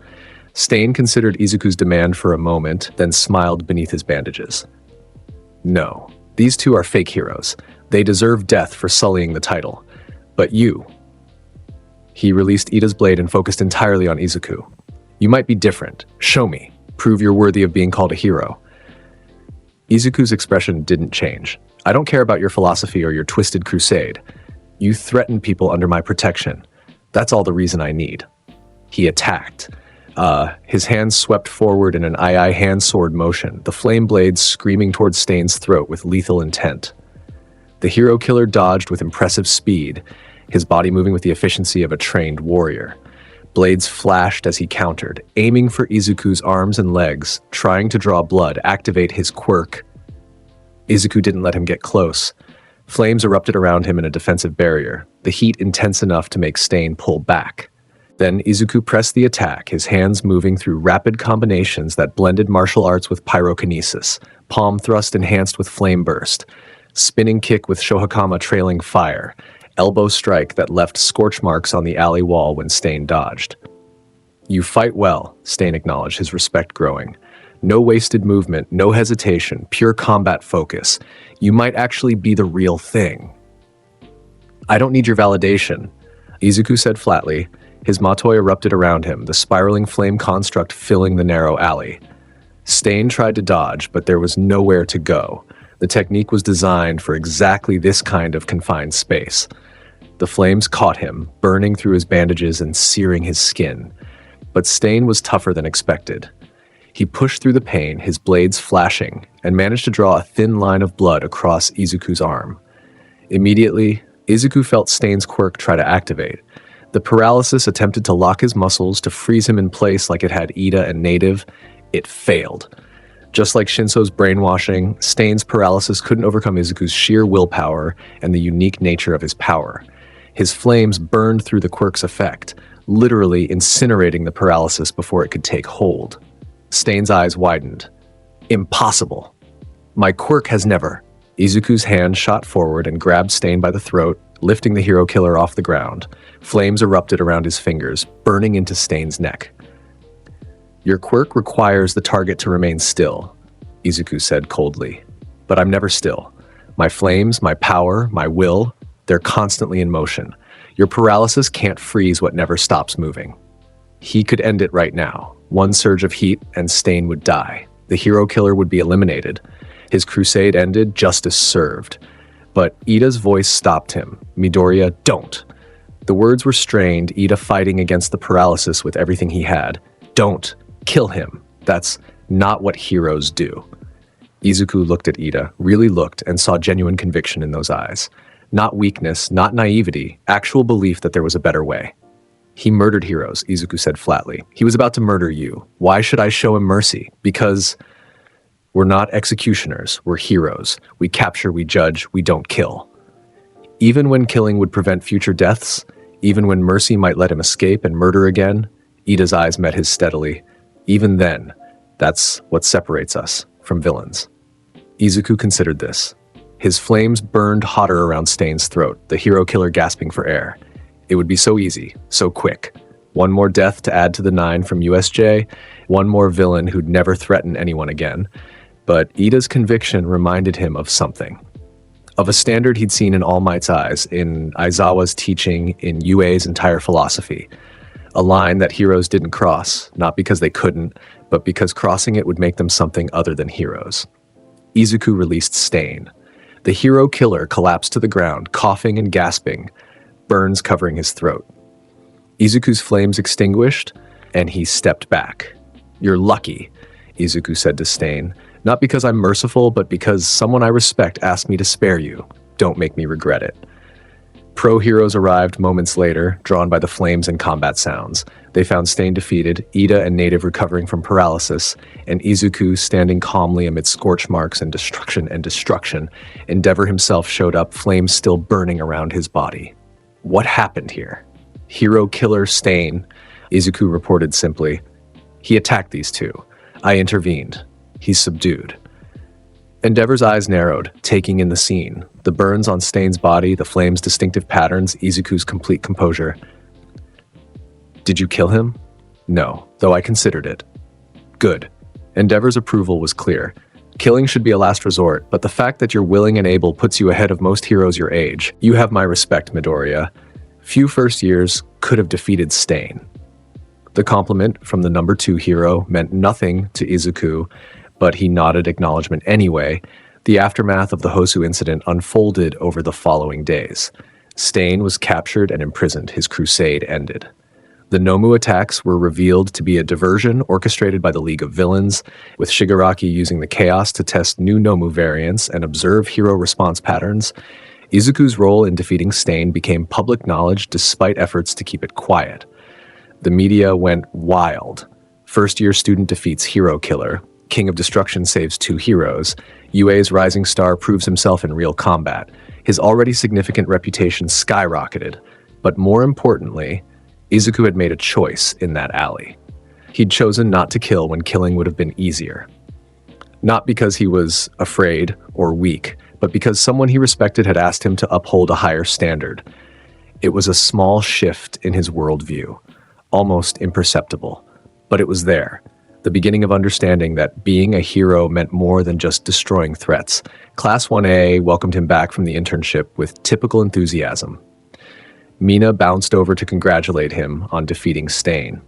Stain considered Izuku's demand for a moment, then smiled beneath his bandages. No, these two are fake heroes. They deserve death for sullying the title. But you. He released Ida's blade and focused entirely on Izuku. You might be different. Show me. Prove you're worthy of being called a hero. Izuku's expression didn't change. I don't care about your philosophy or your twisted crusade. You threaten people under my protection. That's all the reason I need. He attacked. His hands swept forward in an aye hand sword motion, the flame blades screaming towards Stain's throat with lethal intent. The hero killer dodged with impressive speed, his body moving with the efficiency of a trained warrior. Blades flashed as he countered, aiming for Izuku's arms and legs, trying to draw blood, activate his quirk. Izuku didn't let him get close. Flames erupted around him in a defensive barrier, the heat intense enough to make Stain pull back. Then Izuku pressed the attack, his hands moving through rapid combinations that blended martial arts with pyrokinesis, palm thrust enhanced with flame burst, spinning kick with Shohakama trailing fire, elbow strike that left scorch marks on the alley wall when Stain dodged. You fight well, Stain acknowledged, his respect growing. No wasted movement, no hesitation, pure combat focus. You might actually be the real thing. I don't need your validation, Izuku said flatly. His matoi erupted around him, the spiraling flame construct filling the narrow alley. Stain tried to dodge, but there was nowhere to go. The technique was designed for exactly this kind of confined space. The flames caught him, burning through his bandages and searing his skin. But Stain was tougher than expected. He pushed through the pain, his blades flashing, and managed to draw a thin line of blood across Izuku's arm. Immediately, Izuku felt Stain's quirk try to activate. The paralysis attempted to lock his muscles to freeze him in place like it had Ida and Native. It failed. Just like Shinso's brainwashing, Stain's paralysis couldn't overcome Izuku's sheer willpower and the unique nature of his power. His flames burned through the quirk's effect, literally incinerating the paralysis before it could take hold. Stain's eyes widened. Impossible. My quirk has never. Izuku's hand shot forward and grabbed Stain by the throat, lifting the hero killer off the ground. Flames erupted around his fingers, burning into Stain's neck. Your quirk requires the target to remain still, Izuku said coldly. But I'm never still. My flames, my power, my will, they're constantly in motion. Your paralysis can't freeze what never stops moving. He could end it right now. One surge of heat and Stain would die. The hero killer would be eliminated. His crusade ended, justice served. But Ida's voice stopped him. Midoriya, don't. The words were strained, Ida fighting against the paralysis with everything he had. Don't. Kill him. That's not what heroes do. Izuku looked at Ida, really looked, and saw genuine conviction in those eyes. Not weakness, not naivety, actual belief that there was a better way. He murdered heroes, Izuku said flatly. He was about to murder you. Why should I show him mercy? Because we're not executioners, we're heroes. We capture, we judge, we don't kill. Even when killing would prevent future deaths, even when mercy might let him escape and murder again, Ida's eyes met his steadily. Even then, that's what separates us from villains. Izuku considered this. His flames burned hotter around Stain's throat, the hero killer gasping for air. It would be so easy, so quick. One more death to add to the 9 from USJ, one more villain who'd never threaten anyone again. But Ida's conviction reminded him of something. Of a standard he'd seen in All Might's eyes, in Aizawa's teaching, in Yuei's entire philosophy. A line that heroes didn't cross, not because they couldn't, but because crossing it would make them something other than heroes. Izuku released Stain. The hero killer collapsed to the ground, coughing and gasping, burns covering his throat. Izuku's flames extinguished, and he stepped back. You're lucky, Izuku said to Stain. Not because I'm merciful, but because someone I respect asked me to spare you. Don't make me regret it. Pro-heroes arrived moments later, drawn by the flames and combat sounds. They found Stain defeated, Ida and Native recovering from paralysis, and Izuku standing calmly amid scorch marks and destruction. Endeavor himself showed up, flames still burning around his body. What happened here? Hero killer Stain, Izuku reported simply. He attacked these two. I intervened. He's subdued. Endeavor's eyes narrowed, taking in the scene. The burns on Stain's body, the flame's distinctive patterns, Izuku's complete composure. Did you kill him? No, though I considered it. Good. Endeavor's approval was clear. Killing should be a last resort, but the fact that you're willing and able puts you ahead of most heroes your age. You have my respect, Midoriya. Few first years could have defeated Stain. The compliment from the number 2 hero meant nothing to Izuku, but he nodded acknowledgement anyway. The aftermath of the Hosu incident unfolded over the following days. Stain was captured and imprisoned. His crusade ended. The Nomu attacks were revealed to be a diversion orchestrated by the League of Villains, with Shigaraki using the chaos to test new Nomu variants and observe hero response patterns. Izuku's role in defeating Stain became public knowledge despite efforts to keep it quiet. The media went wild. First-year student defeats hero killer. King of Destruction saves 2 heroes. Yuei's rising star proves himself in real combat. His already significant reputation skyrocketed. But more importantly, Izuku had made a choice in that alley. He'd chosen not to kill when killing would have been easier. Not because he was afraid or weak, but because someone he respected had asked him to uphold a higher standard. It was a small shift in his worldview, almost imperceptible, but it was there. The beginning of understanding that being a hero meant more than just destroying threats. Class 1A welcomed him back from the internship with typical enthusiasm. Mina bounced over to congratulate him on defeating Stain.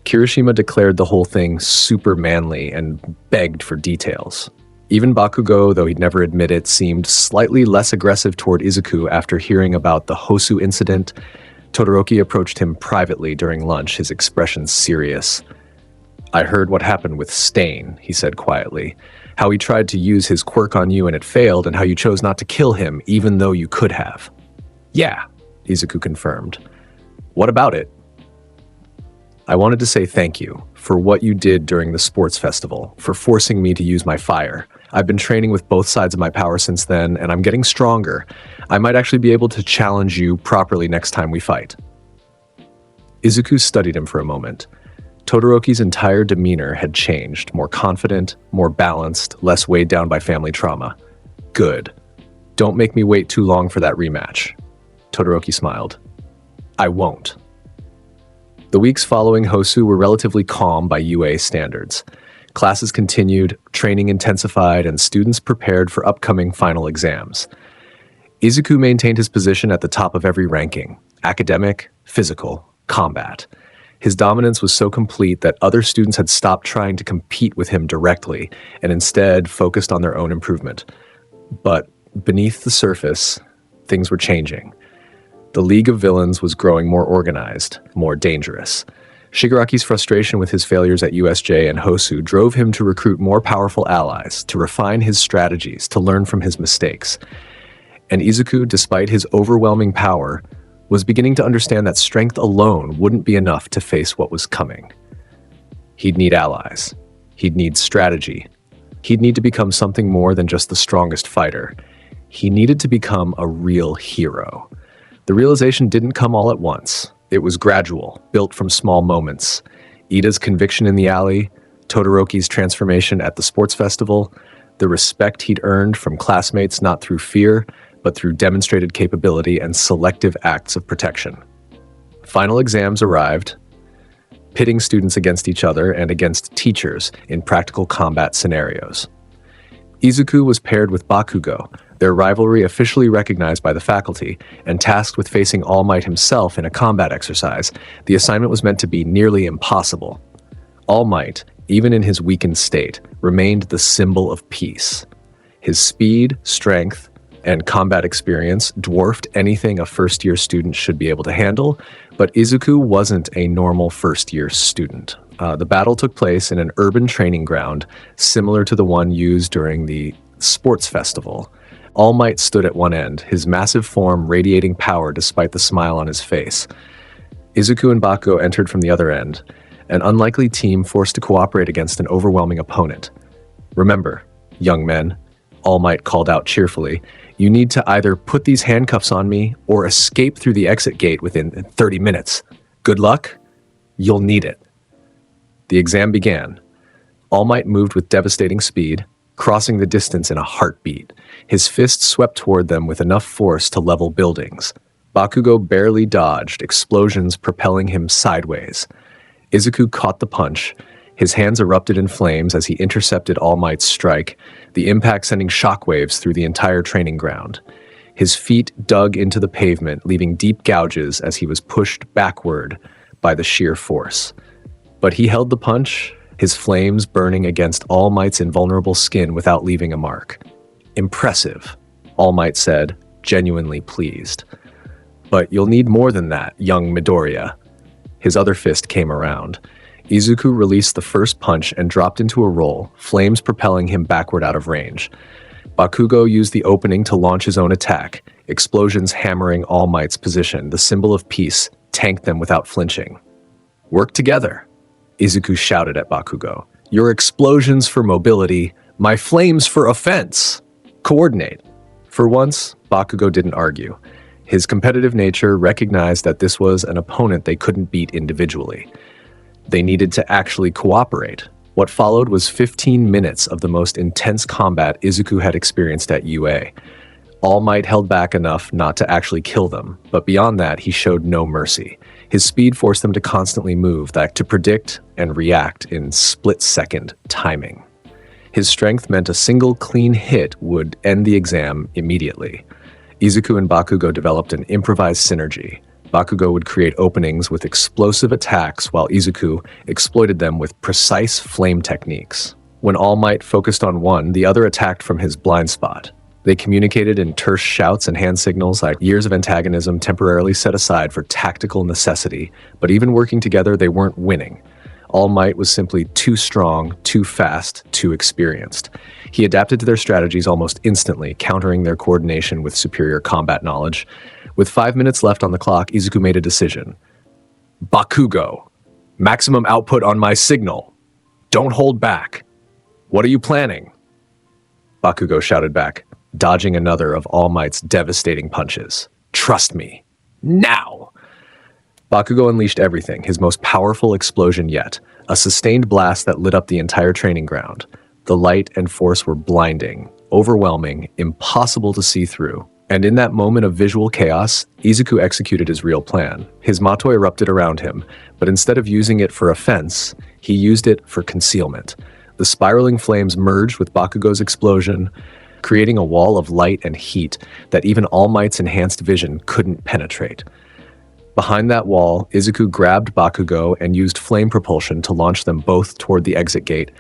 Kirishima declared the whole thing super manly and begged for details. Even Bakugo, though he'd never admit it, seemed slightly less aggressive toward Izuku after hearing about the Hosu incident. Todoroki approached him privately during lunch, his expression serious. "I heard what happened with Stain," he said quietly. "How he tried to use his quirk on you and it failed, and how you chose not to kill him even though you could have." "Yeah," Izuku confirmed. "What about it?" "I wanted to say thank you for what you did during the sports festival, for forcing me to use my fire. I've been training with both sides of my power since then, and I'm getting stronger. I might actually be able to challenge you properly next time we fight." Izuku studied him for a moment. Todoroki's entire demeanor had changed, more confident, more balanced, less weighed down by family trauma. "Good. Don't make me wait too long for that rematch." Todoroki smiled. "I won't." The weeks following Hosu were relatively calm by UA standards. Classes continued, training intensified, and students prepared for upcoming final exams. Izuku maintained his position at the top of every ranking: academic, physical, combat. His dominance was so complete that other students had stopped trying to compete with him directly and instead focused on their own improvement. But beneath the surface, things were changing. The League of Villains was growing more organized, more dangerous. Shigaraki's frustration with his failures at USJ and Hosu drove him to recruit more powerful allies, to refine his strategies, to learn from his mistakes. And Izuku, despite his overwhelming power, was beginning to understand that strength alone wouldn't be enough to face what was coming. He'd need allies. He'd need strategy. He'd need to become something more than just the strongest fighter. He needed to become a real hero. The realization didn't come all at once. It was gradual, built from small moments. Ida's conviction in the alley, Todoroki's transformation at the sports festival, the respect he'd earned from classmates not through fear, but through demonstrated capability and selective acts of protection. Final exams arrived, pitting students against each other and against teachers in practical combat scenarios. Izuku was paired with Bakugo, their rivalry officially recognized by the faculty, and tasked with facing All Might himself in a combat exercise. The assignment was meant to be nearly impossible. All Might, even in his weakened state, remained the symbol of peace. His speed, strength, and combat experience dwarfed anything a first-year student should be able to handle, but Izuku wasn't a normal first-year student. The battle took place in an urban training ground, similar to the one used during the sports festival. All Might stood at one end, his massive form radiating power despite the smile on his face. Izuku and Bakugo entered from the other end, an unlikely team forced to cooperate against an overwhelming opponent. "Remember, young men," All Might called out cheerfully, "you need to either put these handcuffs on me or escape through the exit gate within 30 minutes. Good luck. You'll need it." The exam began. All Might moved with devastating speed, crossing the distance in a heartbeat. His fists swept toward them with enough force to level buildings. Bakugo barely dodged, explosions propelling him sideways. Izuku caught the punch. His hands erupted in flames as he intercepted All Might's strike, the impact sending shockwaves through the entire training ground. His feet dug into the pavement, leaving deep gouges as he was pushed backward by the sheer force. But he held the punch, his flames burning against All Might's invulnerable skin without leaving a mark. "Impressive," All Might said, genuinely pleased. "But you'll need more than that, young Midoriya." His other fist came around. Izuku released the first punch and dropped into a roll, flames propelling him backward out of range. Bakugo used the opening to launch his own attack, explosions hammering All Might's position. The symbol of peace tanked them without flinching. "Work together," Izuku shouted at Bakugo. "Your explosions for mobility, my flames for offense. Coordinate." For once, Bakugo didn't argue. His competitive nature recognized that this was an opponent they couldn't beat individually. They needed to actually cooperate. What followed was 15 minutes of the most intense combat Izuku had experienced at UA. All Might held back enough not to actually kill them, but beyond that, he showed no mercy. His speed forced them to constantly move, to predict and react in split-second timing. His strength meant a single clean hit would end the exam immediately. Izuku and Bakugo developed an improvised synergy. Bakugo would create openings with explosive attacks while Izuku exploited them with precise flame techniques. When All Might focused on one, the other attacked from his blind spot. They communicated in terse shouts and hand signals like years of antagonism temporarily set aside for tactical necessity, but even working together, they weren't winning. All Might was simply too strong, too fast, too experienced. He adapted to their strategies almost instantly, countering their coordination with superior combat knowledge. With 5 minutes left on the clock, Izuku made a decision. Bakugo, maximum output on my signal. Don't hold back. What are you planning? Bakugo shouted back, dodging another of All Might's devastating punches. Trust me. Now! Bakugo unleashed everything, his most powerful explosion yet, a sustained blast that lit up the entire training ground. The light and force were blinding, overwhelming, impossible to see through. And in that moment of visual chaos, Izuku executed his real plan. His Mato erupted around him, but instead of using it for offense, he used it for concealment. The spiraling flames merged with Bakugo's explosion, creating a wall of light and heat that even All Might's enhanced vision couldn't penetrate. Behind that wall, Izuku grabbed Bakugo and used flame propulsion to launch them both toward the exit gate.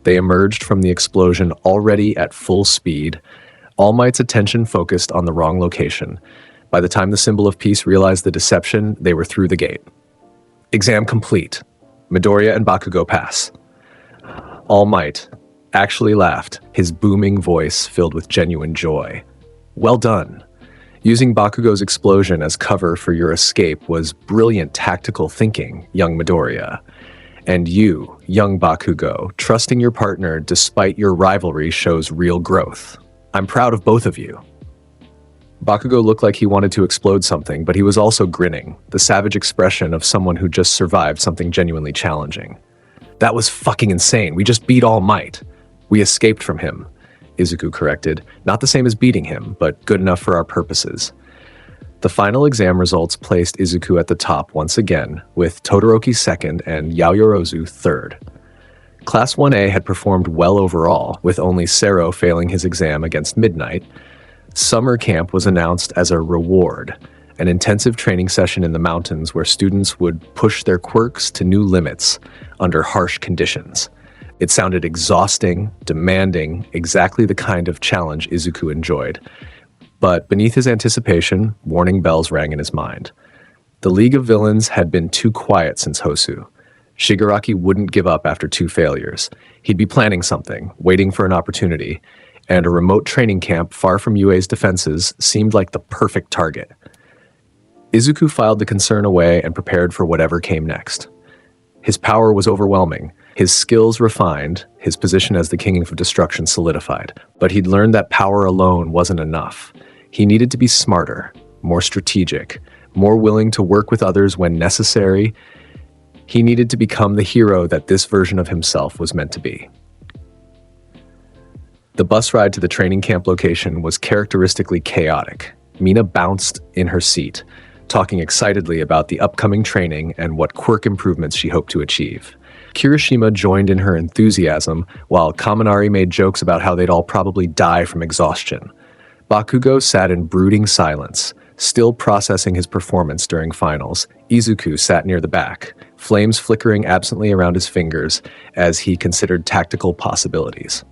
They emerged from the explosion already at full speed. All Might's attention focused on the wrong location. By the time the symbol of peace realized the deception, they were through the gate. Exam complete. Midoriya and Bakugo pass. All Might actually laughed, his booming voice filled with genuine joy. Well done. Using Bakugo's explosion as cover for your escape was brilliant tactical thinking, young Midoriya. And you, young Bakugo, trusting your partner despite your rivalry shows real growth. I'm proud of both of you. Bakugo looked like he wanted to explode something, but he was also grinning, the savage expression of someone who just survived something genuinely challenging. That was fucking insane. We just beat All Might. We escaped from him, Izuku corrected. Not the same as beating him, but good enough for our purposes. The final exam results placed Izuku at the top once again, with Todoroki second and Yaoyorozu third. Class 1A had performed well overall, with only Sero failing his exam against Midnight. Summer camp was announced as a reward, an intensive training session in the mountains where students would push their quirks to new limits under harsh conditions. It sounded exhausting, demanding, exactly the kind of challenge Izuku enjoyed. But beneath his anticipation, warning bells rang in his mind. The League of Villains had been too quiet since Hosu. Shigaraki wouldn't give up after 2 failures. He'd be planning something, waiting for an opportunity, and a remote training camp far from UA's defenses seemed like the perfect target. Izuku filed the concern away and prepared for whatever came next. His power was overwhelming, his skills refined, his position as the King of Destruction solidified, but he'd learned that power alone wasn't enough. He needed to be smarter, more strategic, more willing to work with others when necessary. He needed to become the hero that this version of himself was meant to be. The bus ride to the training camp location was characteristically chaotic. Mina bounced in her seat, talking excitedly about the upcoming training and what quirk improvements she hoped to achieve. Kirishima joined in her enthusiasm, while Kaminari made jokes about how they'd all probably die from exhaustion. Bakugo sat in brooding silence, still processing his performance during finals. Izuku sat near the back, flames flickering absently around his fingers as he considered tactical possibilities.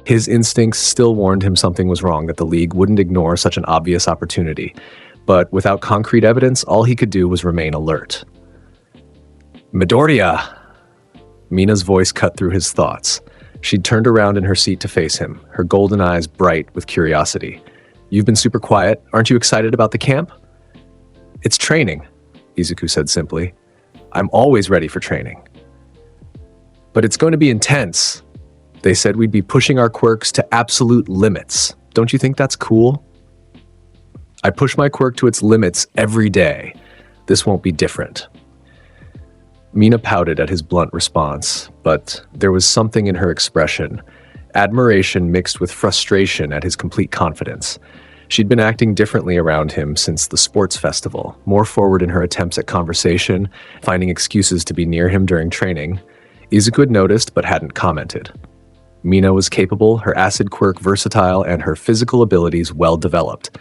His instincts still warned him something was wrong, that the League wouldn't ignore such an obvious opportunity. But without concrete evidence, all he could do was remain alert. Midoriya! Mina's voice cut through his thoughts. She'd turned around in her seat to face him, her golden eyes bright with curiosity. You've been super quiet. Aren't you excited about the camp? It's training, Izuku said simply. I'm always ready for training. But it's going to be intense. They said we'd be pushing our quirks to absolute limits. Don't you think that's cool? I push my quirk to its limits every day. This won't be different. Mina pouted at his blunt response, but there was something in her expression, admiration mixed with frustration at his complete confidence. She'd been acting differently around him since the sports festival, more forward in her attempts at conversation, finding excuses to be near him during training. Izuku had noticed but hadn't commented. Mina was capable, her acid quirk versatile, and her physical abilities well developed.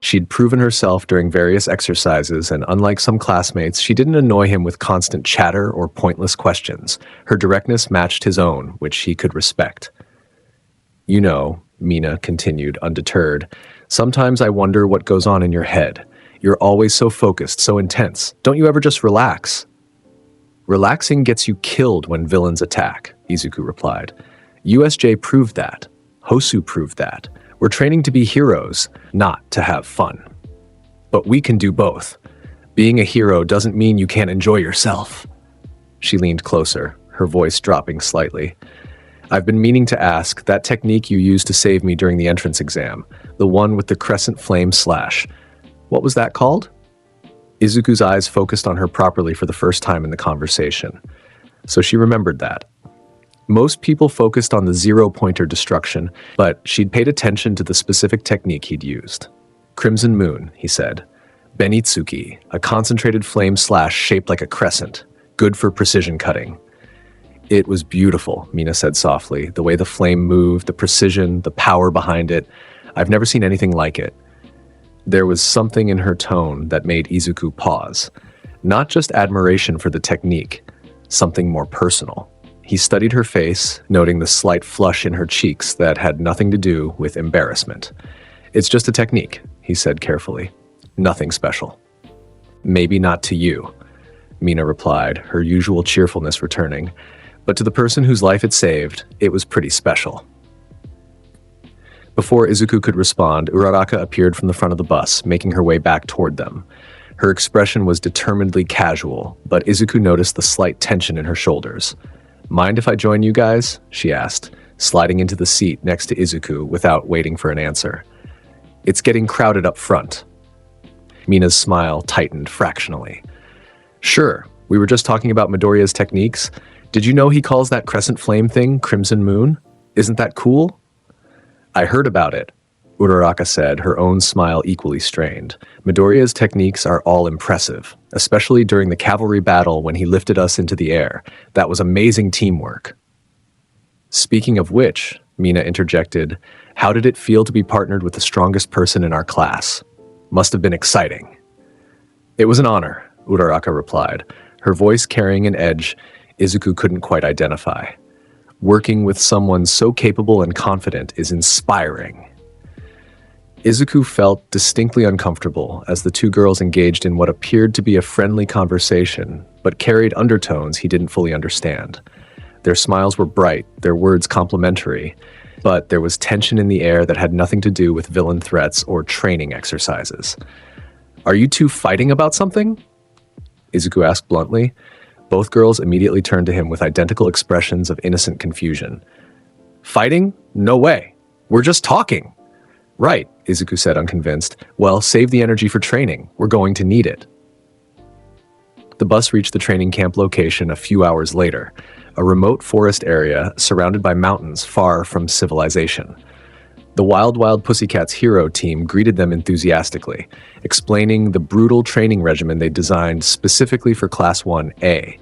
She'd proven herself during various exercises, and unlike some classmates, she didn't annoy him with constant chatter or pointless questions. Her directness matched his own, which he could respect. "You know," Mina continued, undeterred, "sometimes I wonder what goes on in your head. You're always so focused, so intense. Don't you ever just relax?" "Relaxing gets you killed when villains attack," Izuku replied. "USJ proved that. Hosu proved that. We're training to be heroes, not to have fun. But we can do both. Being a hero doesn't mean you can't enjoy yourself." She leaned closer, her voice dropping slightly. "I've been meaning to ask, that technique you used to save me during the entrance exam, the one with the crescent flame slash, what was that called?" Izuku's eyes focused on her properly for the first time in the conversation, so she remembered that. Most people focused on the zero-pointer destruction, but she'd paid attention to the specific technique he'd used. "Crimson Moon," he said. "Benitsuki, a concentrated flame slash shaped like a crescent, good for precision cutting." "It was beautiful," Mina said softly, "the way the flame moved, the precision, the power behind it. I've never seen anything like it." There was something in her tone that made Izuku pause. Not just admiration for the technique, something more personal. He studied her face, noting the slight flush in her cheeks that had nothing to do with embarrassment. "It's just a technique," he said carefully. "Nothing special." "Maybe not to you," Mina replied, her usual cheerfulness returning. "But to the person whose life it saved, it was pretty special." Before Izuku could respond, Uraraka appeared from the front of the bus, making her way back toward them. Her expression was determinedly casual, but Izuku noticed the slight tension in her shoulders. "Mind if I join you guys?" she asked, sliding into the seat next to Izuku without waiting for an answer. "It's getting crowded up front." Mina's smile tightened fractionally. "Sure, we were just talking about Midoriya's techniques. Did you know he calls that crescent flame thing Crimson Moon? Isn't that cool?" "I heard about it," Uraraka said, her own smile equally strained. "Midoriya's techniques are all impressive, especially during the cavalry battle when he lifted us into the air. That was amazing teamwork." "Speaking of which," Mina interjected, "how did it feel to be partnered with the strongest person in our class? Must have been exciting." "It was an honor," Uraraka replied, her voice carrying an edge Izuku couldn't quite identify. "Working with someone so capable and confident is inspiring." Izuku felt distinctly uncomfortable as the two girls engaged in what appeared to be a friendly conversation, but carried undertones he didn't fully understand. Their smiles were bright, their words complimentary, but there was tension in the air that had nothing to do with villain threats or training exercises. "Are you two fighting about something?" Izuku asked bluntly. Both girls immediately turned to him with identical expressions of innocent confusion. "Fighting? No way. We're just talking." "Right," Izuku said, unconvinced. "Well, save the energy for training. We're going to need it." The bus reached the training camp location a few hours later, a remote forest area surrounded by mountains far from civilization. The Wild Wild Pussycats hero team greeted them enthusiastically, explaining the brutal training regimen they designed specifically for Class 1A.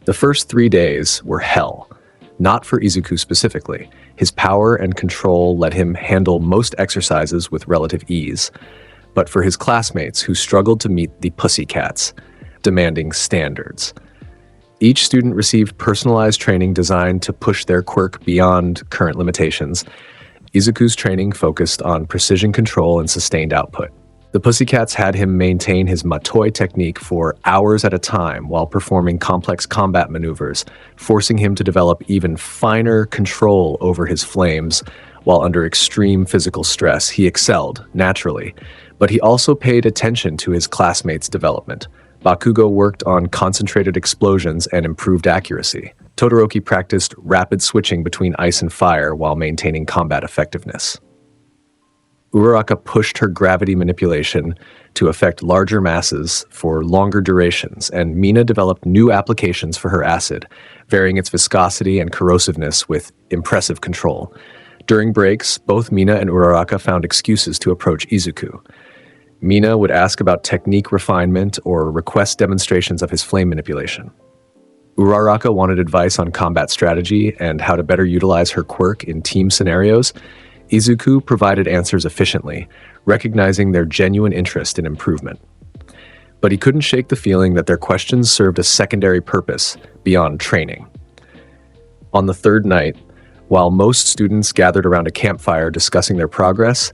The first 3 days were hell. Not for Izuku specifically. His power and control let him handle most exercises with relative ease, but for his classmates who struggled to meet the Pussycats, demanding standards. Each student received personalized training designed to push their quirk beyond current limitations. Izuku's training focused on precision control and sustained output. The Pussycats had him maintain his Matoi technique for hours at a time while performing complex combat maneuvers, forcing him to develop even finer control over his flames. While under extreme physical stress, he excelled, naturally, but he also paid attention to his classmates' development. Bakugo worked on concentrated explosions and improved accuracy. Todoroki practiced rapid switching between ice and fire while maintaining combat effectiveness. Uraraka pushed her gravity manipulation to affect larger masses for longer durations, and Mina developed new applications for her acid, varying its viscosity and corrosiveness with impressive control. During breaks, both Mina and Uraraka found excuses to approach Izuku. Mina would ask about technique refinement or request demonstrations of his flame manipulation. Uraraka wanted advice on combat strategy and how to better utilize her quirk in team scenarios. Izuku provided answers efficiently, recognizing their genuine interest in improvement. But he couldn't shake the feeling that their questions served a secondary purpose beyond training. On the third night, while most students gathered around a campfire discussing their progress,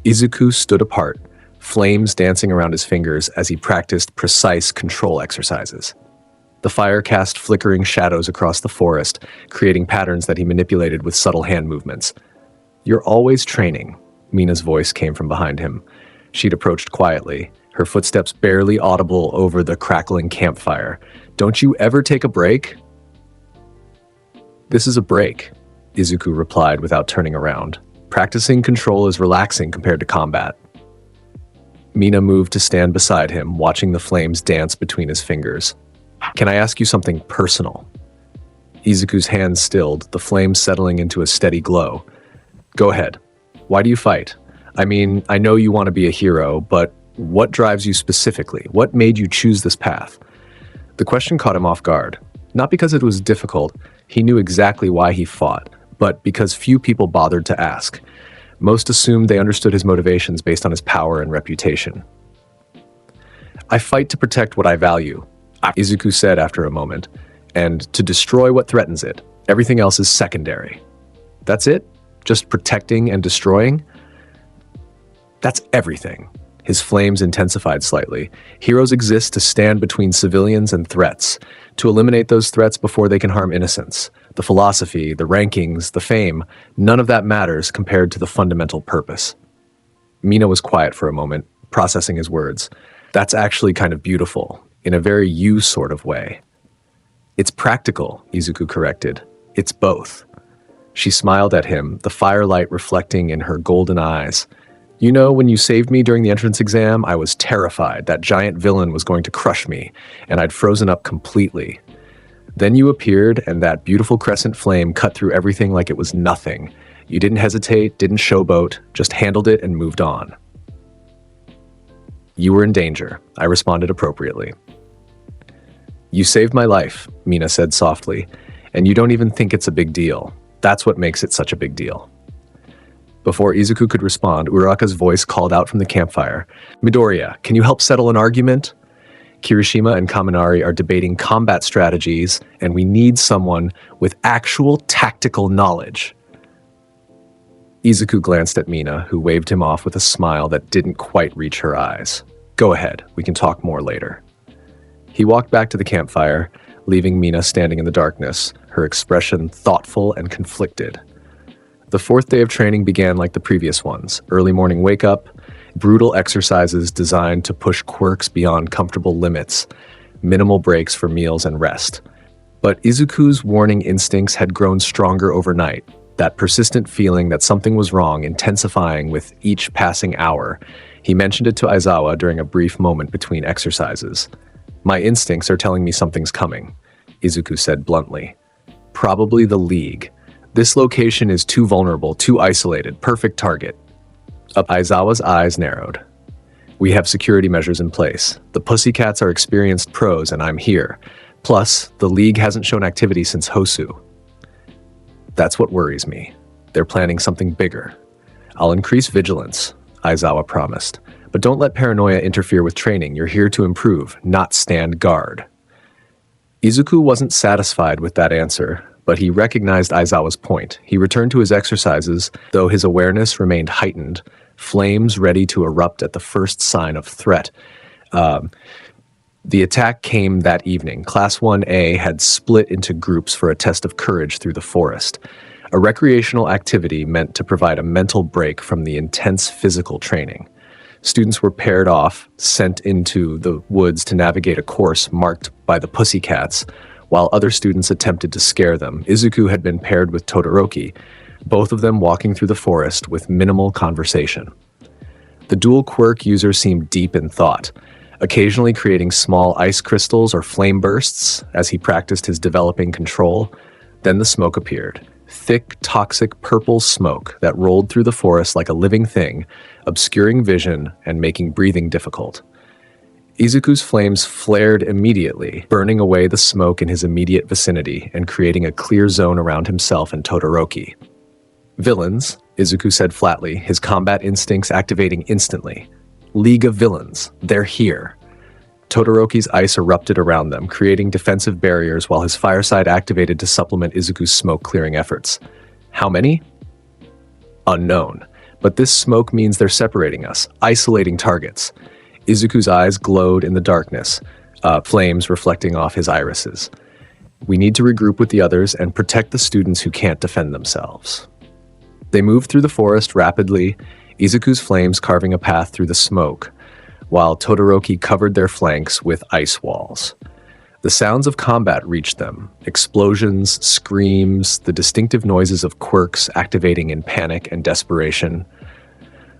Izuku stood apart, flames dancing around his fingers as he practiced precise control exercises. The fire cast flickering shadows across the forest, creating patterns that he manipulated with subtle hand movements. "You're always training," Mina's voice came from behind him. She'd approached quietly, her footsteps barely audible over the crackling campfire. "Don't you ever take a break?" "This is a break," Izuku replied without turning around. "Practicing control is relaxing compared to combat." Mina moved to stand beside him, watching the flames dance between his fingers. "Can I ask you something personal?" Izuku's hands stilled, the flames settling into a steady glow. "Go ahead. Why do you fight? I mean, I know you want to be a hero, but what drives you specifically? What made you choose this path?" The question caught him off guard. Not because it was difficult, he knew exactly why he fought, but because few people bothered to ask. Most assumed they understood his motivations based on his power and reputation. "I fight to protect what I value," Izuku said after a moment, "and to destroy what threatens it. Everything else is secondary." "That's it? Just protecting and destroying?" "That's everything." His flames intensified slightly. "Heroes exist to stand between civilians and threats, to eliminate those threats before they can harm innocents. The philosophy, the rankings, the fame, none of that matters compared to the fundamental purpose." Mina was quiet for a moment, processing his words. "That's actually kind of beautiful, in a very you sort of way." "It's practical," Izuku corrected. "It's both." She smiled at him, the firelight reflecting in her golden eyes. "You know, when you saved me during the entrance exam, I was terrified that giant villain was going to crush me, and I'd frozen up completely. Then you appeared, and that beautiful crescent flame cut through everything like it was nothing. You didn't hesitate, didn't showboat, just handled it and moved on." "You were in danger," I responded appropriately. "You saved my life," Mina said softly, "and you don't even think it's a big deal. That's what makes it such a big deal." Before Izuku could respond, Uraraka's voice called out from the campfire. "Midoriya, can you help settle an argument? Kirishima and Kaminari are debating combat strategies, and we need someone with actual tactical knowledge." Izuku glanced at Mina, who waved him off with a smile that didn't quite reach her eyes. "Go ahead, we can talk more later." He walked back to the campfire, leaving Mina standing in the darkness, her expression thoughtful and conflicted. The fourth day of training began like the previous ones. Early morning wake-up, brutal exercises designed to push quirks beyond comfortable limits, minimal breaks for meals and rest. But Izuku's warning instincts had grown stronger overnight, that persistent feeling that something was wrong intensifying with each passing hour. He mentioned it to Aizawa during a brief moment between exercises. "My instincts are telling me something's coming," Izuku said bluntly. "Probably the League. This location is too vulnerable, too isolated, perfect target." Aizawa's eyes narrowed. "We have security measures in place. The Pussycats are experienced pros, and I'm here. Plus, the League hasn't shown activity since Hosu." "That's what worries me. They're planning something bigger." "I'll increase vigilance," Aizawa promised. "But don't let paranoia interfere with training. You're here to improve, not stand guard." Izuku wasn't satisfied with that answer, but he recognized Aizawa's point. He returned to his exercises, though his awareness remained heightened, flames ready to erupt at the first sign of threat. The attack came that evening. Class 1A had split into groups for a test of courage through the forest, a recreational activity meant to provide a mental break from the intense physical training. Students were paired off, sent into the woods to navigate a course marked by the Pussycats, while other students attempted to scare them. Izuku had been paired with Todoroki, both of them walking through the forest with minimal conversation. The dual quirk user seemed deep in thought, occasionally creating small ice crystals or flame bursts as he practiced his developing control. Then the smoke appeared. Thick, toxic purple smoke that rolled through the forest like a living thing, obscuring vision and making breathing difficult. Izuku's flames flared immediately, burning away the smoke in his immediate vicinity and creating a clear zone around himself and Todoroki. "Villains," Izuku said flatly, his combat instincts activating instantly. League of Villains, they're here. Todoroki's ice erupted around them, creating defensive barriers while his fireside activated to supplement Izuku's smoke-clearing efforts. How many? Unknown. But this smoke means they're separating us, isolating targets. Izuku's eyes glowed in the darkness, flames reflecting off his irises. We need to regroup with the others and protect the students who can't defend themselves. They moved through the forest rapidly, Izuku's flames carving a path through the smoke, while Todoroki covered their flanks with ice walls. The sounds of combat reached them, explosions, screams, the distinctive noises of quirks activating in panic and desperation.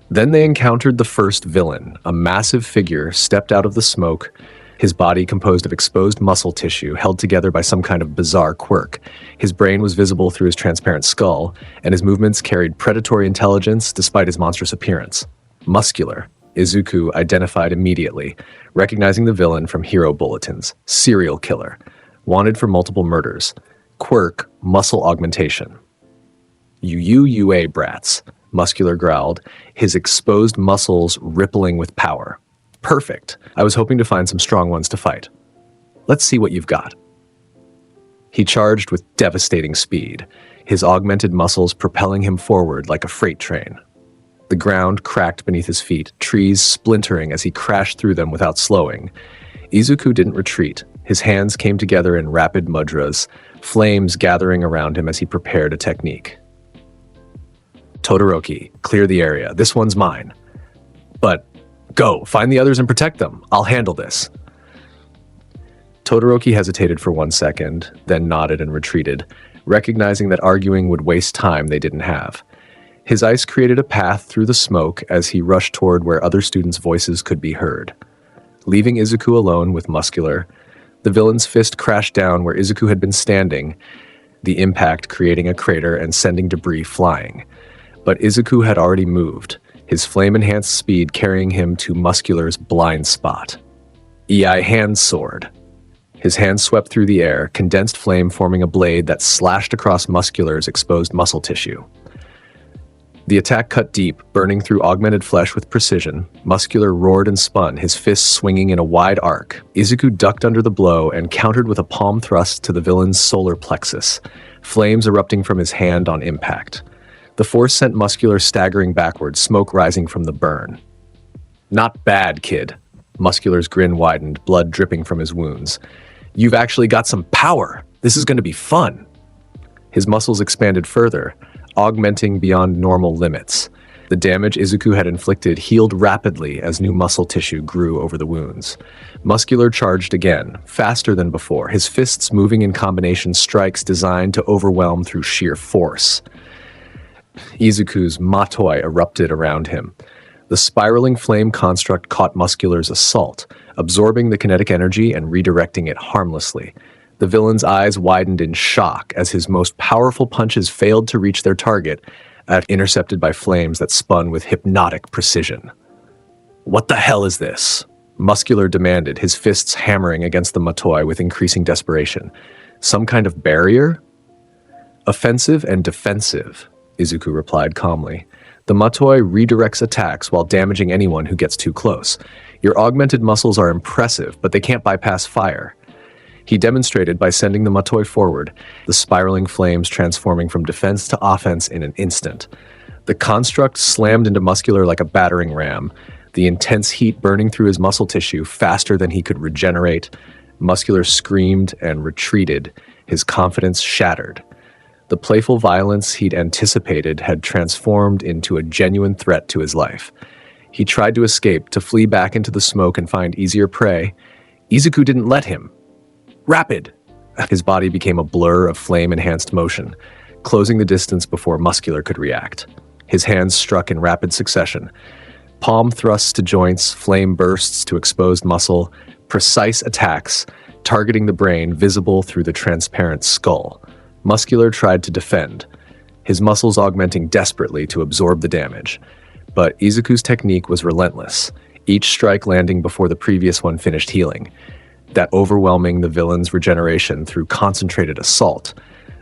Then they encountered the first villain, a massive figure stepped out of the smoke, his body composed of exposed muscle tissue held together by some kind of bizarre quirk. His brain was visible through his transparent skull, and his movements carried predatory intelligence despite his monstrous appearance. Muscular, Izuku identified immediately, recognizing the villain from hero bulletins. Serial killer, wanted for multiple murders. Quirk, muscle augmentation. UA brats, Muscular growled, his exposed muscles rippling with power. Perfect. I was hoping to find some strong ones to fight. Let's see what you've got. He charged with devastating speed, his augmented muscles propelling him forward like a freight train. The ground cracked beneath his feet, trees splintering as he crashed through them without slowing. Izuku didn't retreat. His hands came together in rapid mudras, flames gathering around him as he prepared a technique. Todoroki, clear the area. This one's mine. But go, find the others and protect them. I'll handle this. Todoroki hesitated for 1 second, then nodded and retreated, recognizing that arguing would waste time they didn't have. His ice created a path through the smoke as he rushed toward where other students' voices could be heard. Leaving Izuku alone with Muscular, the villain's fist crashed down where Izuku had been standing, the impact creating a crater and sending debris flying. But Izuku had already moved, his flame-enhanced speed carrying him to Muscular's blind spot. EI Hand Sword. His hand swept through the air, condensed flame forming a blade that slashed across Muscular's exposed muscle tissue. The attack cut deep, burning through augmented flesh with precision. Muscular roared and spun, his fists swinging in a wide arc. Izuku ducked under the blow and countered with a palm thrust to the villain's solar plexus, flames erupting from his hand on impact. The force sent Muscular staggering backward, smoke rising from the burn. Not bad, kid. Muscular's grin widened, blood dripping from his wounds. You've actually got some power. This is going to be fun. His muscles expanded further, augmenting beyond normal limits. The damage Izuku had inflicted healed rapidly as new muscle tissue grew over the wounds. Muscular charged again, faster than before, his fists moving in combination strikes designed to overwhelm through sheer force. Izuku's matoi erupted around him. The spiraling flame construct caught Muscular's assault, absorbing the kinetic energy and redirecting it harmlessly. The villain's eyes widened in shock as his most powerful punches failed to reach their target, intercepted by flames that spun with hypnotic precision. What the hell is this? Muscular demanded, his fists hammering against the matoi with increasing desperation. Some kind of barrier? Offensive and defensive, Izuku replied calmly. The matoi redirects attacks while damaging anyone who gets too close. Your augmented muscles are impressive, but they can't bypass fire. He demonstrated by sending the matoi forward, the spiraling flames transforming from defense to offense in an instant. The construct slammed into Muscular like a battering ram, the intense heat burning through his muscle tissue faster than he could regenerate. Muscular screamed and retreated, his confidence shattered. The playful violence he'd anticipated had transformed into a genuine threat to his life. He tried to escape, to flee back into the smoke and find easier prey. Izuku didn't let him. Rapid! His body became a blur of flame-enhanced motion, closing the distance before Muscular could react. His hands struck in rapid succession. Palm thrusts to joints, flame bursts to exposed muscle, precise attacks, targeting the brain visible through the transparent skull. Muscular tried to defend, his muscles augmenting desperately to absorb the damage. But Izuku's technique was relentless, each strike landing before the previous one finished healing, that overwhelming the villain's regeneration through concentrated assault.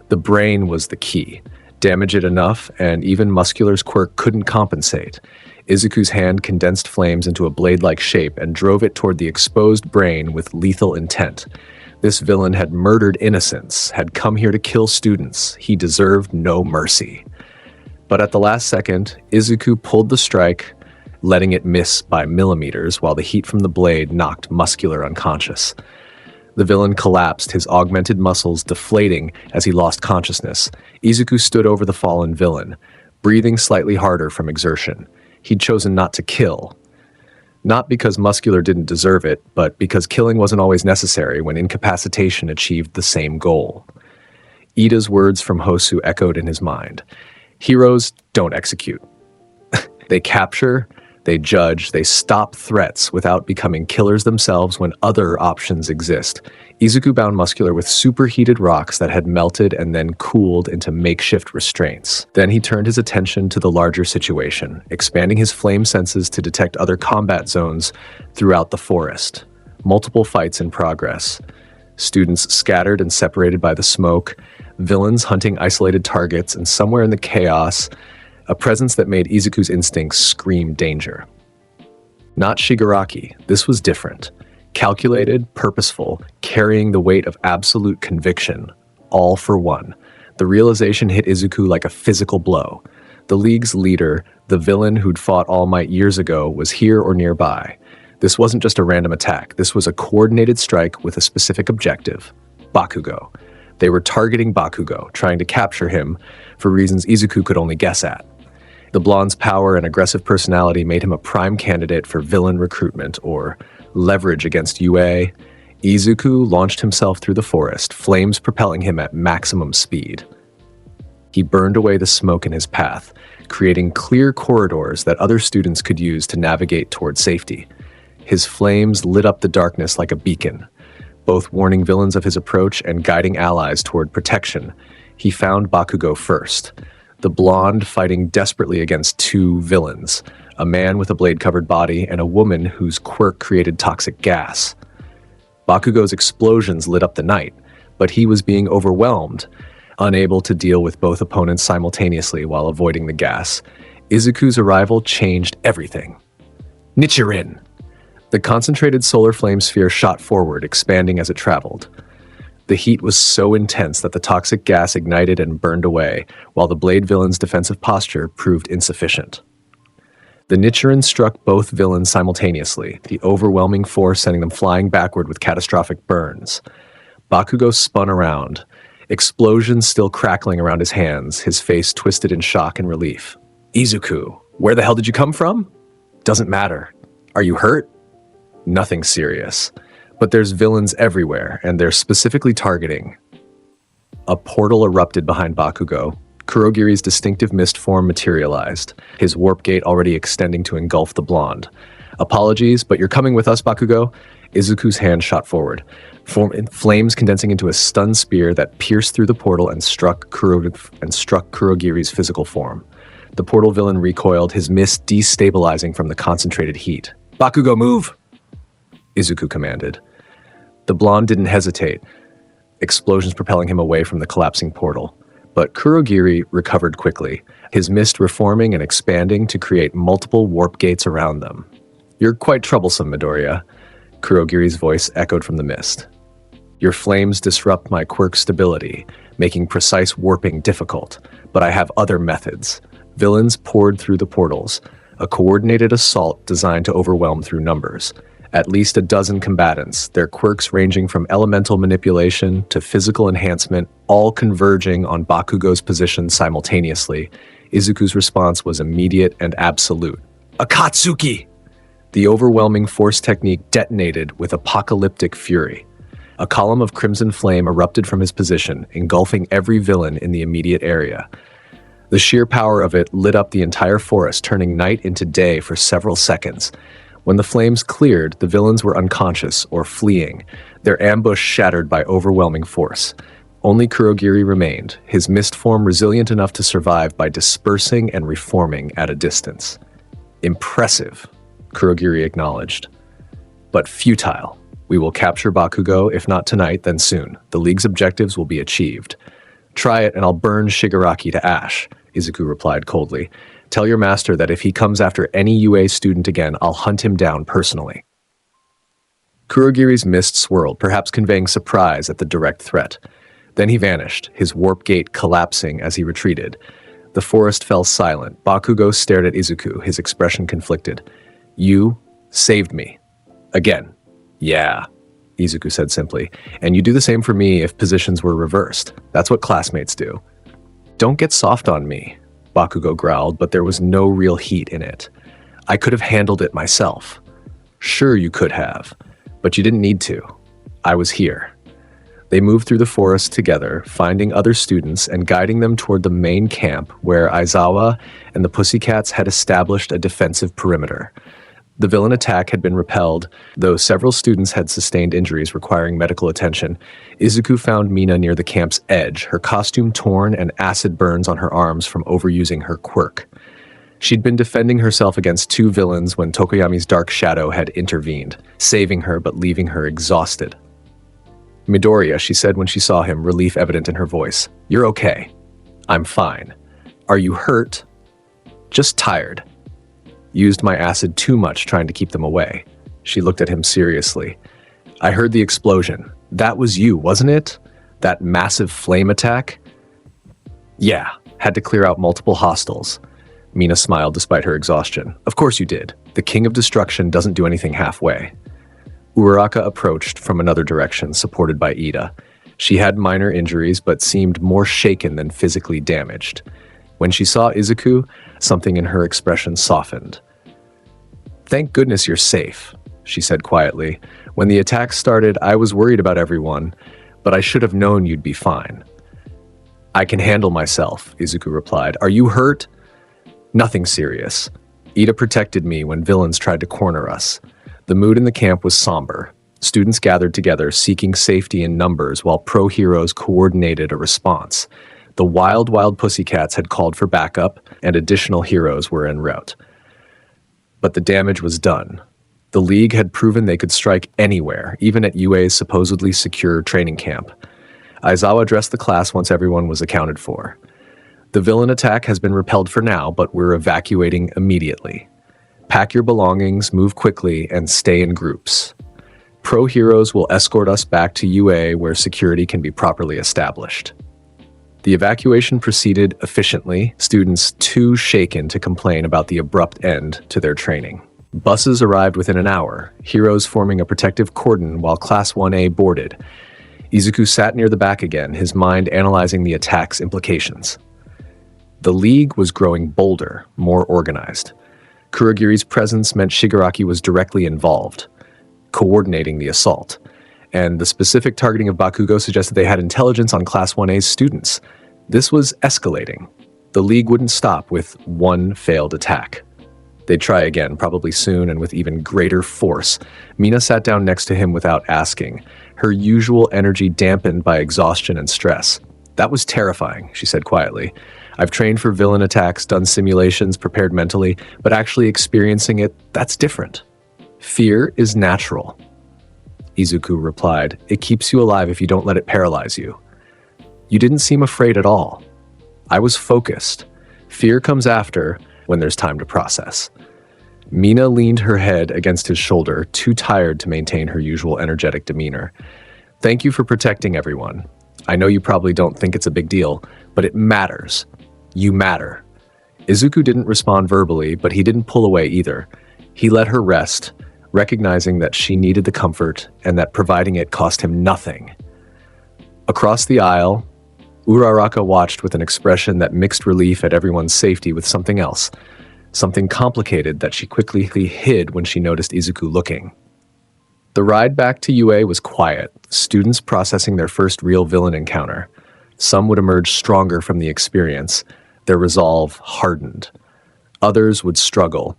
The brain was the key. Damage it enough, and even Muscular's quirk couldn't compensate. Izuku's hand condensed flames into a blade-like shape and drove it toward the exposed brain with lethal intent. This villain had murdered innocents, had come here to kill students. He deserved no mercy. But at the last second, Izuku pulled the strike, letting it miss by millimeters while the heat from the blade knocked Muscular unconscious. The villain collapsed, his augmented muscles deflating as he lost consciousness. Izuku stood over the fallen villain, breathing slightly harder from exertion. He'd chosen not to kill. Not because Muscular didn't deserve it, but because killing wasn't always necessary when incapacitation achieved the same goal. Ida's words from Hosu echoed in his mind. Heroes don't execute. They capture, they judge, they stop threats without becoming killers themselves when other options exist. Izuku bound Muscular with superheated rocks that had melted and then cooled into makeshift restraints. Then he turned his attention to the larger situation, expanding his flame senses to detect other combat zones throughout the forest. Multiple fights in progress. Students scattered and separated by the smoke, villains hunting isolated targets, and somewhere in the chaos, a presence that made Izuku's instincts scream danger. Not Shigaraki, this was different. Calculated, purposeful, carrying the weight of absolute conviction, all for one. The realization hit Izuku like a physical blow. The League's leader, the villain who'd fought All Might years ago, was here or nearby. This wasn't just a random attack, this was a coordinated strike with a specific objective: Bakugo. They were targeting Bakugo, trying to capture him for reasons Izuku could only guess at. The blonde's power and aggressive personality made him a prime candidate for villain recruitment or leverage against UA. Izuku launched himself through the forest, flames propelling him at maximum speed. He burned away the smoke in his path, creating clear corridors that other students could use to navigate toward safety. His flames lit up the darkness like a beacon, both warning villains of his approach and guiding allies toward protection. He found Bakugo first, the blonde fighting desperately against two villains, a man with a blade-covered body and a woman whose quirk created toxic gas. Bakugo's explosions lit up the night, but he was being overwhelmed, unable to deal with both opponents simultaneously while avoiding the gas. Izuku's arrival changed everything. Nichirin! The concentrated solar flame sphere shot forward, expanding as it traveled. The heat was so intense that the toxic gas ignited and burned away, while the Blade villain's defensive posture proved insufficient. The Nichirin struck both villains simultaneously, the overwhelming force sending them flying backward with catastrophic burns. Bakugo spun around, explosions still crackling around his hands, his face twisted in shock and relief. Izuku, where the hell did you come from? Doesn't matter. Are you hurt? Nothing serious. But there's villains everywhere, and they're specifically targeting. A portal erupted behind Bakugo. Kurogiri's distinctive mist form materialized, his warp gate already extending to engulf the blonde. Apologies, but you're coming with us, Bakugo? Izuku's hand shot forward, flames condensing into a stun spear that pierced through the portal and struck Kurogiri's physical form. The portal villain recoiled, his mist destabilizing from the concentrated heat. Bakugo, move! Izuku commanded. The blonde didn't hesitate, explosions propelling him away from the collapsing portal. But Kurogiri recovered quickly, his mist reforming and expanding to create multiple warp gates around them. You're quite troublesome, Midoriya. Kurogiri's voice echoed from the mist. Your flames disrupt my quirk stability, making precise warping difficult, but I have other methods. Villains poured through the portals, a coordinated assault designed to overwhelm through numbers. At least a dozen combatants, their quirks ranging from elemental manipulation to physical enhancement, all converging on Bakugo's position simultaneously. Izuku's response was immediate and absolute. Akatsuki! The overwhelming force technique detonated with apocalyptic fury. A column of crimson flame erupted from his position, engulfing every villain in the immediate area. The sheer power of it lit up the entire forest, turning night into day for several seconds. When the flames cleared, the villains were unconscious or fleeing, their ambush shattered by overwhelming force. Only Kurogiri remained, his mist form resilient enough to survive by dispersing and reforming at a distance. Impressive, Kurogiri acknowledged. But futile. We will capture Bakugo, if not tonight, then soon. The League's objectives will be achieved. Try it and I'll burn Shigaraki to ash, Izuku replied coldly. Tell your master that if he comes after any UA student again, I'll hunt him down personally. Kurogiri's mist swirled, perhaps conveying surprise at the direct threat. Then he vanished, his warp gate collapsing as he retreated. The forest fell silent. Bakugo stared at Izuku, his expression conflicted. You saved me. Again. Yeah, Izuku said simply. And you do the same for me if positions were reversed. That's what classmates do. Don't get soft on me, Bakugo growled, but there was no real heat in it. I could have handled it myself. Sure you could have, but you didn't need to. I was here. They moved through the forest together, finding other students and guiding them toward the main camp where Aizawa and the Pussycats had established a defensive perimeter. The villain attack had been repelled, though several students had sustained injuries requiring medical attention. Izuku found Mina near the camp's edge, her costume torn and acid burns on her arms from overusing her quirk. She'd been defending herself against two villains when Tokoyami's dark shadow had intervened, saving her but leaving her exhausted. Midoriya, she said when she saw him, relief evident in her voice. You're okay. I'm fine. Are you hurt? Just tired. Used my acid too much trying to keep them away. She looked at him seriously. I heard the explosion. That was you, wasn't it? That massive flame attack? Yeah, had to clear out multiple hostiles. Mina smiled despite her exhaustion. Of course you did. The King of Destruction doesn't do anything halfway. Uraraka approached from another direction, supported by Ida. She had minor injuries, but seemed more shaken than physically damaged. When she saw Izuku, something in her expression softened. Thank goodness you're safe, she said quietly. When the attack started, I was worried about everyone, but I should have known you'd be fine. I can handle myself, Izuku replied. Are you hurt? Nothing serious. Ida protected me when villains tried to corner us. The mood in the camp was somber. Students gathered together, seeking safety in numbers, while pro-heroes coordinated a response. The wild Pussycats had called for backup, and additional heroes were en route. But the damage was done. The League had proven they could strike anywhere, even at UA's supposedly secure training camp. Aizawa addressed the class once everyone was accounted for. The villain attack has been repelled for now, but we're evacuating immediately. Pack your belongings, move quickly, and stay in groups. Pro-heroes will escort us back to UA where security can be properly established. The evacuation proceeded efficiently, students too shaken to complain about the abrupt end to their training. Buses arrived within an hour, heroes forming a protective cordon while Class 1A boarded. Izuku sat near the back again, his mind analyzing the attack's implications. The League was growing bolder, more organized. Kurogiri's presence meant Shigaraki was directly involved, coordinating the assault. And the specific targeting of Bakugo suggested they had intelligence on Class 1A's students. This was escalating. The League wouldn't stop with one failed attack. They'd try again, probably soon and with even greater force. Mina sat down next to him without asking, her usual energy dampened by exhaustion and stress. That was terrifying, she said quietly. I've trained for villain attacks, done simulations, prepared mentally, but actually experiencing it, that's different. Fear is natural. Izuku replied, it keeps you alive if you don't let it paralyze you. You didn't seem afraid at all. I was focused. Fear comes after, when there's time to process. Mina leaned her head against his shoulder, too tired to maintain her usual energetic demeanor. Thank you for protecting everyone. I know you probably don't think it's a big deal, but it matters. You matter. Izuku didn't respond verbally, but he didn't pull away either. He let her rest, recognizing that she needed the comfort and that providing it cost him nothing. Across the aisle, Uraraka watched with an expression that mixed relief at everyone's safety with something else, something complicated that she quickly hid when she noticed Izuku looking. The ride back to UA was quiet, students processing their first real villain encounter. Some would emerge stronger from the experience, their resolve hardened. Others would struggle,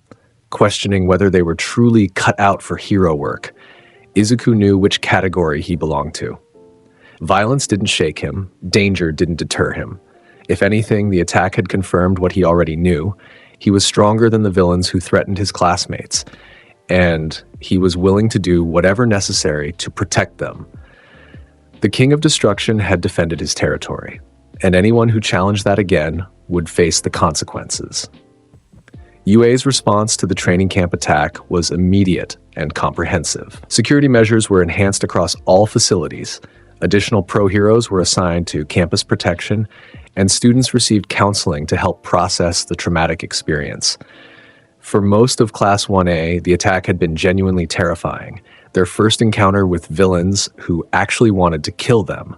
questioning whether they were truly cut out for hero work. Izuku knew which category he belonged to. Violence didn't shake him, danger didn't deter him. If anything, the attack had confirmed what he already knew. He was stronger than the villains who threatened his classmates, and he was willing to do whatever necessary to protect them. The King of Destruction had defended his territory. and anyone who challenged that again would face the consequences. UA's response to the training camp attack was immediate and comprehensive. Security measures were enhanced across all facilities. Additional pro heroes were assigned to campus protection, and students received counseling to help process the traumatic experience. For most of Class 1A, the attack had been genuinely terrifying. Their first encounter with villains who actually wanted to kill them,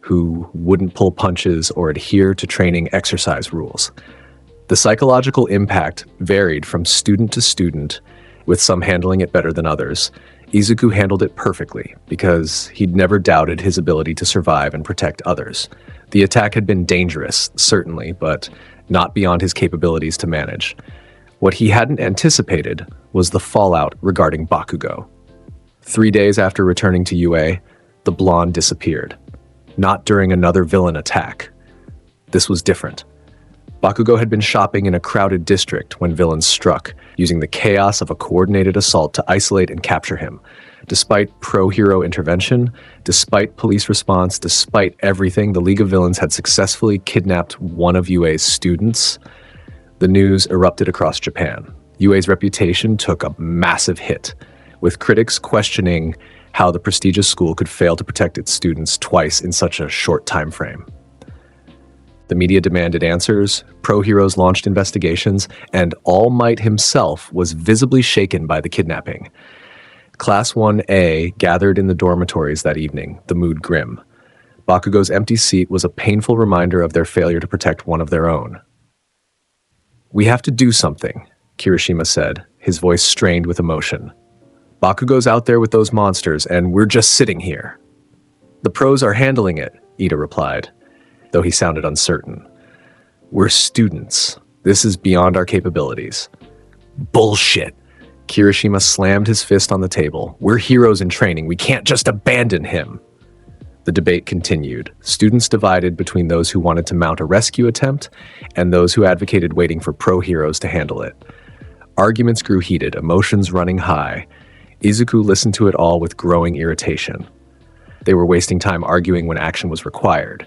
who wouldn't pull punches or adhere to training exercise rules. The psychological impact varied from student to student, with some handling it better than others. Izuku handled it perfectly because he'd never doubted his ability to survive and protect others. The attack had been dangerous, certainly, but not beyond his capabilities to manage. What he hadn't anticipated was the fallout regarding Bakugo. 3 days after returning to UA, the blonde disappeared. Not during another villain attack. This was different. Bakugo had been shopping in a crowded district when villains struck, using the chaos of a coordinated assault to isolate and capture him. Despite pro-hero intervention, despite police response, despite everything, the League of Villains had successfully kidnapped one of UA's students. The news erupted across Japan. UA's reputation took a massive hit, with critics questioning how the prestigious school could fail to protect its students twice in such a short time frame. The media demanded answers, pro-heroes launched investigations, and All Might himself was visibly shaken by the kidnapping. Class 1A gathered in the dormitories that evening, the mood grim. Bakugo's empty seat was a painful reminder of their failure to protect one of their own. "We have to do something," Kirishima said, his voice strained with emotion. "Bakugo's out there with those monsters, and we're just sitting here." "The pros are handling it," Ida replied, though he sounded uncertain. "We're students. This is beyond our capabilities." "Bullshit!" Kirishima slammed his fist on the table. "We're heroes in training. We can't just abandon him." The debate continued. Students divided between those who wanted to mount a rescue attempt and those who advocated waiting for pro-heroes to handle it. Arguments grew heated, emotions running high. Izuku listened to it all with growing irritation. They were wasting time arguing when action was required.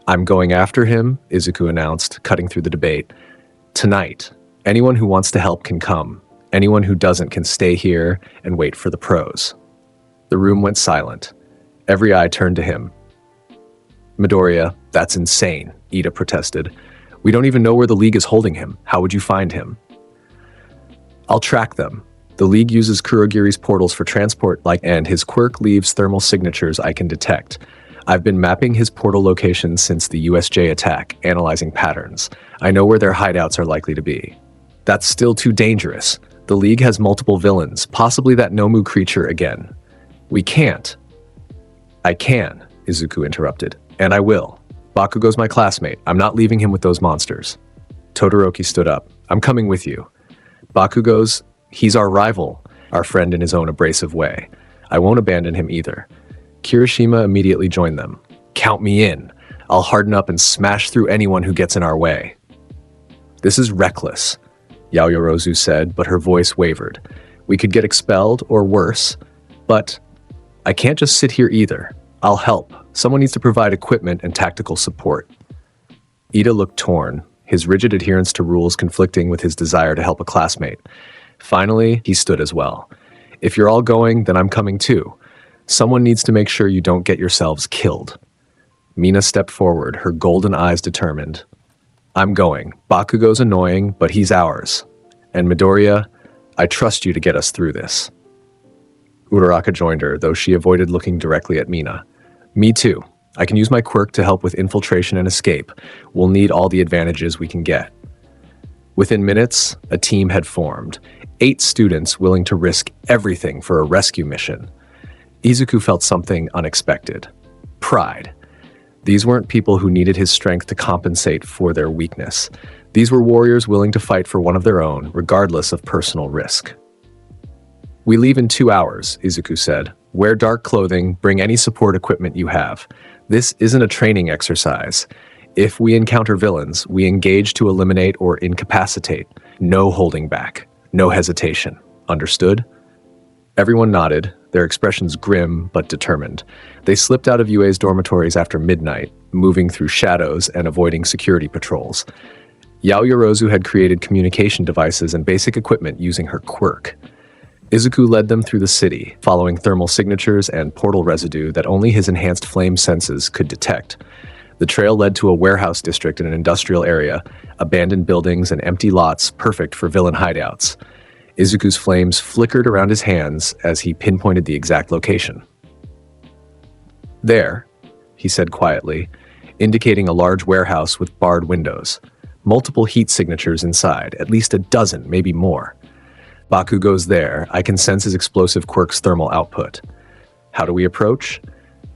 "I'm going after him," Izuku announced, cutting through the debate. "Tonight. Anyone who wants to help can come. Anyone who doesn't can stay here and wait for the pros." The room went silent. Every eye turned to him. "Midoriya, that's insane," Ida protested. "We don't even know where the League is holding him. How would you find him?" "I'll track them. The League uses Kurogiri's portals for transport, and his quirk leaves thermal signatures I can detect. I've been mapping his portal location since the USJ attack, analyzing patterns. I know where their hideouts are likely to be." "That's still too dangerous. The League has multiple villains, possibly that Nomu creature again." "We can't." "I can," Izuku interrupted, "and I will. Bakugo's my classmate. I'm not leaving him with those monsters." Todoroki stood up. "I'm coming with you." He's our rival, our friend in his own abrasive way. I won't abandon him either." Kirishima immediately joined them. "Count me in. I'll harden up and smash through anyone who gets in our way." "This is reckless," Yaoyorozu said, but her voice wavered. "We could get expelled, or worse. But I can't just sit here either. I'll help. Someone needs to provide equipment and tactical support." Ida looked torn, his rigid adherence to rules conflicting with his desire to help a classmate. Finally, he stood as well. "If you're all going, then I'm coming too. Someone needs to make sure you don't get yourselves killed." Mina stepped forward, her golden eyes determined. "I'm going. Bakugo's annoying, but he's ours. And Midoriya, I trust you to get us through this." Uraraka joined her, though she avoided looking directly at Mina. "Me too. I can use my quirk to help with infiltration and escape. We'll need all the advantages we can get." Within minutes, a team had formed. 8 students willing to risk everything for a rescue mission. Izuku felt something unexpected. Pride. These weren't people who needed his strength to compensate for their weakness. These were warriors willing to fight for one of their own, regardless of personal risk. "We leave in 2 hours, Izuku said. "Wear dark clothing, bring any support equipment you have. This isn't a training exercise. If we encounter villains, we engage to eliminate or incapacitate. No holding back. No hesitation. Understood?" Everyone nodded, their expressions grim but determined. They slipped out of UA's dormitories after midnight, moving through shadows and avoiding security patrols. Yaoyorozu had created communication devices and basic equipment using her quirk. Izuku led them through the city, following thermal signatures and portal residue that only his enhanced flame senses could detect. The trail led to a warehouse district in an industrial area, abandoned buildings and empty lots perfect for villain hideouts. Izuku's flames flickered around his hands as he pinpointed the exact location. "There," he said quietly, indicating a large warehouse with barred windows. Multiple heat signatures inside, at least a dozen, maybe more. "Bakugo's there. I can sense his explosive quirk's thermal output." "How do we approach?"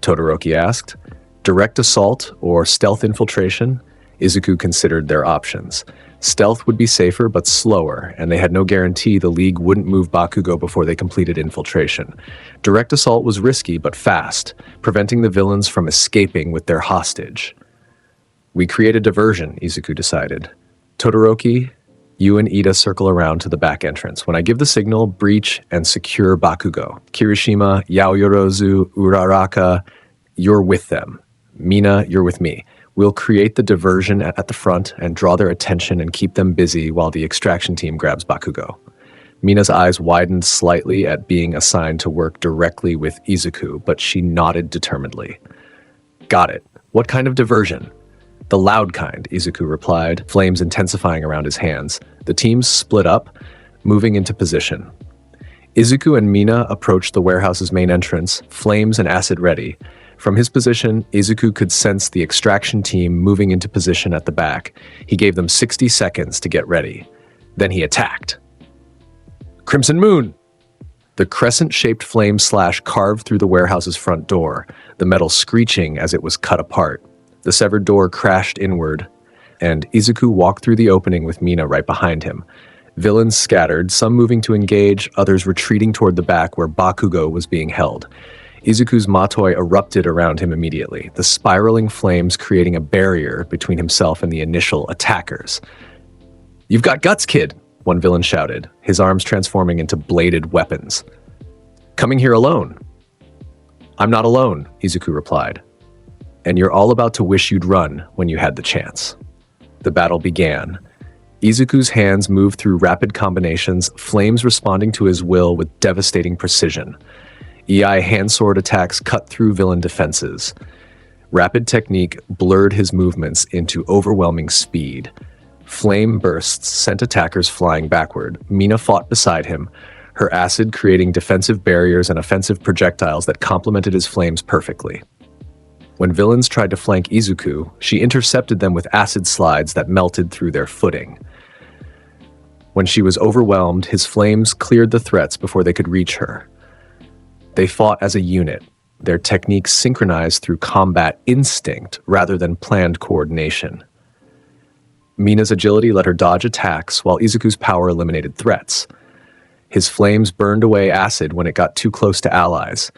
Todoroki asked. Direct assault or stealth infiltration? Izuku considered their options. Stealth would be safer but slower, and they had no guarantee the League wouldn't move Bakugo before they completed infiltration. Direct assault was risky but fast, preventing the villains from escaping with their hostage. "We create a diversion," Izuku decided. "Todoroki, you and Ida circle around to the back entrance. When I give the signal, breach and secure Bakugo. Kirishima, Yaoyorozu, Uraraka, you're with them. Mina, you're with me. We'll create the diversion at the front and draw their attention and keep them busy while the extraction team grabs Bakugo." Mina's eyes widened slightly at being assigned to work directly with Izuku, but she nodded determinedly. "Got it. What kind of diversion?" "The loud kind," Izuku replied, flames intensifying around his hands. The teams split up, moving into position. Izuku and Mina approached the warehouse's main entrance, flames and acid ready. From his position, Izuku could sense the extraction team moving into position at the back. He gave them 60 seconds to get ready. Then he attacked. "Crimson Moon!" The crescent-shaped flame slash carved through the warehouse's front door, the metal screeching as it was cut apart. The severed door crashed inward, and Izuku walked through the opening with Mina right behind him. Villains scattered, some moving to engage, others retreating toward the back where Bakugo was being held. Izuku's Matoi erupted around him immediately, the spiraling flames creating a barrier between himself and the initial attackers. "You've got guts, kid," one villain shouted, his arms transforming into bladed weapons. "Coming here alone." "I'm not alone," Izuku replied. "And you're all about to wish you'd run when you had the chance." The battle began. Izuku's hands moved through rapid combinations, flames responding to his will with devastating precision. EI handsword attacks cut through villain defenses. Rapid technique blurred his movements into overwhelming speed. Flame bursts sent attackers flying backward. Mina fought beside him, her acid creating defensive barriers and offensive projectiles that complemented his flames perfectly. When villains tried to flank Izuku, she intercepted them with acid slides that melted through their footing. When she was overwhelmed, his flames cleared the threats before they could reach her. They fought as a unit, their techniques synchronized through combat instinct rather than planned coordination. Mina's agility let her dodge attacks, while Izuku's power eliminated threats. His flames burned away acid when it got too close to allies,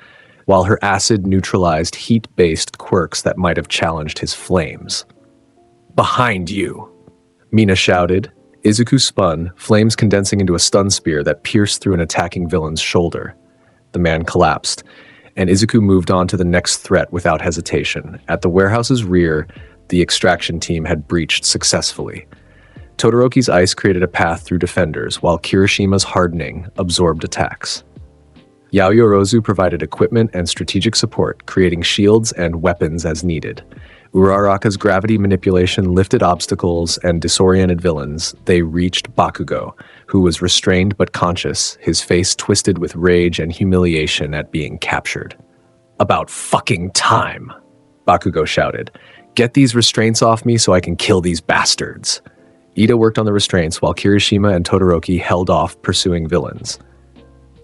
while her acid neutralized heat-based quirks that might have challenged his flames. "Behind you!" Mina shouted. Izuku spun, flames condensing into a stun spear that pierced through an attacking villain's shoulder. The man collapsed, and Izuku moved on to the next threat without hesitation. At the warehouse's rear, the extraction team had breached successfully. Todoroki's ice created a path through defenders, while Kirishima's hardening absorbed attacks. Yaoyorozu provided equipment and strategic support, creating shields and weapons as needed. Uraraka's gravity manipulation lifted obstacles and disoriented villains. They reached Bakugo, who was restrained but conscious, his face twisted with rage and humiliation at being captured. "About fucking time!" Bakugo shouted. "Get these restraints off me so I can kill these bastards." Ida worked on the restraints while Kirishima and Todoroki held off pursuing villains.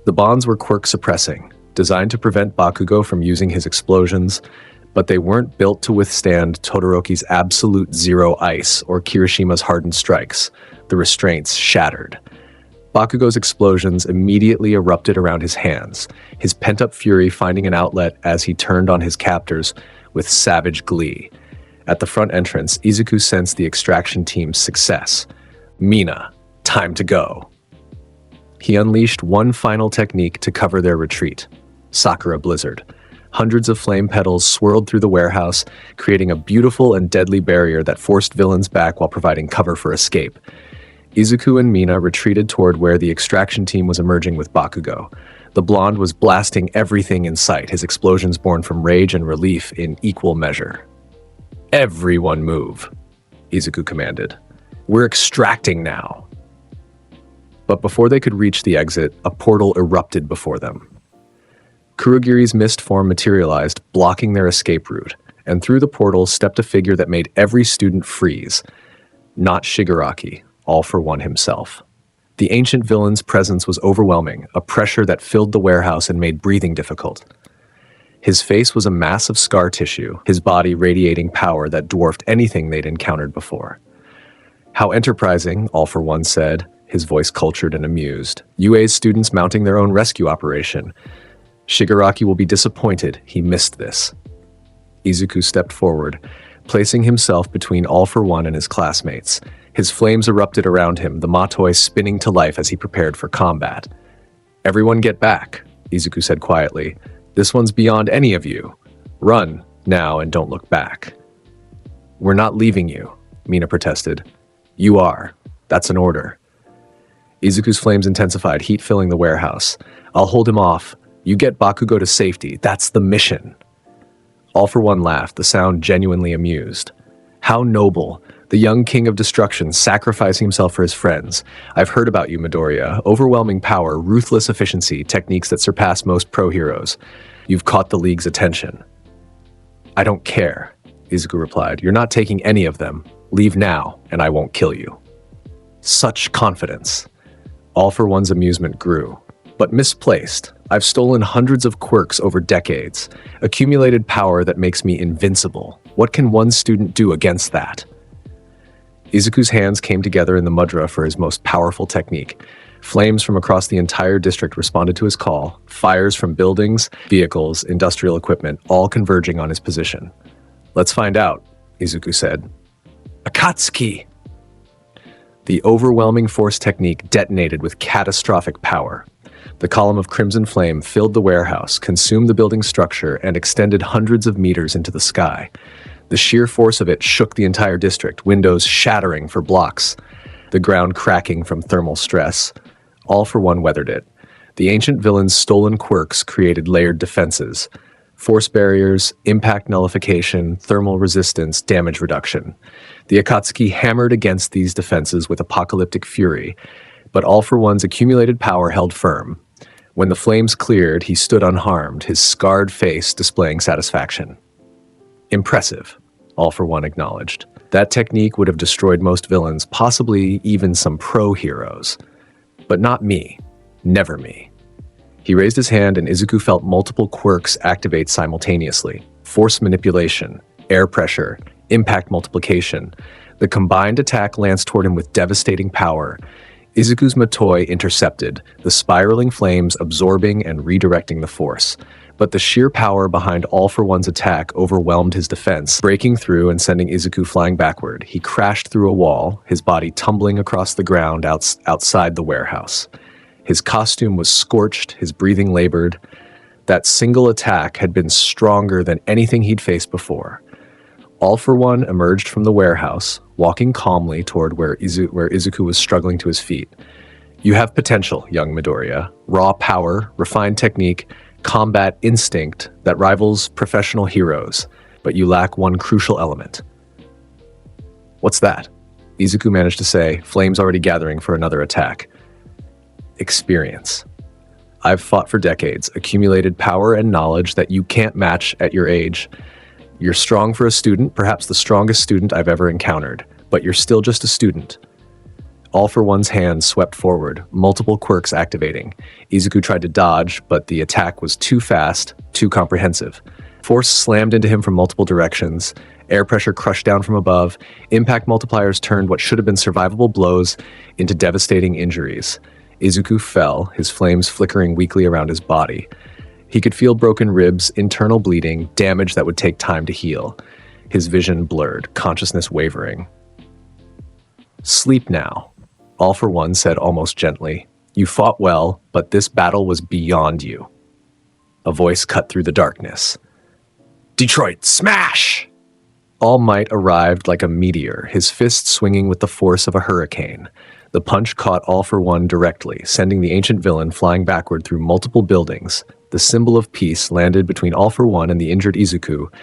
The bonds were quirk-suppressing, designed to prevent Bakugo from using his explosions, but they weren't built to withstand Todoroki's absolute zero ice or Kirishima's hardened strikes. The restraints shattered. Bakugo's explosions immediately erupted around his hands, his pent-up fury finding an outlet as he turned on his captors with savage glee. At the front entrance, Izuku sensed the extraction team's success. "Mina, time to go." He unleashed one final technique to cover their retreat, Sakura Blizzard. Hundreds of flame petals swirled through the warehouse, creating a beautiful and deadly barrier that forced villains back while providing cover for escape. Izuku and Mina retreated toward where the extraction team was emerging with Bakugo. The blonde was blasting everything in sight, his explosions born from rage and relief in equal measure. "Everyone move," Izuku commanded. "We're extracting now." But before they could reach the exit, a portal erupted before them. Kurogiri's mist form materialized, blocking their escape route, and through the portal stepped a figure that made every student freeze. Not Shigaraki, All For One himself. The ancient villain's presence was overwhelming, a pressure that filled the warehouse and made breathing difficult. His face was a mass of scar tissue, his body radiating power that dwarfed anything they'd encountered before. "How enterprising," All For One said, his voice cultured and amused. "UA's students mounting their own rescue operation. Shigaraki will be disappointed he missed this." Izuku stepped forward, placing himself between All For One and his classmates. His flames erupted around him, the Matoi spinning to life as he prepared for combat. "Everyone get back," Izuku said quietly. "This one's beyond any of you. Run, now, and don't look back." "We're not leaving you," Mina protested. "You are. That's an order." Izuku's flames intensified, heat filling the warehouse. "I'll hold him off. You get Bakugo to safety. That's the mission." All For One laughed, the sound genuinely amused. "How noble. The young king of destruction sacrificing himself for his friends. I've heard about you, Midoriya. Overwhelming power, ruthless efficiency, techniques that surpass most pro-heroes. You've caught the League's attention." "I don't care," Izuku replied. "You're not taking any of them. Leave now, and I won't kill you." Such confidence. All For One's amusement grew. "But misplaced. I've stolen hundreds of quirks over decades. Accumulated power that makes me invincible. What can one student do against that?" Izuku's hands came together in the mudra for his most powerful technique. Flames from across the entire district responded to his call, fires from buildings, vehicles, industrial equipment, all converging on his position. "Let's find out," Izuku said. "Akatsuki!" The overwhelming force technique detonated with catastrophic power. The column of crimson flame filled the warehouse, consumed the building's structure, and extended hundreds of meters into the sky. The sheer force of it shook the entire district, windows shattering for blocks, the ground cracking from thermal stress. All For One weathered it. The ancient villain's stolen quirks created layered defenses. Force barriers, impact nullification, thermal resistance, damage reduction. The Akatsuki hammered against these defenses with apocalyptic fury, but All For One's accumulated power held firm. When the flames cleared, he stood unharmed, his scarred face displaying satisfaction. "Impressive," All For One acknowledged. "That technique would have destroyed most villains, possibly even some pro-heroes. But not me. Never me." He raised his hand and Izuku felt multiple quirks activate simultaneously. Force manipulation, air pressure, impact multiplication. The combined attack lanced toward him with devastating power. Izuku's Matoi intercepted, the spiraling flames absorbing and redirecting the force. But the sheer power behind All For One's attack overwhelmed his defense, breaking through and sending Izuku flying backward. He crashed through a wall, his body tumbling across the ground outside the warehouse. His costume was scorched, his breathing labored. That single attack had been stronger than anything he'd faced before. All For One emerged from the warehouse, walking calmly toward where Izuku was struggling to his feet. "You have potential, young Midoriya. Raw power, refined technique, combat instinct that rivals professional heroes, but you lack one crucial element." "What's that?" Izuku managed to say, flames already gathering for another attack. "Experience. I've fought for decades, accumulated power and knowledge that you can't match at your age. You're strong for a student, perhaps the strongest student I've ever encountered, but you're still just a student." All For One's hands swept forward, multiple quirks activating. Izuku tried to dodge, but the attack was too fast, too comprehensive. Force slammed into him from multiple directions. Air pressure crushed down from above. Impact multipliers turned what should have been survivable blows into devastating injuries. Izuku fell, his flames flickering weakly around his body. He could feel broken ribs, internal bleeding, damage that would take time to heal. His vision blurred, consciousness wavering. "Sleep now," All For One said almost gently. "You fought well, but this battle was beyond you." A voice cut through the darkness. Detroit, smash! All Might arrived like a meteor, his fist swinging with the force of a hurricane. The punch caught All for One directly, sending the ancient villain flying backward through multiple buildings. The symbol of peace landed between All for One and the injured Izuku,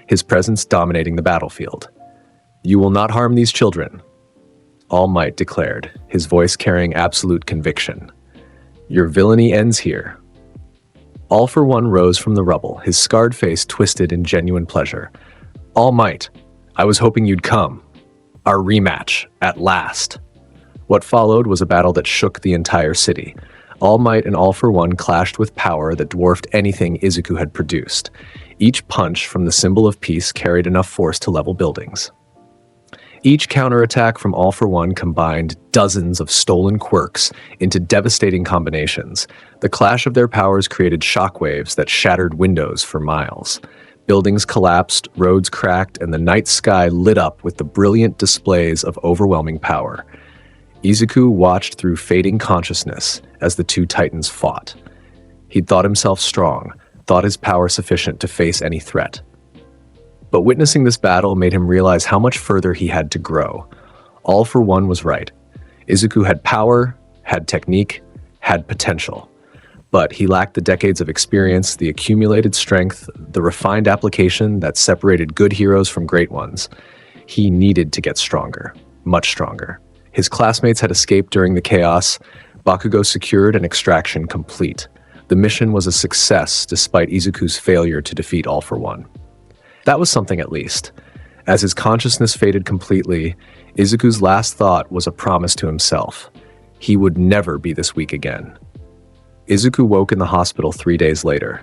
his presence dominating the battlefield. You will not harm these children, All Might declared, his voice carrying absolute conviction. Your villainy ends here. All for One rose from the rubble, his scarred face twisted in genuine pleasure. All Might, I was hoping you'd come. Our rematch, at last. What followed was a battle that shook the entire city. All Might and All for One clashed with power that dwarfed anything Izuku had produced. Each punch from the symbol of peace carried enough force to level buildings. Each counterattack from All for One combined dozens of stolen quirks into devastating combinations. The clash of their powers created shockwaves that shattered windows for miles. Buildings collapsed, roads cracked, and the night sky lit up with the brilliant displays of overwhelming power. Izuku watched through fading consciousness as the two titans fought. He'd thought himself strong, thought his power sufficient to face any threat. But witnessing this battle made him realize how much further he had to grow. All for One was right. Izuku had power, had technique, had potential. But he lacked the decades of experience, the accumulated strength, the refined application that separated good heroes from great ones. He needed to get stronger, much stronger. His classmates had escaped during the chaos. Bakugo secured an extraction complete. The mission was a success despite Izuku's failure to defeat All for One. That was something at least. As his consciousness faded completely, Izuku's last thought was a promise to himself. He would never be this weak again. Izuku woke in the hospital 3 days later.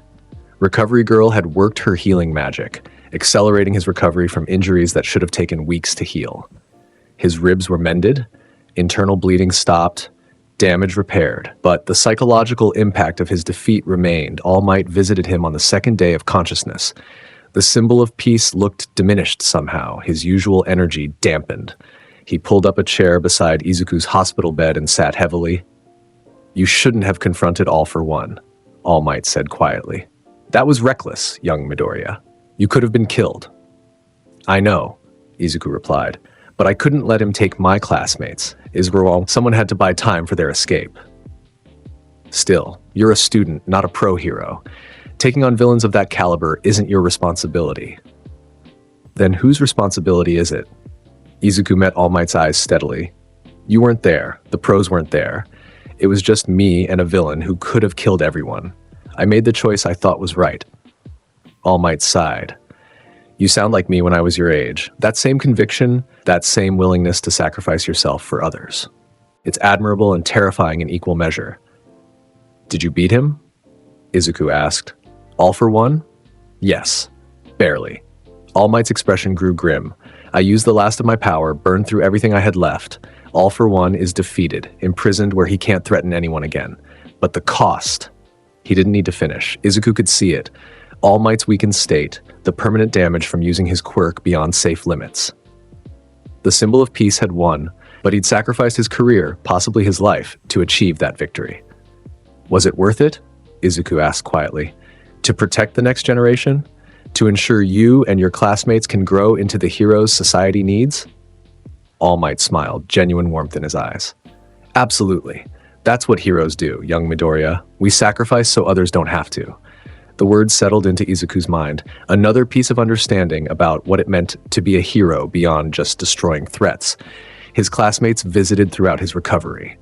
Recovery Girl had worked her healing magic, accelerating his recovery from injuries that should have taken weeks to heal. His ribs were mended, internal bleeding stopped, damage repaired, but the psychological impact of his defeat remained. All Might visited him on the second day of consciousness. The symbol of peace looked diminished somehow, his usual energy dampened. He pulled up a chair beside Izuku's hospital bed and sat heavily. You shouldn't have confronted All for One, All Might said quietly. That was reckless, young Midoriya. You could have been killed. I know, Izuku replied, but I couldn't let him take my classmates. Someone had to buy time for their escape. Still, you're a student, not a pro hero. Taking on villains of that caliber isn't your responsibility. Then whose responsibility is it? Izuku met All Might's eyes steadily. You weren't there. The pros weren't there. It was just me and a villain who could have killed everyone. I made the choice I thought was right. All Might sighed. You sound like me when I was your age. That same conviction, that same willingness to sacrifice yourself for others. It's admirable and terrifying in equal measure. Did you beat him? Izuku asked. All for One? Yes. Barely. All Might's expression grew grim. I used the last of my power, burned through everything I had left. All for One is defeated, imprisoned where he can't threaten anyone again. But the cost. He didn't need to finish. Izuku could see it. All Might's weakened state, the permanent damage from using his quirk beyond safe limits. The symbol of peace had won, but he'd sacrificed his career, possibly his life, to achieve that victory. Was it worth it? Izuku asked quietly. To protect the next generation? To ensure you and your classmates can grow into the heroes society needs? All Might smiled, genuine warmth in his eyes. Absolutely. That's what heroes do, young Midoriya. We sacrifice so others don't have to. The words settled into Izuku's mind, another piece of understanding about what it meant to be a hero beyond just destroying threats. His classmates visited throughout his recovery.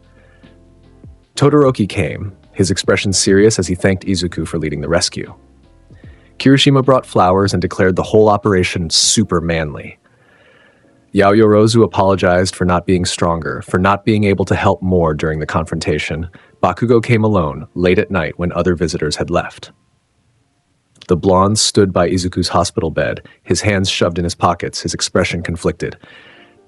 Todoroki came, his expression serious as he thanked Izuku for leading the rescue. Kirishima brought flowers and declared the whole operation super manly. Yaoyorozu apologized for not being stronger, for not being able to help more during the confrontation. Bakugo came alone, late at night when other visitors had left. The blonde stood by Izuku's hospital bed, his hands shoved in his pockets, his expression conflicted.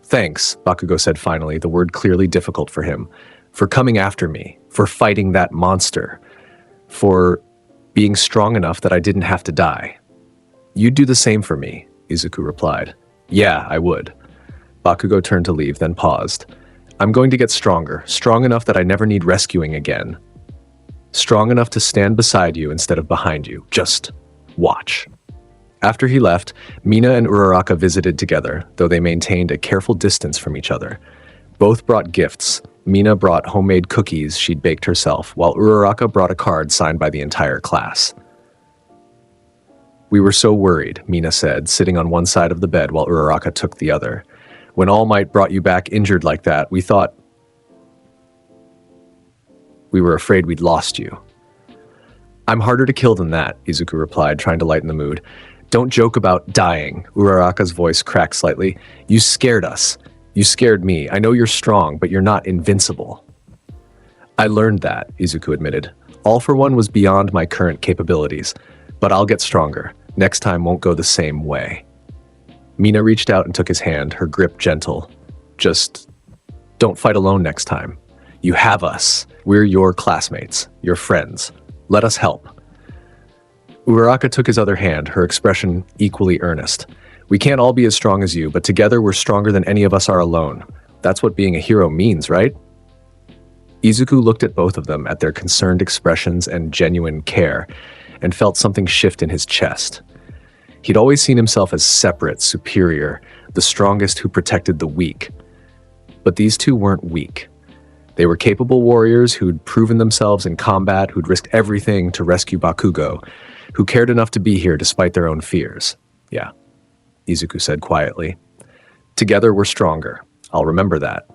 Thanks, Bakugo said finally, the word clearly difficult for him, for coming after me, for fighting that monster, for being strong enough that I didn't have to die. You'd do the same for me, Izuku replied. Yeah, I would. Bakugo turned to leave, then paused. I'm going to get stronger, strong enough that I never need rescuing again. Strong enough to stand beside you instead of behind you. Just watch. After he left, Mina and Uraraka visited together, though they maintained a careful distance from each other. Both brought gifts. Mina brought homemade cookies she'd baked herself, while Uraraka brought a card signed by the entire class. "We were so worried," Mina said, sitting on one side of the bed while Uraraka took the other. "When All Might brought you back injured like that, we were afraid we'd lost you." "I'm harder to kill than that," Izuku replied, trying to lighten the mood. "Don't joke about dying." Uraraka's voice cracked slightly. "You scared us. You scared me. I know you're strong, but you're not invincible." "I learned that," Izuku admitted. "All for One was beyond my current capabilities, but I'll get stronger. Next time won't go the same way." Mina reached out and took his hand, her grip gentle. "Just don't fight alone next time. You have us. We're your classmates, your friends. Let us help." Uraraka took his other hand, her expression equally earnest. "We can't all be as strong as you, but together we're stronger than any of us are alone. That's what being a hero means, right?" Izuku looked at both of them, at their concerned expressions and genuine care, and felt something shift in his chest. He'd always seen himself as separate, superior, the strongest who protected the weak. But these two weren't weak. They were capable warriors who'd proven themselves in combat, who'd risked everything to rescue Bakugo, who cared enough to be here despite their own fears. "Yeah," Izuku said quietly. "Together we're stronger. I'll remember that."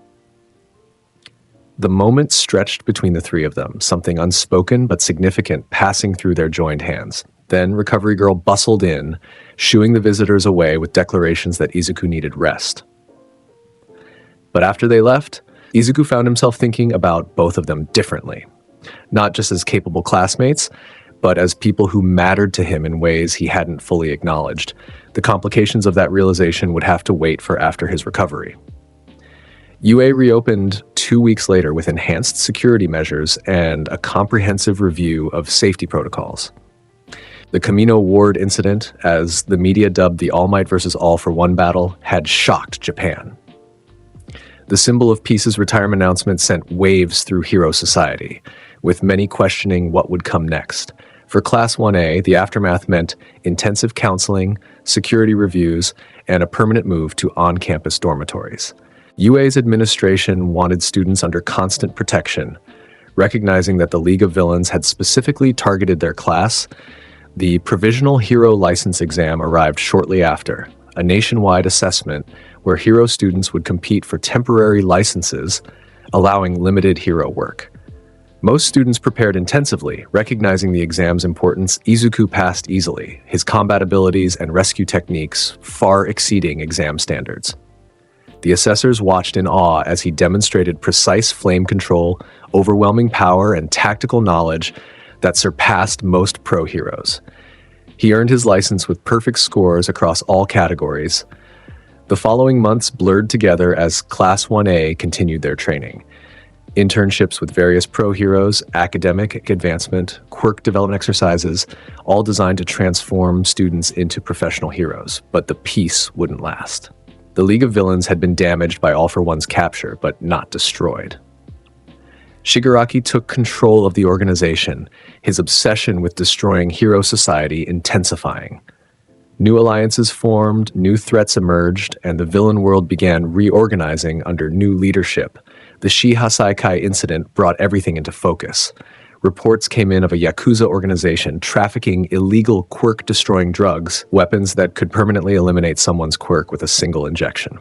The moment stretched between the three of them, something unspoken but significant passing through their joined hands. Then Recovery Girl bustled in, shooing the visitors away with declarations that Izuku needed rest. But after they left, Izuku found himself thinking about both of them differently. Not just as capable classmates, but as people who mattered to him in ways he hadn't fully acknowledged. The complications of that realization would have to wait for after his recovery. UA reopened 2 weeks later with enhanced security measures and a comprehensive review of safety protocols. The Camino Ward incident, as the media dubbed the All Might vs. All for One battle, had shocked Japan. The Symbol of Peace's retirement announcement sent waves through hero society, with many questioning what would come next. For Class 1A, the aftermath meant intensive counseling, security reviews, and a permanent move to on-campus dormitories. UA's administration wanted students under constant protection, recognizing that the League of Villains had specifically targeted their class. The Provisional Hero License exam arrived shortly after, a nationwide assessment where hero students would compete for temporary licenses, allowing limited hero work. Most students prepared intensively, recognizing the exam's importance. Izuku passed easily, his combat abilities and rescue techniques far exceeding exam standards. The assessors watched in awe as he demonstrated precise flame control, overwhelming power, and tactical knowledge that surpassed most pro heroes. He earned his license with perfect scores across all categories. The following months blurred together as Class 1A continued their training. Internships with various pro heroes, academic advancement, quirk development exercises, all designed to transform students into professional heroes. But the peace wouldn't last. The League of Villains had been damaged by All for One's capture, but not destroyed. Shigaraki took control of the organization, his obsession with destroying hero society intensifying. New alliances formed, new threats emerged, and the villain world began reorganizing under new leadership. The Shihasaikai incident brought everything into focus. Reports came in of a Yakuza organization trafficking illegal quirk-destroying drugs, weapons that could permanently eliminate someone's quirk with a single injection.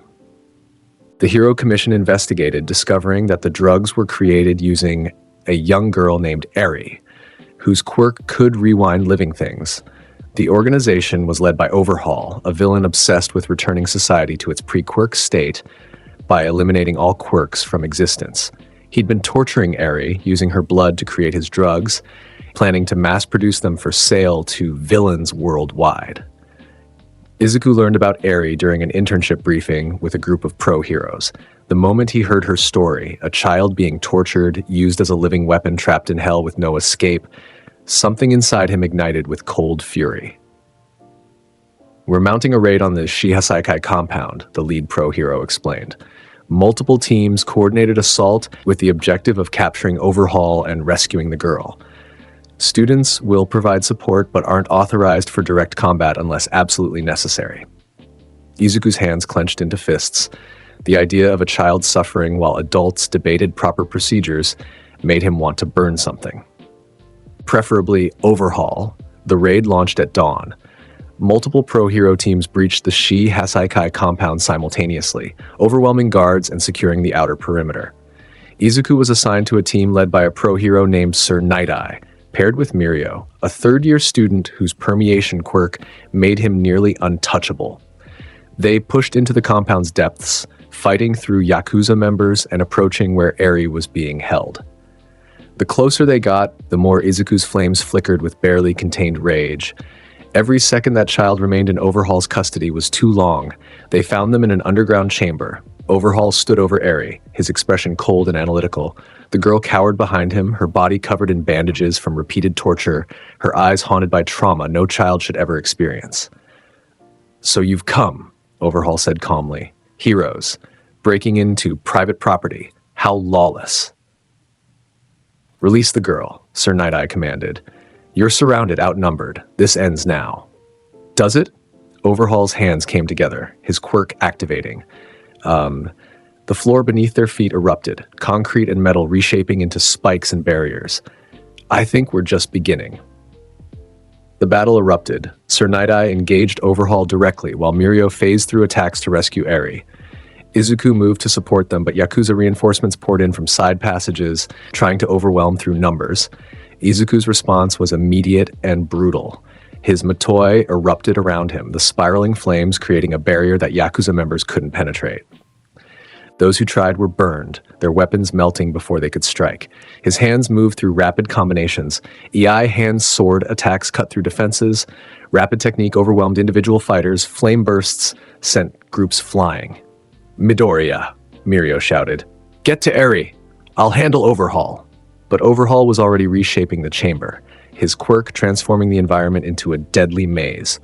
The Hero Commission investigated, discovering that the drugs were created using a young girl named Eri, whose quirk could rewind living things. The organization was led by Overhaul, a villain obsessed with returning society to its pre-quirk state by eliminating all quirks from existence. He'd been torturing Eri, using her blood to create his drugs, planning to mass-produce them for sale to villains worldwide. Izuku learned about Eri during an internship briefing with a group of pro heroes. The moment he heard her story, a child being tortured, used as a living weapon trapped in hell with no escape, something inside him ignited with cold fury. "We're mounting a raid on the Shihasaikai compound," the lead pro hero explained. Multiple teams coordinated assault with the objective of capturing Overhaul and rescuing the girl. Students will provide support but aren't authorized for direct combat unless absolutely necessary. Izuku's hands clenched into fists. The idea of a child suffering while adults debated proper procedures made him want to burn something. Preferably overhaul. The raid launched at dawn. Multiple pro-hero teams breached the Hasaikai compound simultaneously, overwhelming guards and securing the outer perimeter. Izuku was assigned to a team led by a pro-hero named Sir Night-Eye, paired with Mirio, a third-year student whose permeation quirk made him nearly untouchable. They pushed into the compound's depths, fighting through Yakuza members and approaching where Eri was being held. The closer they got, the more Izuku's flames flickered with barely contained rage. Every second that child remained in Overhaul's custody was too long. They found them in an underground chamber. Overhaul stood over Eri, his expression cold and analytical. The girl cowered behind him, her body covered in bandages from repeated torture, her eyes haunted by trauma no child should ever experience. "So you've come," Overhaul said calmly. "Heroes, breaking into private property. How lawless." "Release the girl," Sir Night-Eye commanded. "You're surrounded, outnumbered. This ends now." "Does it?" Overhaul's hands came together, his quirk activating. The floor beneath their feet erupted, concrete and metal reshaping into spikes and barriers. "I think we're just beginning." The battle erupted. Sir Night-Eye engaged Overhaul directly while Mirio phased through attacks to rescue Eri. Izuku moved to support them, but Yakuza reinforcements poured in from side passages, trying to overwhelm through numbers. Izuku's response was immediate and brutal. His Matoi erupted around him, the spiraling flames creating a barrier that Yakuza members couldn't penetrate. Those who tried were burned, their weapons melting before they could strike. His hands moved through rapid combinations. EI hand-sword attacks cut through defenses. Rapid technique overwhelmed individual fighters. Flame bursts sent groups flying. "Midoriya," Mirio shouted. "Get to Eri. I'll handle Overhaul." But Overhaul was already reshaping the chamber, his quirk transforming the environment into a deadly maze.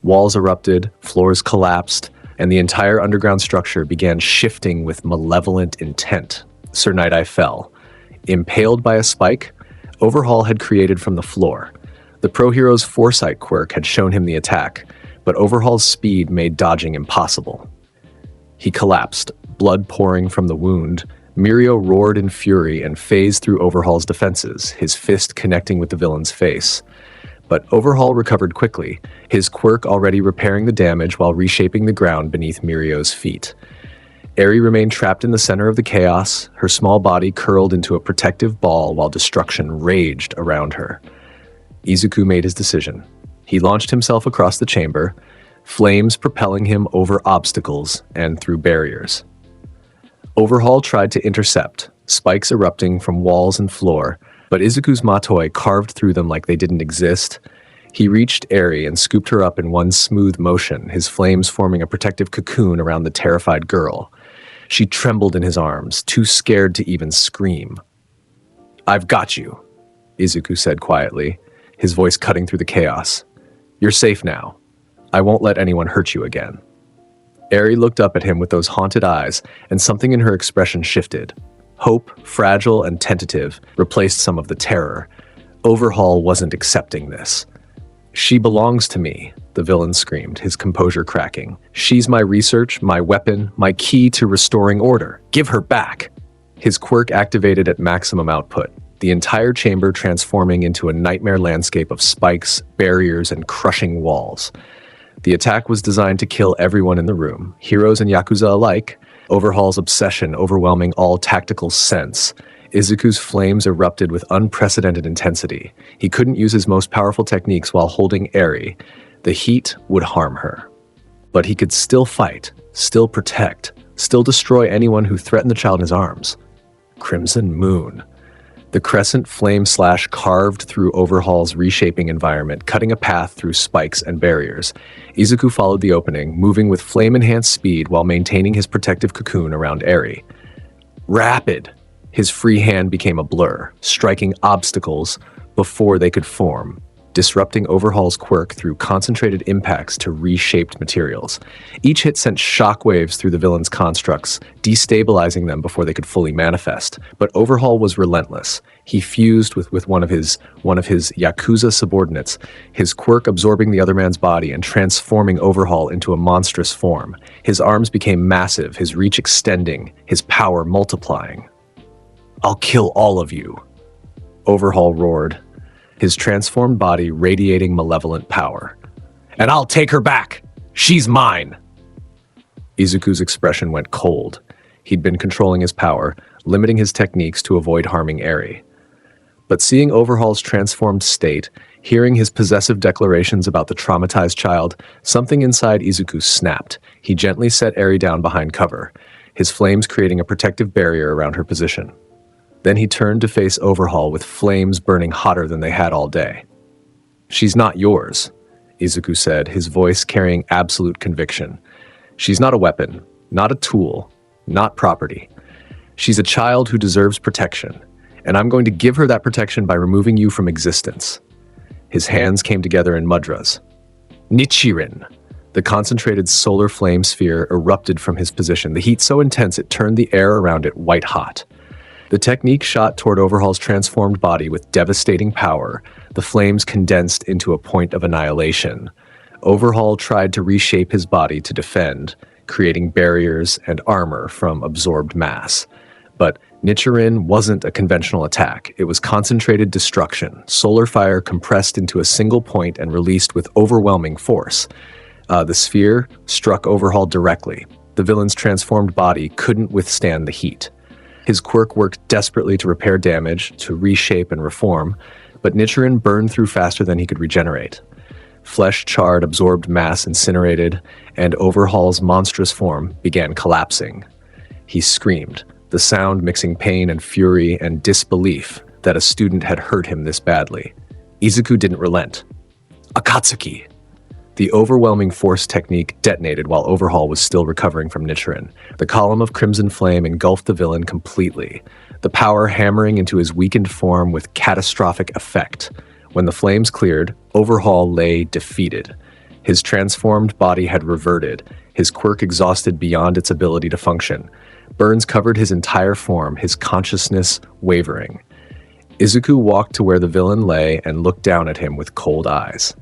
Walls erupted, floors collapsed, and the entire underground structure began shifting with malevolent intent. Sir Night-Eye fell. Impaled by a spike, Overhaul had created from the floor. The pro-hero's foresight quirk had shown him the attack, but Overhaul's speed made dodging impossible. He collapsed, blood pouring from the wound. Mirio roared in fury and phased through Overhaul's defenses, his fist connecting with the villain's face. But Overhaul recovered quickly, his quirk already repairing the damage while reshaping the ground beneath Mirio's feet. Eri remained trapped in the center of the chaos, her small body curled into a protective ball while destruction raged around her. Izuku made his decision. He launched himself across the chamber, flames propelling him over obstacles and through barriers. Overhaul tried to intercept, spikes erupting from walls and floor, but Izuku's Matoi carved through them like they didn't exist. He reached Eri and scooped her up in one smooth motion, his flames forming a protective cocoon around the terrified girl. She trembled in his arms, too scared to even scream. "I've got you," Izuku said quietly, his voice cutting through the chaos. "You're safe now. I won't let anyone hurt you again." Eri looked up at him with those haunted eyes, and something in her expression shifted. Hope, fragile and tentative, replaced some of the terror. Overhaul wasn't accepting this. "She belongs to me," the villain screamed, his composure cracking. "She's my research, my weapon, my key to restoring order. Give her back!" His quirk activated at maximum output, the entire chamber transforming into a nightmare landscape of spikes, barriers, and crushing walls. The attack was designed to kill everyone in the room, heroes and Yakuza alike, Overhaul's obsession overwhelming all tactical sense. Izuku's flames erupted with unprecedented intensity. He couldn't use his most powerful techniques while holding Eri. The heat would harm her. But he could still fight, still protect, still destroy anyone who threatened the child in his arms. Crimson Moon. The crescent flame slash carved through Overhaul's reshaping environment, cutting a path through spikes and barriers. Izuku followed the opening, moving with flame-enhanced speed while maintaining his protective cocoon around Eri. Rapid! His free hand became a blur, striking obstacles before they could form. disrupting Overhaul's quirk through concentrated impacts to reshaped materials. Each hit sent shockwaves through the villain's constructs, destabilizing them before they could fully manifest. But Overhaul was relentless. He fused with one of his Yakuza subordinates, his quirk absorbing the other man's body and transforming Overhaul into a monstrous form. His arms became massive, his reach extending, his power multiplying. "I'll kill all of you," Overhaul roared, his transformed body radiating malevolent power. "And I'll take her back! She's mine!" Izuku's expression went cold. He'd been controlling his power, limiting his techniques to avoid harming Eri. But seeing Overhaul's transformed state, hearing his possessive declarations about the traumatized child, something inside Izuku snapped. He gently set Eri down behind cover, his flames creating a protective barrier around her position. Then he turned to face Overhaul with flames burning hotter than they had all day. "She's not yours," Izuku said, his voice carrying absolute conviction. "She's not a weapon, not a tool, not property. She's a child who deserves protection, and I'm going to give her that protection by removing you from existence." His hands came together in mudras. Nichiren! The concentrated solar flame sphere erupted from his position, the heat so intense it turned the air around it white hot. The technique shot toward Overhaul's transformed body with devastating power. The flames condensed into a point of annihilation. Overhaul tried to reshape his body to defend, creating barriers and armor from absorbed mass. But Nichiren wasn't a conventional attack. It was concentrated destruction, solar fire compressed into a single point and released with overwhelming force. The sphere struck Overhaul directly. The villain's transformed body couldn't withstand the heat. His quirk worked desperately to repair damage, to reshape and reform, but Nichiren burned through faster than he could regenerate. Flesh charred, absorbed mass incinerated, and Overhaul's monstrous form began collapsing. He screamed, the sound mixing pain and fury and disbelief that a student had hurt him this badly. Izuku didn't relent. "Akatsuki!" The overwhelming force technique detonated while Overhaul was still recovering from Nichiren. The column of crimson flame engulfed the villain completely, the power hammering into his weakened form with catastrophic effect. When the flames cleared, Overhaul lay defeated. His transformed body had reverted, his quirk exhausted beyond its ability to function. Burns covered his entire form, his consciousness wavering. Izuku walked to where the villain lay and looked down at him with cold eyes.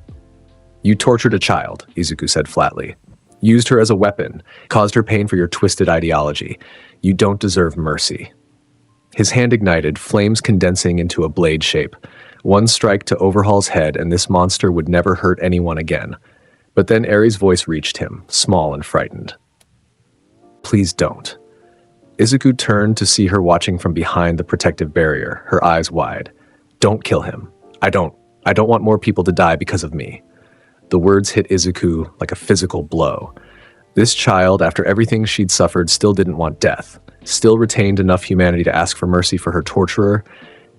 "You tortured a child," Izuku said flatly. "Used her as a weapon, caused her pain for your twisted ideology. You don't deserve mercy." His hand ignited, flames condensing into a blade shape. One strike to Overhaul's head and this monster would never hurt anyone again. But then Eri's voice reached him, small and frightened. "Please don't." Izuku turned to see her watching from behind the protective barrier, her eyes wide. "Don't kill him. I don't want more people to die because of me." The words hit Izuku like a physical blow. This child, after everything she'd suffered, still didn't want death, still retained enough humanity to ask for mercy for her torturer.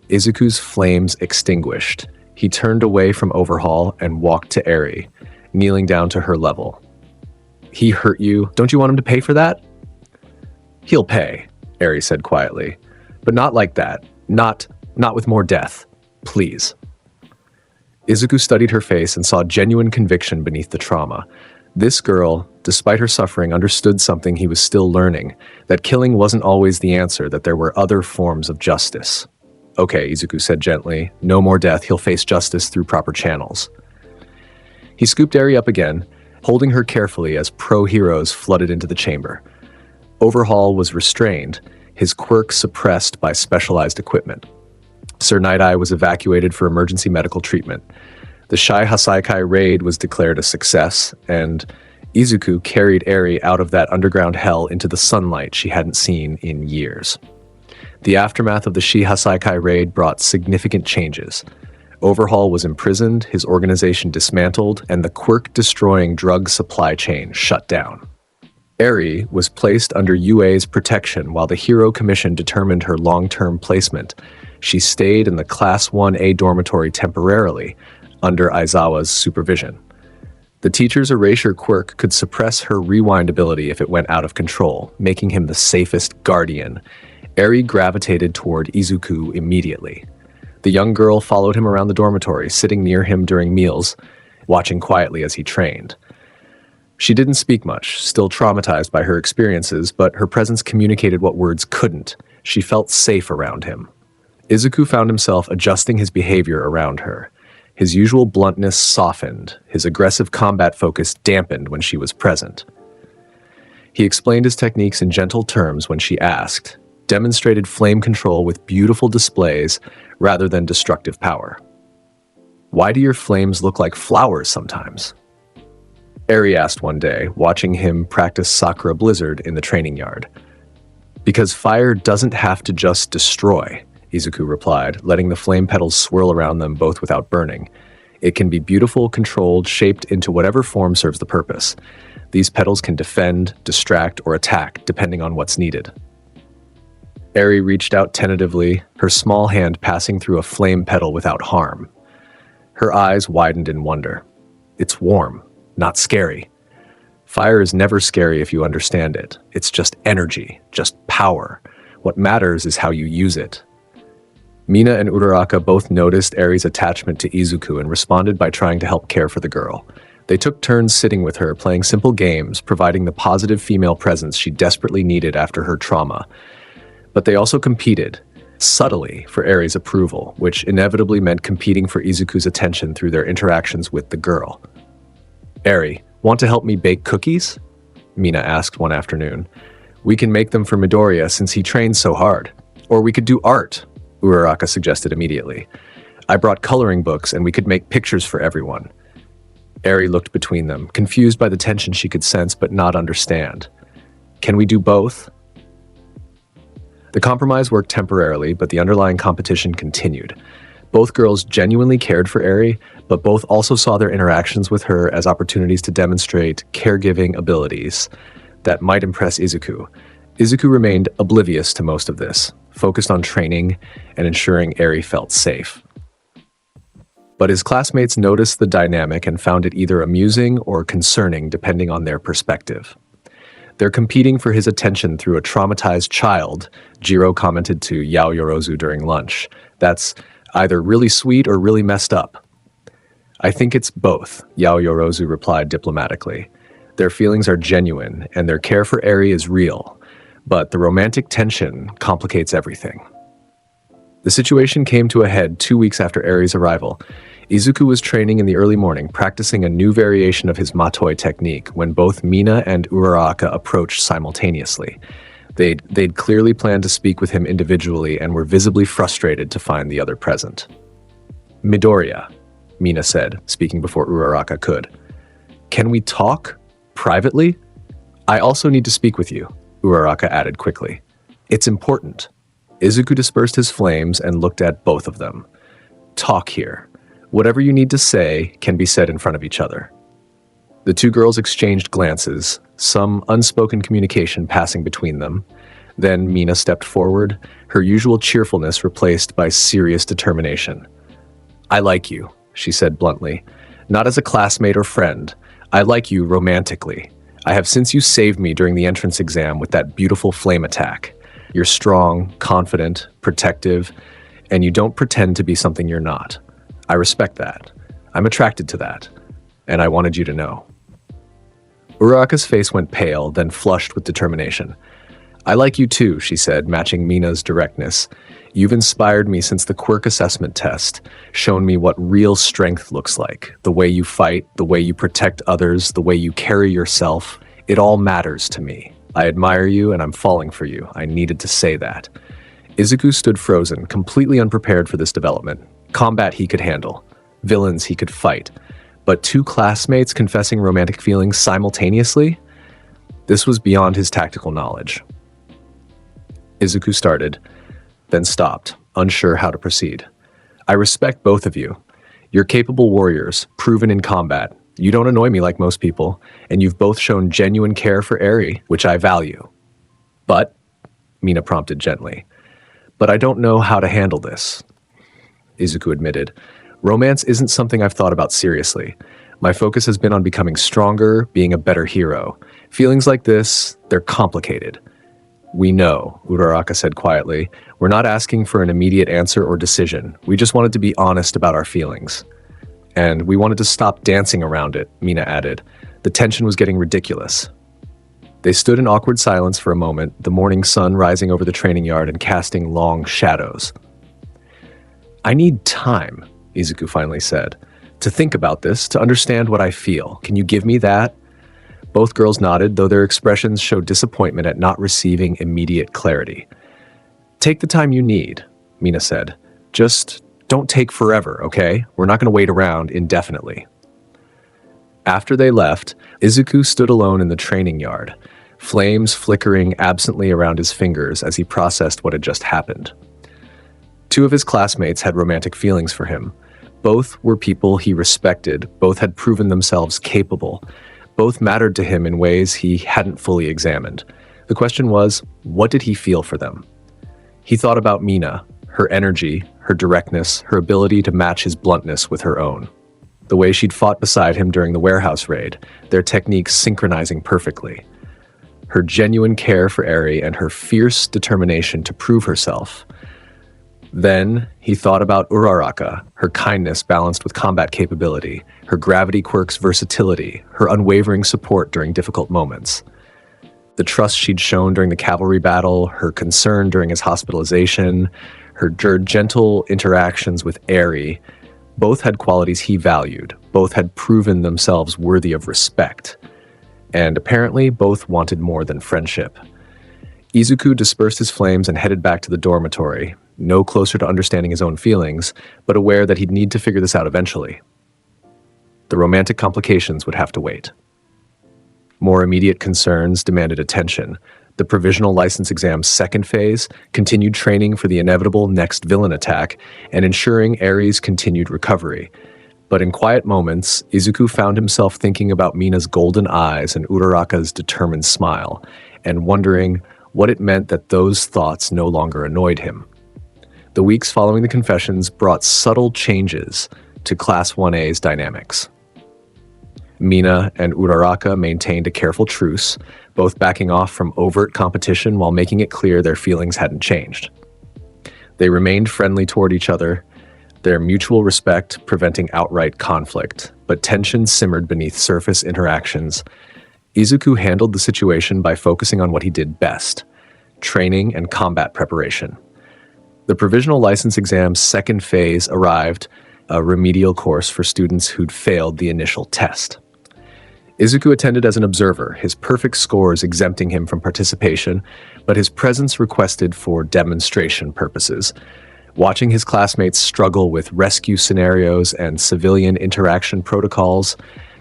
Izuku's flames extinguished. He turned away from Overhaul and walked to Eri, kneeling down to her level. "He hurt you. Don't you want him to pay for that?" "He'll pay," Eri said quietly. "But not like that. Not with more death. Please." Izuku studied her face and saw genuine conviction beneath the trauma. This girl, despite her suffering, understood something he was still learning, that killing wasn't always the answer, that there were other forms of justice. "Okay," Izuku said gently, "no more death. He'll face justice through proper channels." He scooped Eri up again, holding her carefully as pro-heroes flooded into the chamber. Overhaul was restrained, his quirk suppressed by specialized equipment. Sir Night-Eye was evacuated for emergency medical treatment. The Shai Hasaikai raid was declared a success, and Izuku carried Eri out of that underground hell into the sunlight she hadn't seen in years. The aftermath of the Shai Hasaikai raid brought significant changes. Overhaul was imprisoned, his organization dismantled, and the quirk-destroying drug supply chain shut down. Eri was placed under UA's protection while the Hero Commission determined her long-term placement. She stayed in the Class 1A dormitory temporarily, under Aizawa's supervision. The teacher's erasure quirk could suppress her rewind ability if it went out of control, making him the safest guardian. Eri gravitated toward Izuku immediately. The young girl followed him around the dormitory, sitting near him during meals, watching quietly as he trained. She didn't speak much, still traumatized by her experiences, but her presence communicated what words couldn't. She felt safe around him. Izuku found himself adjusting his behavior around her. His usual bluntness softened, his aggressive combat focus dampened when she was present. He explained his techniques in gentle terms when she asked, demonstrated flame control with beautiful displays rather than destructive power. "Why do your flames look like flowers sometimes?" Eri asked one day, watching him practice Sakura Blizzard in the training yard. "Because fire doesn't have to just destroy," Izuku replied, letting the flame petals swirl around them both without burning. "It can be beautiful, controlled, shaped into whatever form serves the purpose. These petals can defend, distract, or attack, depending on what's needed." Eri reached out tentatively, her small hand passing through a flame petal without harm. Her eyes widened in wonder. "It's warm, not scary. Fire is never scary if you understand it. It's just energy, just power. What matters is how you use it." Mina and Uraraka both noticed Eri's attachment to Izuku and responded by trying to help care for the girl. They took turns sitting with her, playing simple games, providing the positive female presence she desperately needed after her trauma. But they also competed, subtly, for Eri's approval, which inevitably meant competing for Izuku's attention through their interactions with the girl. "Eri, want to help me bake cookies?" Mina asked one afternoon. "We can make them for Midoriya since he trains so hard. Or we could do art," Uraraka suggested immediately. "I brought coloring books and we could make pictures for everyone." Eri looked between them, confused by the tension she could sense but not understand. "Can we do both?" The compromise worked temporarily, but the underlying competition continued. Both girls genuinely cared for Eri, but both also saw their interactions with her as opportunities to demonstrate caregiving abilities that might impress Izuku. Izuku remained oblivious to most of this, focused on training and ensuring Eri felt safe. But his classmates noticed the dynamic and found it either amusing or concerning depending on their perspective. "They're competing for his attention through a traumatized child," Jiro commented to Yaoyorozu during lunch. "That's either really sweet or really messed up." "I think it's both," Yaoyorozu replied diplomatically. "Their feelings are genuine, and their care for Eri is real, but the romantic tension complicates everything." The situation came to a head 2 weeks after Eri's arrival. Izuku was training in the early morning, practicing a new variation of his matoi technique when both Mina and Uraraka approached simultaneously. They'd clearly planned to speak with him individually and were visibly frustrated to find the other present. "Midoriya," Mina said, speaking before Uraraka could. "Can we talk? Privately? I also need to speak with you," Uraraka added quickly. "It's important." Izuku dispersed his flames and looked at both of them. "Talk here. Whatever you need to say can be said in front of each other." The two girls exchanged glances, some unspoken communication passing between them. Then Mina stepped forward, her usual cheerfulness replaced by serious determination. "I like you," she said bluntly. "Not as a classmate or friend. I like you romantically. I have since you saved me during the entrance exam with that beautiful flame attack. You're strong, confident, protective, and you don't pretend to be something you're not. I respect that. I'm attracted to that. And I wanted you to know." Uraraka's face went pale, then flushed with determination. "I like you too," she said, matching Mina's directness. "You've inspired me since the quirk assessment test, shown me what real strength looks like. The way you fight, the way you protect others, the way you carry yourself. It all matters to me. I admire you and I'm falling for you. I needed to say that." Izuku stood frozen, completely unprepared for this development. Combat he could handle. Villains he could fight. But two classmates confessing romantic feelings simultaneously? This was beyond his tactical knowledge. Izuku started, then stopped, unsure how to proceed. "I respect both of you. You're capable warriors, proven in combat. You don't annoy me like most people, and you've both shown genuine care for Eri, which I value. But," Mina prompted gently, "but I don't know how to handle this." Izuku admitted, "Romance isn't something I've thought about seriously. My focus has been on becoming stronger, being a better hero. Feelings like this, they're complicated. "We know," Uraraka said quietly. "We're not asking for an immediate answer or decision. We just wanted to be honest about our feelings. And we wanted to stop dancing around it," Mina added. The tension was getting ridiculous. They stood in awkward silence for a moment, the morning sun rising over the training yard and casting long shadows. "I need time," Izuku finally said, "to think about this, to understand what I feel. Can you give me that?" Both girls nodded, though their expressions showed disappointment at not receiving immediate clarity. "Take the time you need," Mina said. "Just don't take forever, okay? We're not going to wait around indefinitely." After they left, Izuku stood alone in the training yard, flames flickering absently around his fingers as he processed what had just happened. Two of his classmates had romantic feelings for him. Both were people he respected, both had proven themselves capable, both mattered to him in ways he hadn't fully examined. The question was, what did he feel for them? He thought about Mina, her energy, her directness, her ability to match his bluntness with her own. The way she'd fought beside him during the warehouse raid, their techniques synchronizing perfectly. Her genuine care for Eri and her fierce determination to prove herself. Then he thought about Uraraka, her kindness balanced with combat capability, her gravity quirk's versatility, her unwavering support during difficult moments. The trust she'd shown during the cavalry battle, her concern during his hospitalization, her gentle interactions with Eri, both had qualities he valued, both had proven themselves worthy of respect. And apparently both wanted more than friendship. Izuku dispersed his flames and headed back to the dormitory, no closer to understanding his own feelings, but aware that he'd need to figure this out eventually. The romantic complications would have to wait. More immediate concerns demanded attention. The provisional license exam's second phase, continued training for the inevitable next villain attack, and ensuring Eri's continued recovery. But in quiet moments, Izuku found himself thinking about Mina's golden eyes and Uraraka's determined smile, and wondering what it meant that those thoughts no longer annoyed him. The weeks following the confessions brought subtle changes to Class 1A's dynamics. Mina and Uraraka maintained a careful truce, both backing off from overt competition while making it clear their feelings hadn't changed. They remained friendly toward each other, their mutual respect preventing outright conflict, but tension simmered beneath surface interactions. Izuku handled the situation by focusing on what he did best: training and combat preparation. The provisional license exam's second phase arrived, a remedial course for students who'd failed the initial test. Izuku attended as an observer, his perfect scores exempting him from participation, but his presence requested for demonstration purposes. Watching his classmates struggle with rescue scenarios and civilian interaction protocols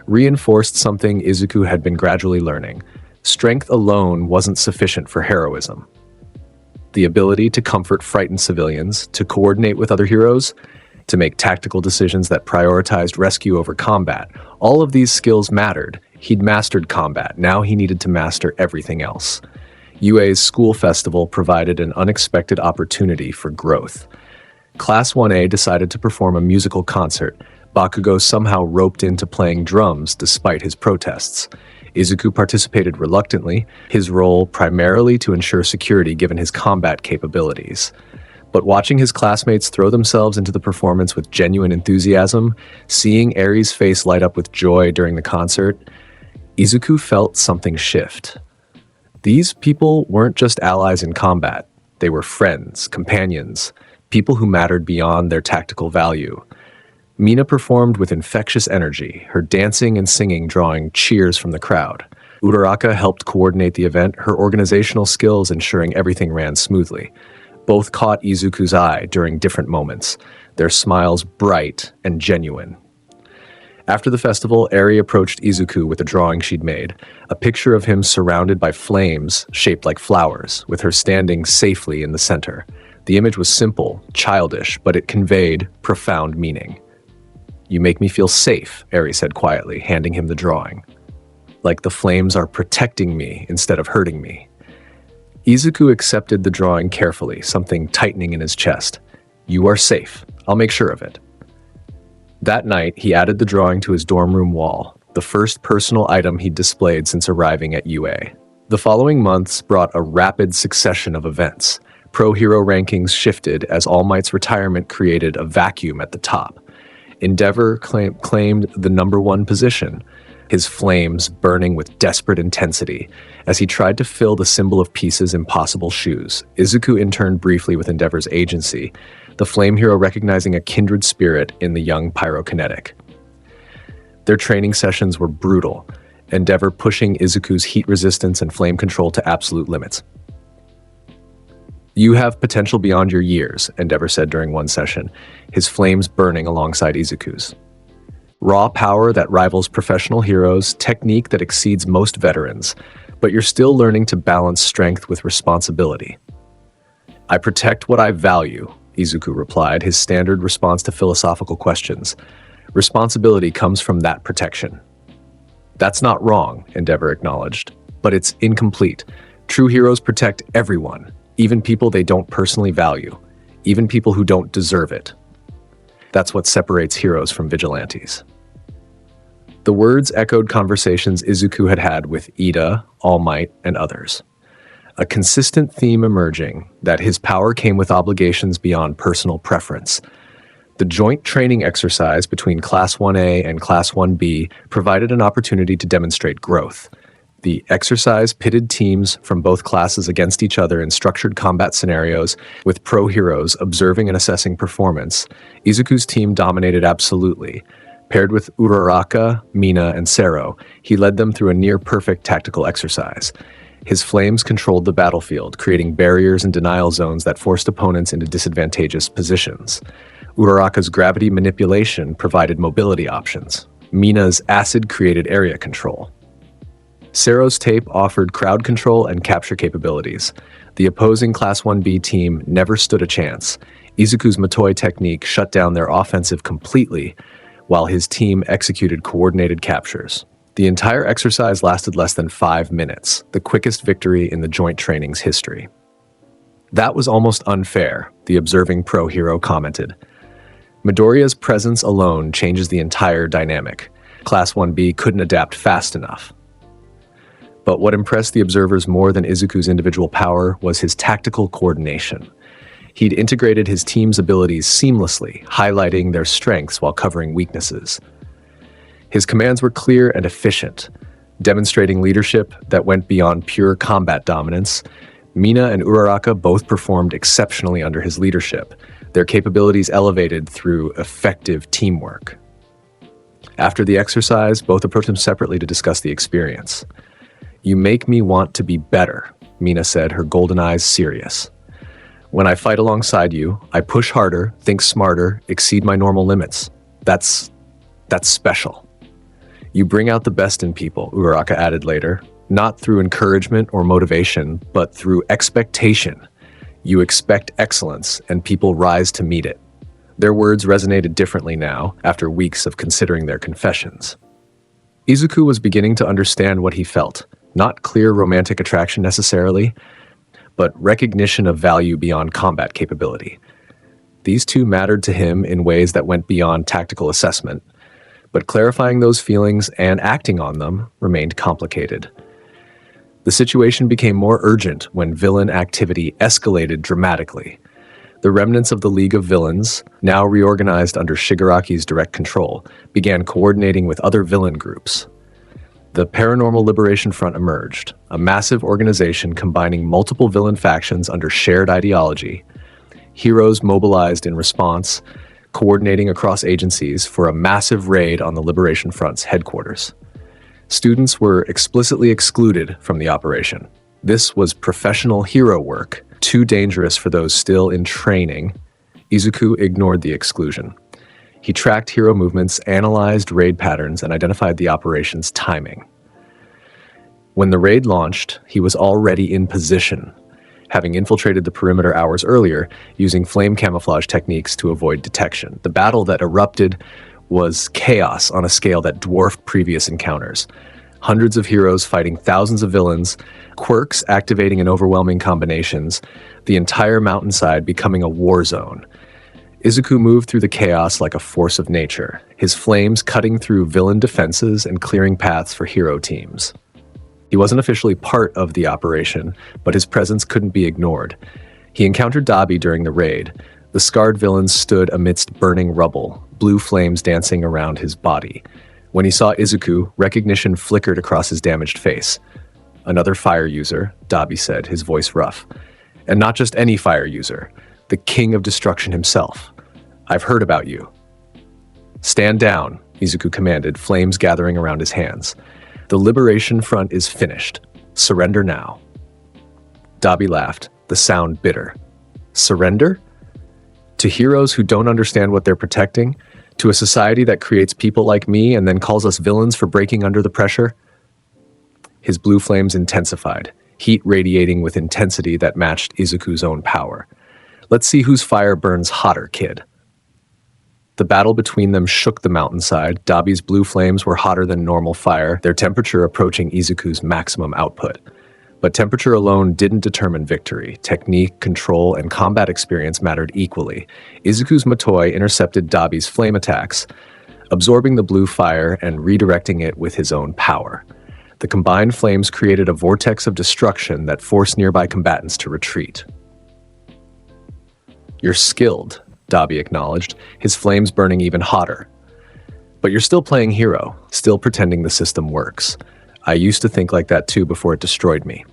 reinforced something Izuku had been gradually learning. Strength alone wasn't sufficient for heroism. The ability to comfort frightened civilians, to coordinate with other heroes, to make tactical decisions that prioritized rescue over combat. All of these skills mattered. He'd mastered combat. Now he needed to master everything else. UA's school festival provided an unexpected opportunity for growth. Class 1A decided to perform a musical concert. Bakugo somehow roped into playing drums despite his protests. Izuku participated reluctantly, his role primarily to ensure security given his combat capabilities. But watching his classmates throw themselves into the performance with genuine enthusiasm, seeing Eri's face light up with joy during the concert, Izuku felt something shift. These people weren't just allies in combat. They were friends, companions, people who mattered beyond their tactical value. Mina performed with infectious energy, her dancing and singing drawing cheers from the crowd. Uraraka helped coordinate the event, her organizational skills ensuring everything ran smoothly. Both caught Izuku's eye during different moments, their smiles bright and genuine. After the festival, Eri approached Izuku with a drawing she'd made, a picture of him surrounded by flames shaped like flowers, with her standing safely in the center. The image was simple, childish, but it conveyed profound meaning. "You make me feel safe," Eri said quietly, handing him the drawing. "Like the flames are protecting me instead of hurting me." Izuku accepted the drawing carefully, something tightening in his chest. "You are safe. I'll make sure of it." That night, he added the drawing to his dorm room wall, the first personal item he'd displayed since arriving at UA. The following months brought a rapid succession of events. Pro-hero rankings shifted as All Might's retirement created a vacuum at the top. Endeavor claimed the #1 position, his flames burning with desperate intensity as he tried to fill the symbol of peace's impossible shoes. Izuku interned briefly with Endeavor's agency, the flame hero recognizing a kindred spirit in the young pyrokinetic. Their training sessions were brutal, Endeavor pushing Izuku's heat resistance and flame control to absolute limits. "You have potential beyond your years," Endeavor said during one session, his flames burning alongside Izuku's. "Raw power that rivals professional heroes, technique that exceeds most veterans, but you're still learning to balance strength with responsibility." "I protect what I value," Izuku replied, his standard response to philosophical questions. "Responsibility comes from that protection." "That's not wrong," Endeavor acknowledged, "but it's incomplete. True heroes protect everyone, even people they don't personally value, even people who don't deserve it. That's what separates heroes from vigilantes." The words echoed conversations Izuku had had with Ida, All Might, and others. A consistent theme emerging, that his power came with obligations beyond personal preference. The joint training exercise between Class 1A and Class 1B provided an opportunity to demonstrate growth. The exercise pitted teams from both classes against each other in structured combat scenarios, with pro-heroes observing and assessing performance. Izuku's team dominated absolutely. Paired with Uraraka, Mina, and Sero, he led them through a near-perfect tactical exercise. His flames controlled the battlefield, creating barriers and denial zones that forced opponents into disadvantageous positions. Uraraka's gravity manipulation provided mobility options. Mina's acid created area control. Sero's tape offered crowd control and capture capabilities. The opposing Class 1B team never stood a chance. Izuku's Matoi technique shut down their offensive completely, while his team executed coordinated captures. The entire exercise lasted less than 5 minutes, the quickest victory in the joint training's history. "That was almost unfair," the observing pro-hero commented. "Midoriya's presence alone changes the entire dynamic. Class 1B couldn't adapt fast enough." But what impressed the observers more than Izuku's individual power was his tactical coordination. He'd integrated his team's abilities seamlessly, highlighting their strengths while covering weaknesses. His commands were clear and efficient, demonstrating leadership that went beyond pure combat dominance. Mina and Uraraka both performed exceptionally under his leadership, their capabilities elevated through effective teamwork. After the exercise, both approached him separately to discuss the experience. "You make me want to be better," Mina said, her golden eyes serious. "When I fight alongside you, I push harder, think smarter, exceed my normal limits. That's special." "You bring out the best in people," Uraraka added later, "not through encouragement or motivation, but through expectation. You expect excellence, and people rise to meet it." Their words resonated differently now, after weeks of considering their confessions. Izuku was beginning to understand what he felt, not clear romantic attraction necessarily, but recognition of value beyond combat capability. These two mattered to him in ways that went beyond tactical assessment, but clarifying those feelings and acting on them remained complicated. The situation became more urgent when villain activity escalated dramatically. The remnants of the League of Villains, now reorganized under Shigaraki's direct control, began coordinating with other villain groups. The Paranormal Liberation Front emerged, a massive organization combining multiple villain factions under shared ideology. Heroes mobilized in response, coordinating across agencies for a massive raid on the Liberation Front's headquarters. Students were explicitly excluded from the operation. This was professional hero work, too dangerous for those still in training. Izuku ignored the exclusion. He tracked hero movements, analyzed raid patterns, and identified the operation's timing. When the raid launched, he was already in position, having infiltrated the perimeter hours earlier using flame camouflage techniques to avoid detection. The battle that erupted was chaos on a scale that dwarfed previous encounters. Hundreds of heroes fighting thousands of villains, quirks activating in overwhelming combinations, the entire mountainside becoming a war zone. Izuku moved through the chaos like a force of nature, his flames cutting through villain defenses and clearing paths for hero teams. He wasn't officially part of the operation, but his presence couldn't be ignored. He encountered Dabi during the raid. The scarred villain stood amidst burning rubble, blue flames dancing around his body. When he saw Izuku, recognition flickered across his damaged face. "Another fire user," Dabi said, his voice rough. "And not just any fire user, the king of destruction himself. I've heard about you." "Stand down," Izuku commanded, flames gathering around his hands. "The Liberation Front is finished. Surrender now." Dabi laughed, the sound bitter. Surrender? To heroes who don't understand what they're protecting? To a society that creates people like me and then calls us villains for breaking under the pressure? His blue flames intensified, heat radiating with intensity that matched Izuku's own power. "Let's see whose fire burns hotter, kid." The battle between them shook the mountainside. Dabi's blue flames were hotter than normal fire, their temperature approaching Izuku's maximum output. But temperature alone didn't determine victory. Technique, control, and combat experience mattered equally. Izuku's Matoi intercepted Dabi's flame attacks, absorbing the blue fire and redirecting it with his own power. The combined flames created a vortex of destruction that forced nearby combatants to retreat. "You're skilled," Dabi acknowledged, his flames burning even hotter. "But you're still playing hero, still pretending the system works. I used to think like that too before it destroyed me."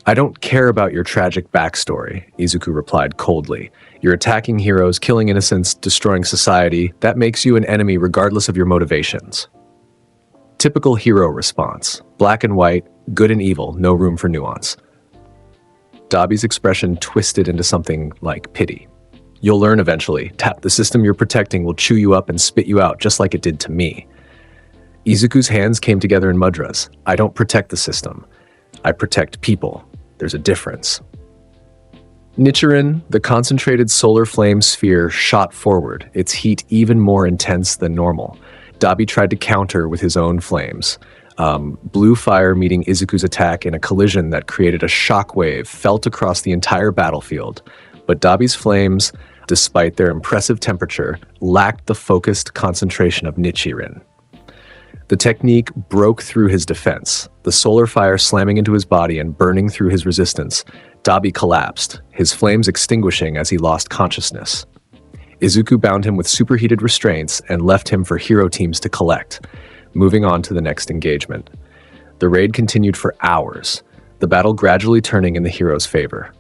"I don't care about your tragic backstory," Izuku replied coldly. "You're attacking heroes, killing innocents, destroying society. That makes you an enemy regardless of your motivations." Typical hero response. Black and white, good and evil, no room for nuance. Dabi's expression twisted into something like pity. "You'll learn eventually. The system you're protecting will chew you up and spit you out just like it did to me." Izuku's hands came together in mudras. "I don't protect the system. I protect people. There's a difference." Nichiren, the concentrated solar flame sphere, shot forward, its heat even more intense than normal. Dabi tried to counter with his own flames. Blue fire meeting Izuku's attack in a collision that created a shockwave felt across the entire battlefield. But Dabi's flames, despite their impressive temperature, lacked the focused concentration of Nichiren. The technique broke through his defense, the solar fire slamming into his body and burning through his resistance. Dabi collapsed, his flames extinguishing as he lost consciousness. Izuku bound him with superheated restraints and left him for hero teams to collect, moving on to the next engagement. The raid continued for hours, the battle gradually turning in the hero's favor.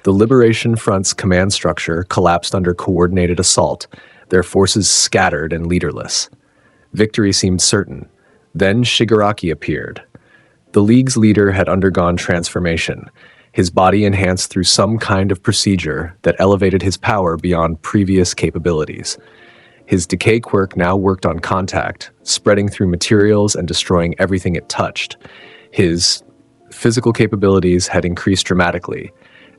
The Liberation Front's command structure collapsed under coordinated assault, their forces scattered and leaderless. Victory seemed certain. Then Shigaraki appeared. The League's leader had undergone transformation, his body enhanced through some kind of procedure that elevated his power beyond previous capabilities. His decay quirk now worked on contact, spreading through materials and destroying everything it touched. His physical capabilities had increased dramatically,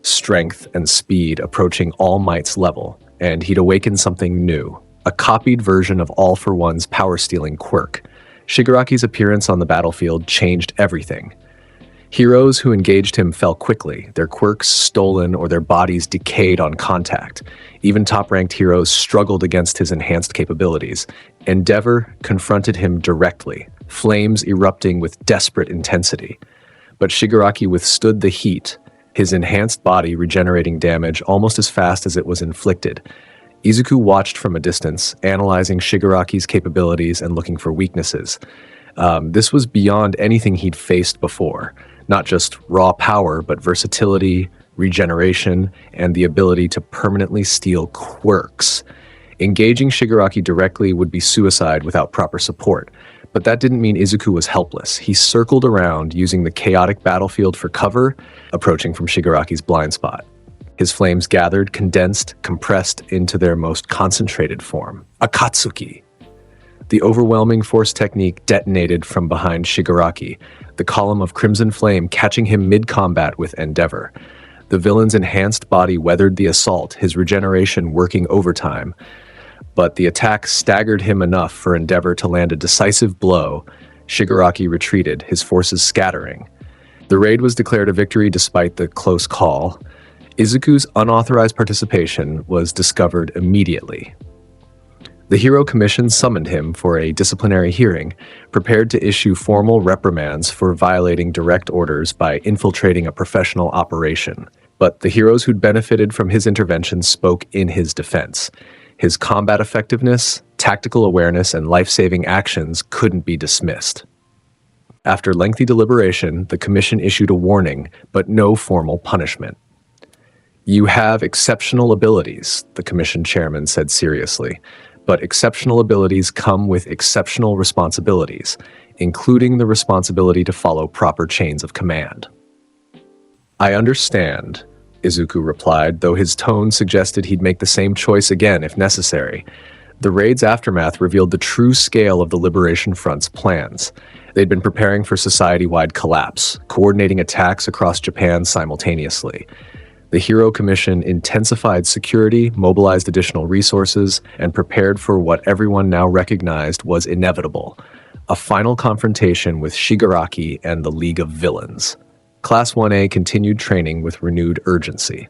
strength and speed approaching All Might's level, and he'd awakened something new. A copied version of All for One's power-stealing quirk. Shigaraki's appearance on the battlefield changed everything. Heroes who engaged him fell quickly, their quirks stolen or their bodies decayed on contact. Even top-ranked heroes struggled against his enhanced capabilities. Endeavor confronted him directly, flames erupting with desperate intensity. But Shigaraki withstood the heat, his enhanced body regenerating damage almost as fast as it was inflicted. Izuku watched from a distance, analyzing Shigaraki's capabilities and looking for weaknesses. This was beyond anything he'd faced before. Not just raw power, but versatility, regeneration, and the ability to permanently steal quirks. Engaging Shigaraki directly would be suicide without proper support. But that didn't mean Izuku was helpless. He circled around, using the chaotic battlefield for cover, approaching from Shigaraki's blind spot. His flames gathered, condensed, compressed into their most concentrated form. Akatsuki. The overwhelming force technique detonated from behind Shigaraki, the column of crimson flame catching him mid-combat with Endeavor. The villain's enhanced body weathered the assault, his regeneration working overtime. But the attack staggered him enough for Endeavor to land a decisive blow. Shigaraki retreated, his forces scattering. The raid was declared a victory despite the close call. Izuku's unauthorized participation was discovered immediately. The Hero Commission summoned him for a disciplinary hearing, prepared to issue formal reprimands for violating direct orders by infiltrating a professional operation. But the heroes who'd benefited from his intervention spoke in his defense. His combat effectiveness, tactical awareness, and life-saving actions couldn't be dismissed. After lengthy deliberation, the commission issued a warning, but no formal punishment. "You have exceptional abilities," the commission chairman said seriously, "but exceptional abilities come with exceptional responsibilities, including the responsibility to follow proper chains of command." "I understand," Izuku replied, though his tone suggested he'd make the same choice again if necessary. The raid's aftermath revealed the true scale of the Liberation Front's plans. They'd been preparing for society-wide collapse, coordinating attacks across Japan simultaneously. The Hero Commission intensified security, mobilized additional resources, and prepared for what everyone now recognized was inevitable: a final confrontation with Shigaraki and the League of Villains. Class 1A continued training with renewed urgency.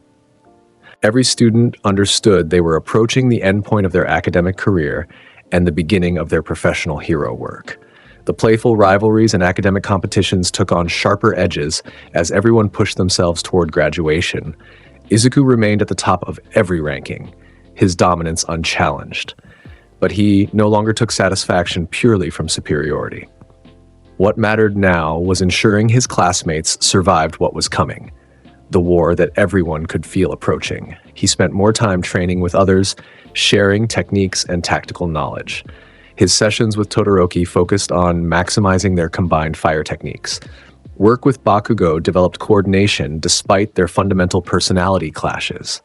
Every student understood they were approaching the endpoint of their academic career and the beginning of their professional hero work. The playful rivalries and academic competitions took on sharper edges as everyone pushed themselves toward graduation. Izuku remained at the top of every ranking, his dominance unchallenged. But he no longer took satisfaction purely from superiority. What mattered now was ensuring his classmates survived what was coming, the war that everyone could feel approaching. He spent more time training with others, sharing techniques and tactical knowledge. His sessions with Todoroki focused on maximizing their combined fire techniques. Work with Bakugo developed coordination despite their fundamental personality clashes.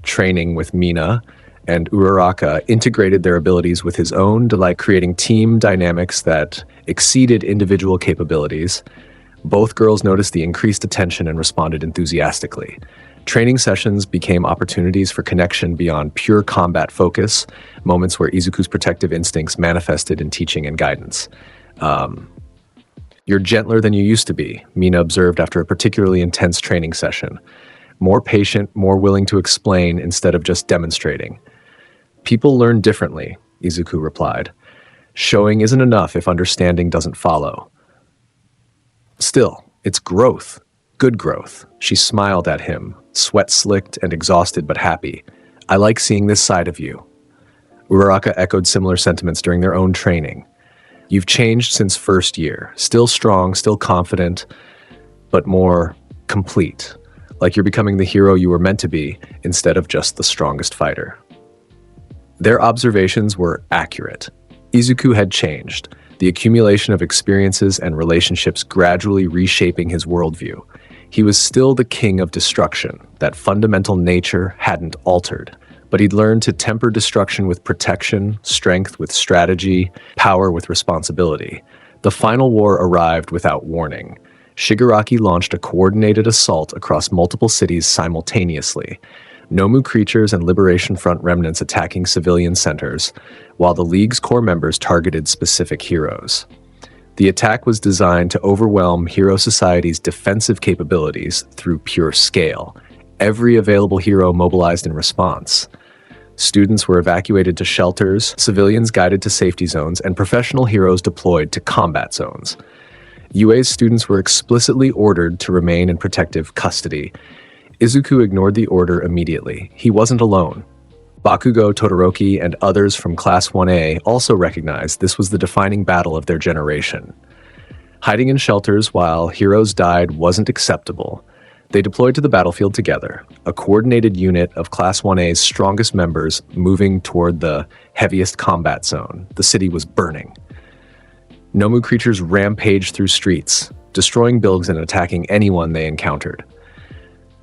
Training with Mina and Uraraka integrated their abilities with his own, creating team dynamics that exceeded individual capabilities. Both girls noticed the increased attention and responded enthusiastically. Training sessions became opportunities for connection beyond pure combat focus, moments where Izuku's protective instincts manifested in teaching and guidance. "You're gentler than you used to be," Mina observed after a particularly intense training session. "More patient, more willing to explain instead of just demonstrating." "People learn differently," Izuku replied. "Showing isn't enough if understanding doesn't follow." "Still, it's growth. Good growth." She smiled at him, sweat slicked and exhausted but happy. "I like seeing this side of you." Uraraka echoed similar sentiments during their own training. "You've changed since first year. Still strong, still confident, but more complete. Like you're becoming the hero you were meant to be instead of just the strongest fighter." Their observations were accurate. Izuku had changed, the accumulation of experiences and relationships gradually reshaping his worldview. He was still the king of destruction. That fundamental nature hadn't altered. But he'd learned to temper destruction with protection, strength with strategy, power with responsibility. The final war arrived without warning. Shigaraki launched a coordinated assault across multiple cities simultaneously. Nomu creatures and Liberation Front remnants attacking civilian centers, while the League's core members targeted specific heroes. The attack was designed to overwhelm Hero Society's defensive capabilities through pure scale. Every available hero mobilized in response. Students were evacuated to shelters, civilians guided to safety zones, and professional heroes deployed to combat zones. UA's students were explicitly ordered to remain in protective custody. Izuku ignored the order immediately. He wasn't alone. Bakugo, Todoroki, and others from Class 1A also recognized this was the defining battle of their generation. Hiding in shelters while heroes died wasn't acceptable. They deployed to the battlefield together, a coordinated unit of Class 1A's strongest members moving toward the heaviest combat zone. The city was burning. Nomu creatures rampaged through streets, destroying buildings and attacking anyone they encountered.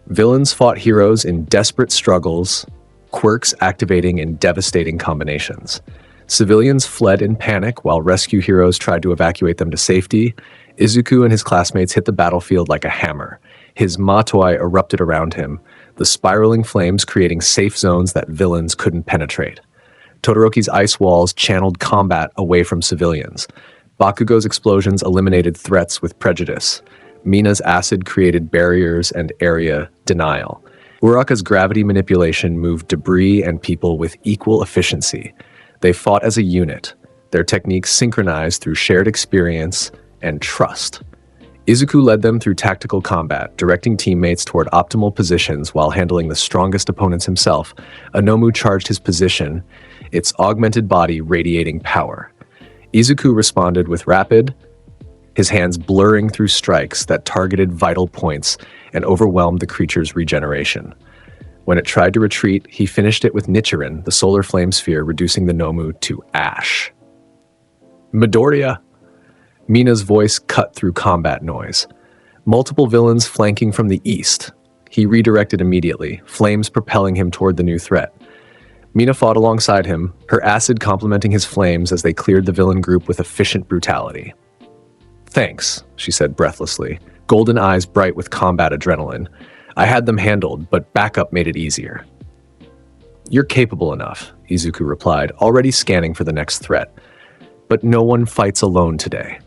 Villains fought heroes in desperate struggles, quirks activating in devastating combinations. Civilians fled in panic while rescue heroes tried to evacuate them to safety. Izuku and his classmates hit the battlefield like a hammer. His matoi erupted around him, the spiraling flames creating safe zones that villains couldn't penetrate. Todoroki's ice walls channeled combat away from civilians. Bakugo's explosions eliminated threats with prejudice. Mina's acid created barriers and area denial. Uraraka's gravity manipulation moved debris and people with equal efficiency. They fought as a unit, their techniques synchronized through shared experience and trust. Izuku led them through tactical combat, directing teammates toward optimal positions while handling the strongest opponents himself. Anomu charged his position, its augmented body radiating power. Izuku responded with rapid, his hands blurring through strikes that targeted vital points and overwhelmed the creature's regeneration. When it tried to retreat, he finished it with Nichiren, the solar flame sphere, reducing the Nomu to ash. Midoriya! Mina's voice cut through combat noise. Multiple villains flanking from the east. He redirected immediately, flames propelling him toward the new threat. Mina fought alongside him, her acid complementing his flames as they cleared the villain group with efficient brutality. "Thanks," she said breathlessly, golden eyes bright with combat adrenaline. "I had them handled, but backup made it easier." "You're capable enough," Izuku replied, already scanning for the next threat. "But no one fights alone today."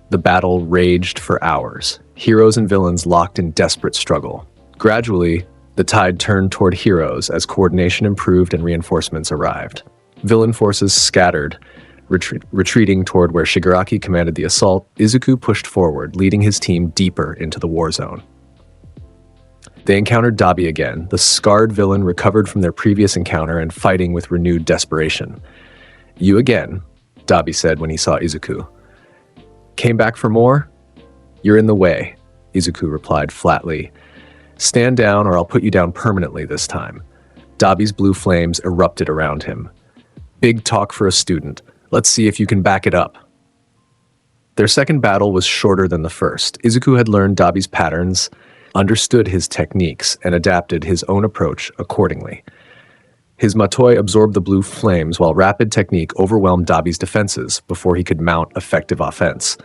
The battle raged for hours, heroes and villains locked in desperate struggle. Gradually, the tide turned toward heroes as coordination improved and reinforcements arrived. Villain forces scattered, retreating toward where Shigaraki commanded the assault. Izuku pushed forward, leading his team deeper into the war zone. They encountered Dabi again, the scarred villain recovered from their previous encounter and fighting with renewed desperation. "You again," Dabi said when he saw Izuku. "Came back for more?" "You're in the way," Izuku replied flatly. "Stand down or I'll put you down permanently this time." Dabi's blue flames erupted around him. "Big talk for a student. Let's see if you can back it up." Their second battle was shorter than the first. Izuku had learned Dabi's patterns, understood his techniques, and adapted his own approach accordingly. His Matoi absorbed the blue flames while rapid technique overwhelmed Dabi's defenses before he could mount effective offense.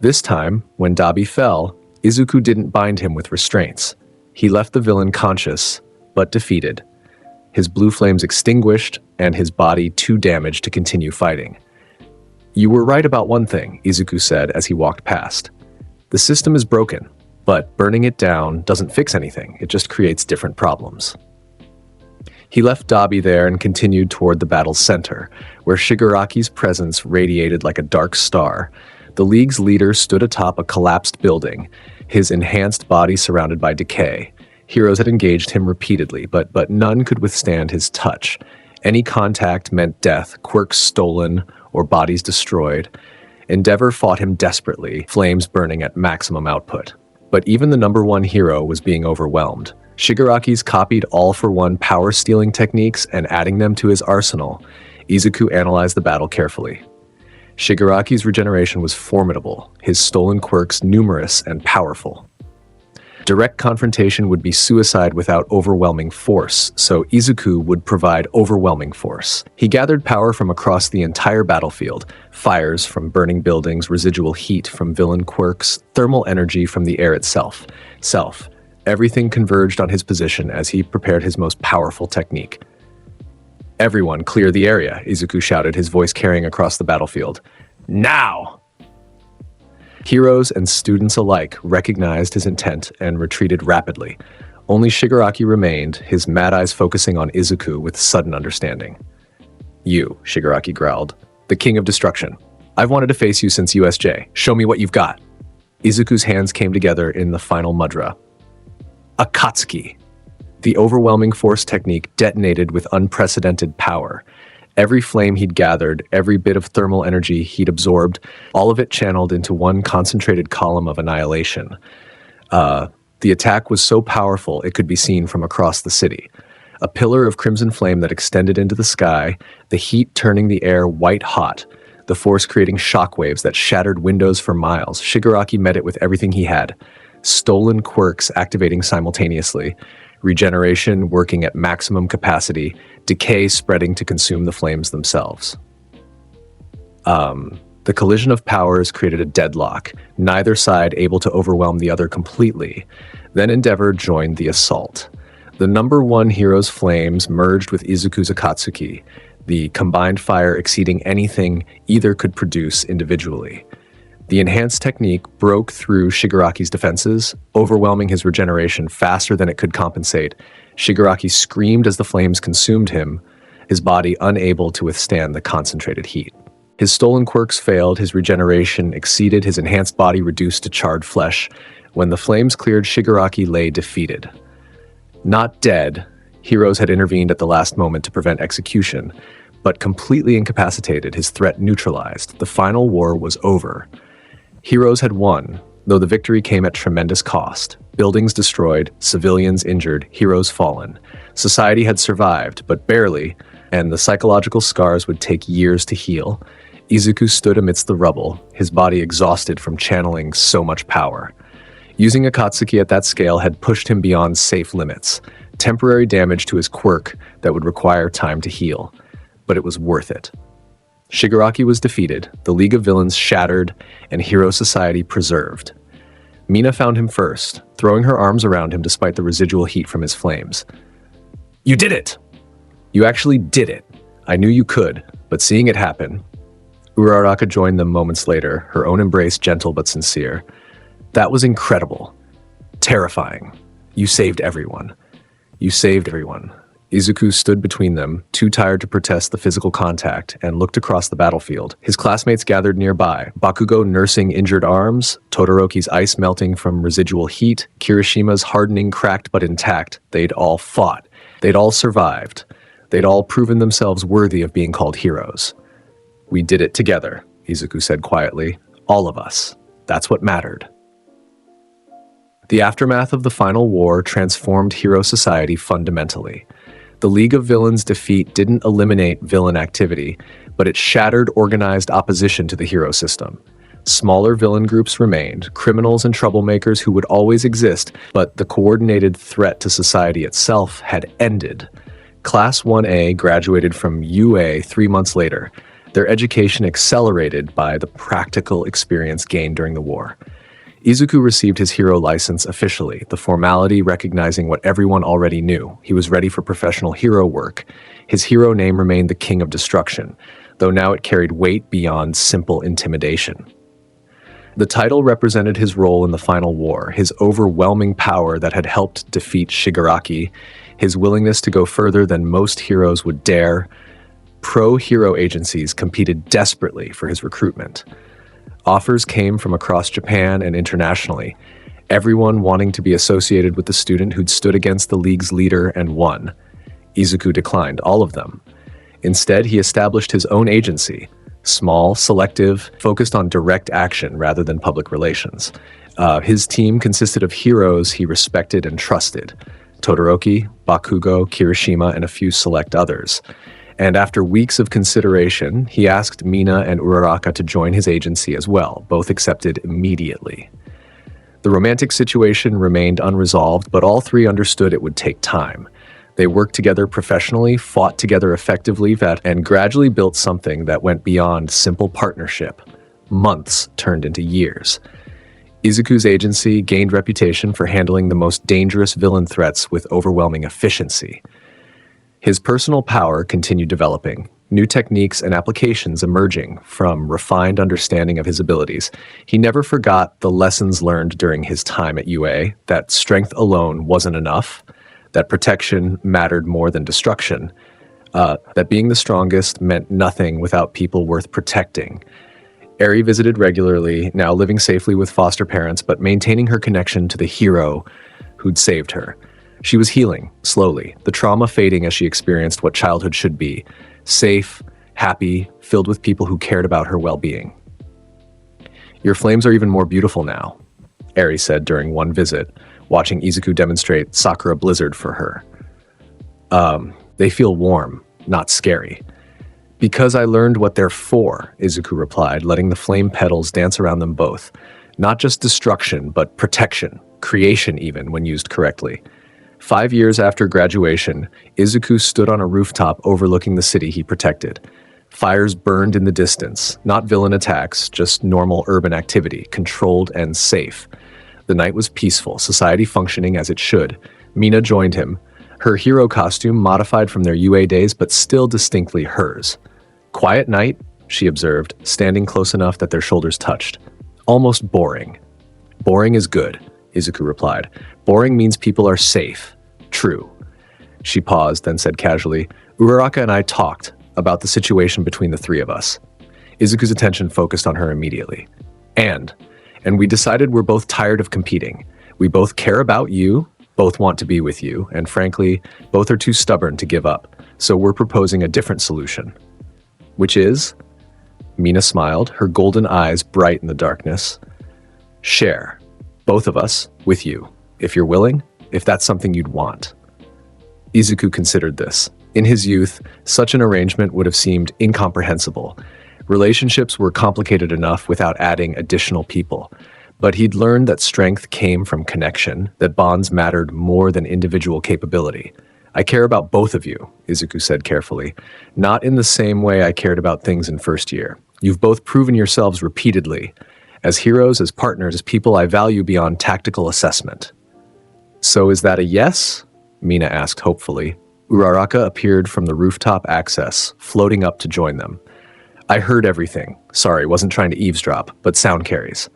This time, when Dabi fell, Izuku didn't bind him with restraints. He left the villain conscious, but defeated. His blue flames extinguished, and his body too damaged to continue fighting. "You were right about one thing," Izuku said as he walked past. "The system is broken, but burning it down doesn't fix anything, it just creates different problems." He left Dabi there and continued toward the battle's center, where Shigaraki's presence radiated like a dark star. The League's leader stood atop a collapsed building, his enhanced body surrounded by decay. Heroes had engaged him repeatedly, but none could withstand his touch. Any contact meant death, quirks stolen, or bodies destroyed. Endeavor fought him desperately, flames burning at maximum output. But even the number one hero was being overwhelmed. Shigaraki's copied all-for-one power-stealing techniques and adding them to his arsenal. Izuku analyzed the battle carefully. Shigaraki's regeneration was formidable, his stolen quirks numerous and powerful. Direct confrontation would be suicide without overwhelming force, so Izuku would provide overwhelming force. He gathered power from across the entire battlefield, fires from burning buildings, residual heat from villain quirks, thermal energy from the air itself. Everything converged on his position as he prepared his most powerful technique. "Everyone clear the area," Izuku shouted, his voice carrying across the battlefield. "Now!" Heroes and students alike recognized his intent and retreated rapidly. Only Shigaraki remained, his mad eyes focusing on Izuku with sudden understanding. "You," Shigaraki growled, "the king of destruction. I've wanted to face you since USJ. Show me what you've got." Izuku's hands came together in the final mudra. Akatsuki. The overwhelming force technique detonated with unprecedented power. Every flame he'd gathered, every bit of thermal energy he'd absorbed, all of it channeled into one concentrated column of annihilation. The attack was so powerful it could be seen from across the city. A pillar of crimson flame that extended into the sky, the heat turning the air white hot, the force creating shockwaves that shattered windows for miles. Shigaraki met it with everything he had. Stolen quirks activating simultaneously, regeneration working at maximum capacity, decay spreading to consume the flames themselves. The collision of powers created a deadlock, neither side able to overwhelm the other completely. Then Endeavor joined the assault. The number one hero's flames merged with Izuku's Akatsuki, the combined fire exceeding anything either could produce individually. The enhanced technique broke through Shigaraki's defenses, overwhelming his regeneration faster than it could compensate. Shigaraki screamed as the flames consumed him, his body unable to withstand the concentrated heat. His stolen quirks failed, his regeneration exceeded, his enhanced body reduced to charred flesh. When the flames cleared, Shigaraki lay defeated. Not dead, heroes had intervened at the last moment to prevent execution, but completely incapacitated, his threat neutralized. The final war was over. Heroes had won, though the victory came at tremendous cost. Buildings destroyed, civilians injured, heroes fallen. Society had survived, but barely, and the psychological scars would take years to heal. Izuku stood amidst the rubble, his body exhausted from channeling so much power. Using Akatsuki at that scale had pushed him beyond safe limits, temporary damage to his quirk that would require time to heal. But it was worth it. Shigaraki was defeated, the League of Villains shattered, and Hero Society preserved. Mina found him first, throwing her arms around him despite the residual heat from his flames. "You did it! You actually did it. I knew you could, but seeing it happen..." Uraraka joined them moments later, her own embrace gentle but sincere. "That was incredible. Terrifying. You saved everyone. You saved everyone." Izuku stood between them, too tired to protest the physical contact, and looked across the battlefield. His classmates gathered nearby, Bakugo nursing injured arms, Todoroki's ice melting from residual heat, Kirishima's hardening cracked but intact. They'd all fought. They'd all survived. They'd all proven themselves worthy of being called heroes. "We did it together," Izuku said quietly. "All of us. That's what mattered." The aftermath of the final war transformed Hero Society fundamentally. The League of Villains' defeat didn't eliminate villain activity, but it shattered organized opposition to the hero system. Smaller villain groups remained, criminals and troublemakers who would always exist, but the coordinated threat to society itself had ended. Class 1A graduated from UA 3 months later, their education accelerated by the practical experience gained during the war. Izuku received his hero license officially, the formality recognizing what everyone already knew. He was ready for professional hero work. His hero name remained the King of Destruction, though now it carried weight beyond simple intimidation. The title represented his role in the final war, his overwhelming power that had helped defeat Shigaraki, his willingness to go further than most heroes would dare. Pro-hero agencies competed desperately for his recruitment. Offers came from across Japan and internationally, everyone wanting to be associated with the student who'd stood against the League's leader and won. Izuku declined all of them. Instead, he established his own agency, small, selective, focused on direct action rather than public relations. His team consisted of heroes he respected and trusted: Todoroki, Bakugo, Kirishima, and a few select others. And after weeks of consideration, he asked Mina and Uraraka to join his agency as well. Both accepted immediately. The romantic situation remained unresolved, but all three understood it would take time. They worked together professionally, fought together effectively, and gradually built something that went beyond simple partnership. Months turned into years. Izuku's agency gained reputation for handling the most dangerous villain threats with overwhelming efficiency. His personal power continued developing, new techniques and applications emerging from refined understanding of his abilities. He never forgot the lessons learned during his time at UA, that strength alone wasn't enough, that protection mattered more than destruction, that being the strongest meant nothing without people worth protecting. Eri visited regularly, now living safely with foster parents, but maintaining her connection to the hero who'd saved her. She was healing, slowly, the trauma fading as she experienced what childhood should be: safe, happy, filled with people who cared about her well-being. "Your flames are even more beautiful now," Eri said during one visit, watching Izuku demonstrate Sakura Blizzard for her. They feel warm, not scary." "Because I learned what they're for," Izuku replied, letting the flame petals dance around them both. Not just destruction, but protection, creation even, when used correctly. 5 years after graduation, Izuku stood on a rooftop overlooking the city he protected. Fires burned in the distance, not villain attacks, just normal urban activity, controlled and safe. The night was peaceful, society functioning as it should. Mina joined him, her hero costume modified from their UA days but still distinctly hers. "Quiet night," she observed, standing close enough that their shoulders touched. "Almost boring." "Boring is good," Izuku replied. "Boring means people are safe. True." She paused, then said casually, Uraraka and I talked about the situation between the three of us. Izuku's attention focused on her immediately. And we decided we're both tired of competing. We both care about you, both want to be with you, and frankly, both are too stubborn to give up. So we're proposing a different solution. Which is, Mina smiled, her golden eyes bright in the darkness. Share, both of us, with you, if you're willing, if that's something you'd want. Izuku considered this. In his youth, such an arrangement would have seemed incomprehensible. Relationships were complicated enough without adding additional people. But he'd learned that strength came from connection, that bonds mattered more than individual capability. I care about both of you, Izuku said carefully. Not in the same way I cared about things in first year. You've both proven yourselves repeatedly. As heroes, as partners, as people I value beyond tactical assessment. So is that a yes? Mina asked hopefully. Uraraka appeared from the rooftop access, floating up to join them. I heard everything. Sorry, wasn't trying to eavesdrop, but sound carries.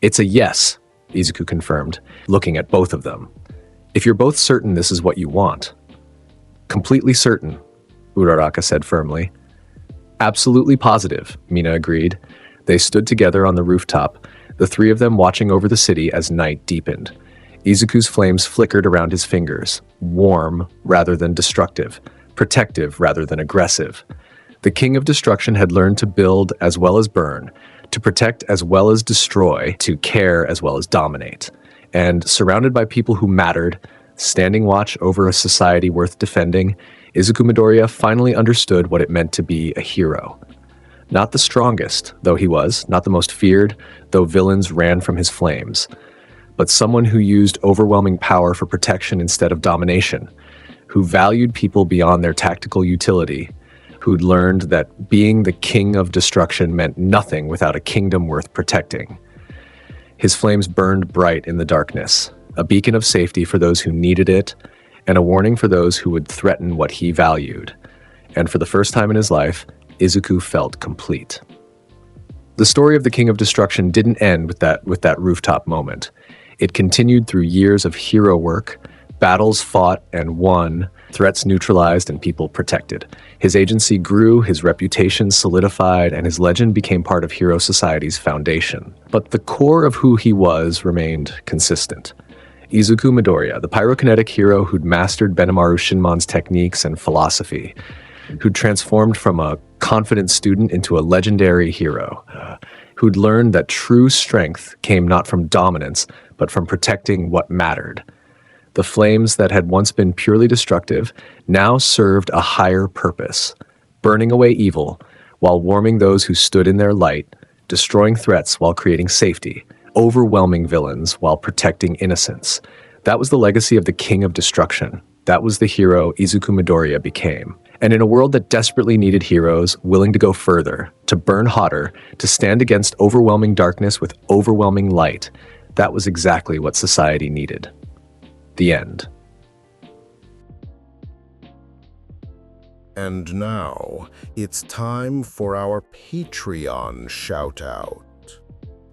It's a yes, Izuku confirmed, looking at both of them. If you're both certain this is what you want. Completely certain, Uraraka said firmly. Absolutely positive, Mina agreed. They stood together on the rooftop, the three of them watching over the city as night deepened. Izuku's flames flickered around his fingers, warm rather than destructive, protective rather than aggressive. The King of Destruction had learned to build as well as burn, to protect as well as destroy, to care as well as dominate. And surrounded by people who mattered, standing watch over a society worth defending, Izuku Midoriya finally understood what it meant to be a hero. Not the strongest, though he was, not the most feared, though villains ran from his flames, but someone who used overwhelming power for protection instead of domination, who valued people beyond their tactical utility, who'd learned that being the King of Destruction meant nothing without a kingdom worth protecting. His flames burned bright in the darkness, a beacon of safety for those who needed it, and a warning for those who would threaten what he valued. And for the first time in his life, Izuku felt complete. The story of the King of Destruction didn't end with that rooftop moment. It continued through years of hero work, battles fought and won, threats neutralized and people protected. His agency grew, his reputation solidified, and his legend became part of Hero Society's foundation. But the core of who he was remained consistent. Izuku Midoriya, the pyrokinetic hero who'd mastered Benimaru Shinmon's techniques and philosophy, who'd transformed from a confident student into a legendary hero, who'd learned that true strength came not from dominance, but from protecting what mattered. The flames that had once been purely destructive now served a higher purpose, burning away evil while warming those who stood in their light, destroying threats while creating safety, overwhelming villains while protecting innocence. That was the legacy of the King of Destruction. That was the hero Izuku Midoriya became. And in a world that desperately needed heroes willing to go further, to burn hotter, to stand against overwhelming darkness with overwhelming light, that was exactly what society needed. The end. And now, it's time for our Patreon shout-out.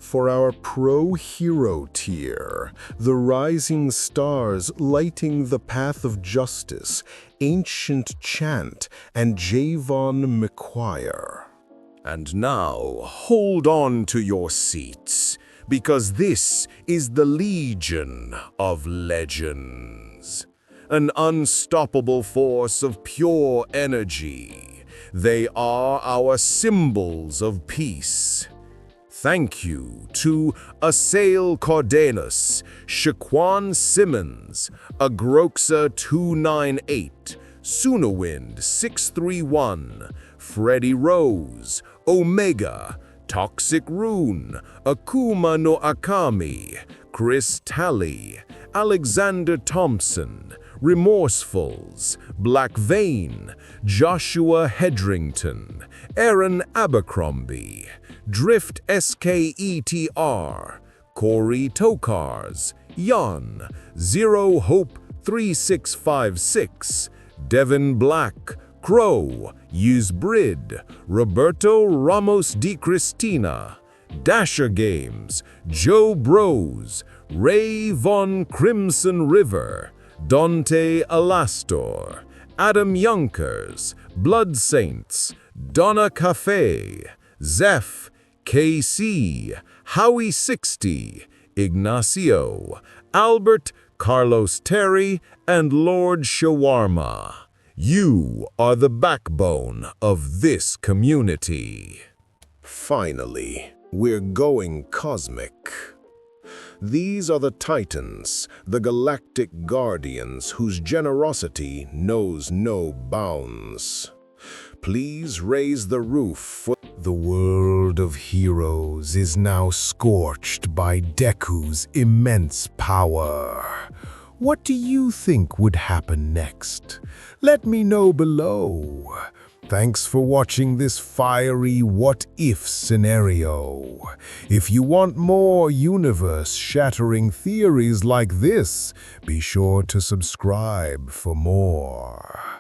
For our pro-hero tier, the rising stars lighting the path of justice, Ancient Chant, and Javon McQuire. And now, hold on to your seats, because this is the Legion of Legends. An unstoppable force of pure energy. They are our symbols of peace. Thank you to Asail Cardenas, Shaquan Simmons, Agroxa298, Sunawind631, Freddie Rose, Omega, Toxic Rune, Akuma no Akami, Chris Talley, Alexander Thompson, Remorsefuls, Black Vein, Joshua Hedrington, Aaron Abercrombie, Drift SKETR, Corey Tokars, Jan, Zero Hope 3656, Devin Black, Crow, Usbrid, Roberto Ramos Di Cristina, Dasher Games, Joe Bros, Ray Von Crimson River, Dante Alastor, Adam Yonkers, Blood Saints, Donna Cafe, Zeph, KC, Howie 60, Ignacio, Albert, Carlos Terry, and Lord Shawarma. You are the backbone of this community. Finally, we're going cosmic. These are the Titans, the galactic guardians whose generosity knows no bounds. Please raise the roof for... The world of heroes is now scorched by Deku's immense power. What do you think would happen next? Let me know below. Thanks for watching this fiery what-if scenario. If you want more universe-shattering theories like this, be sure to subscribe for more.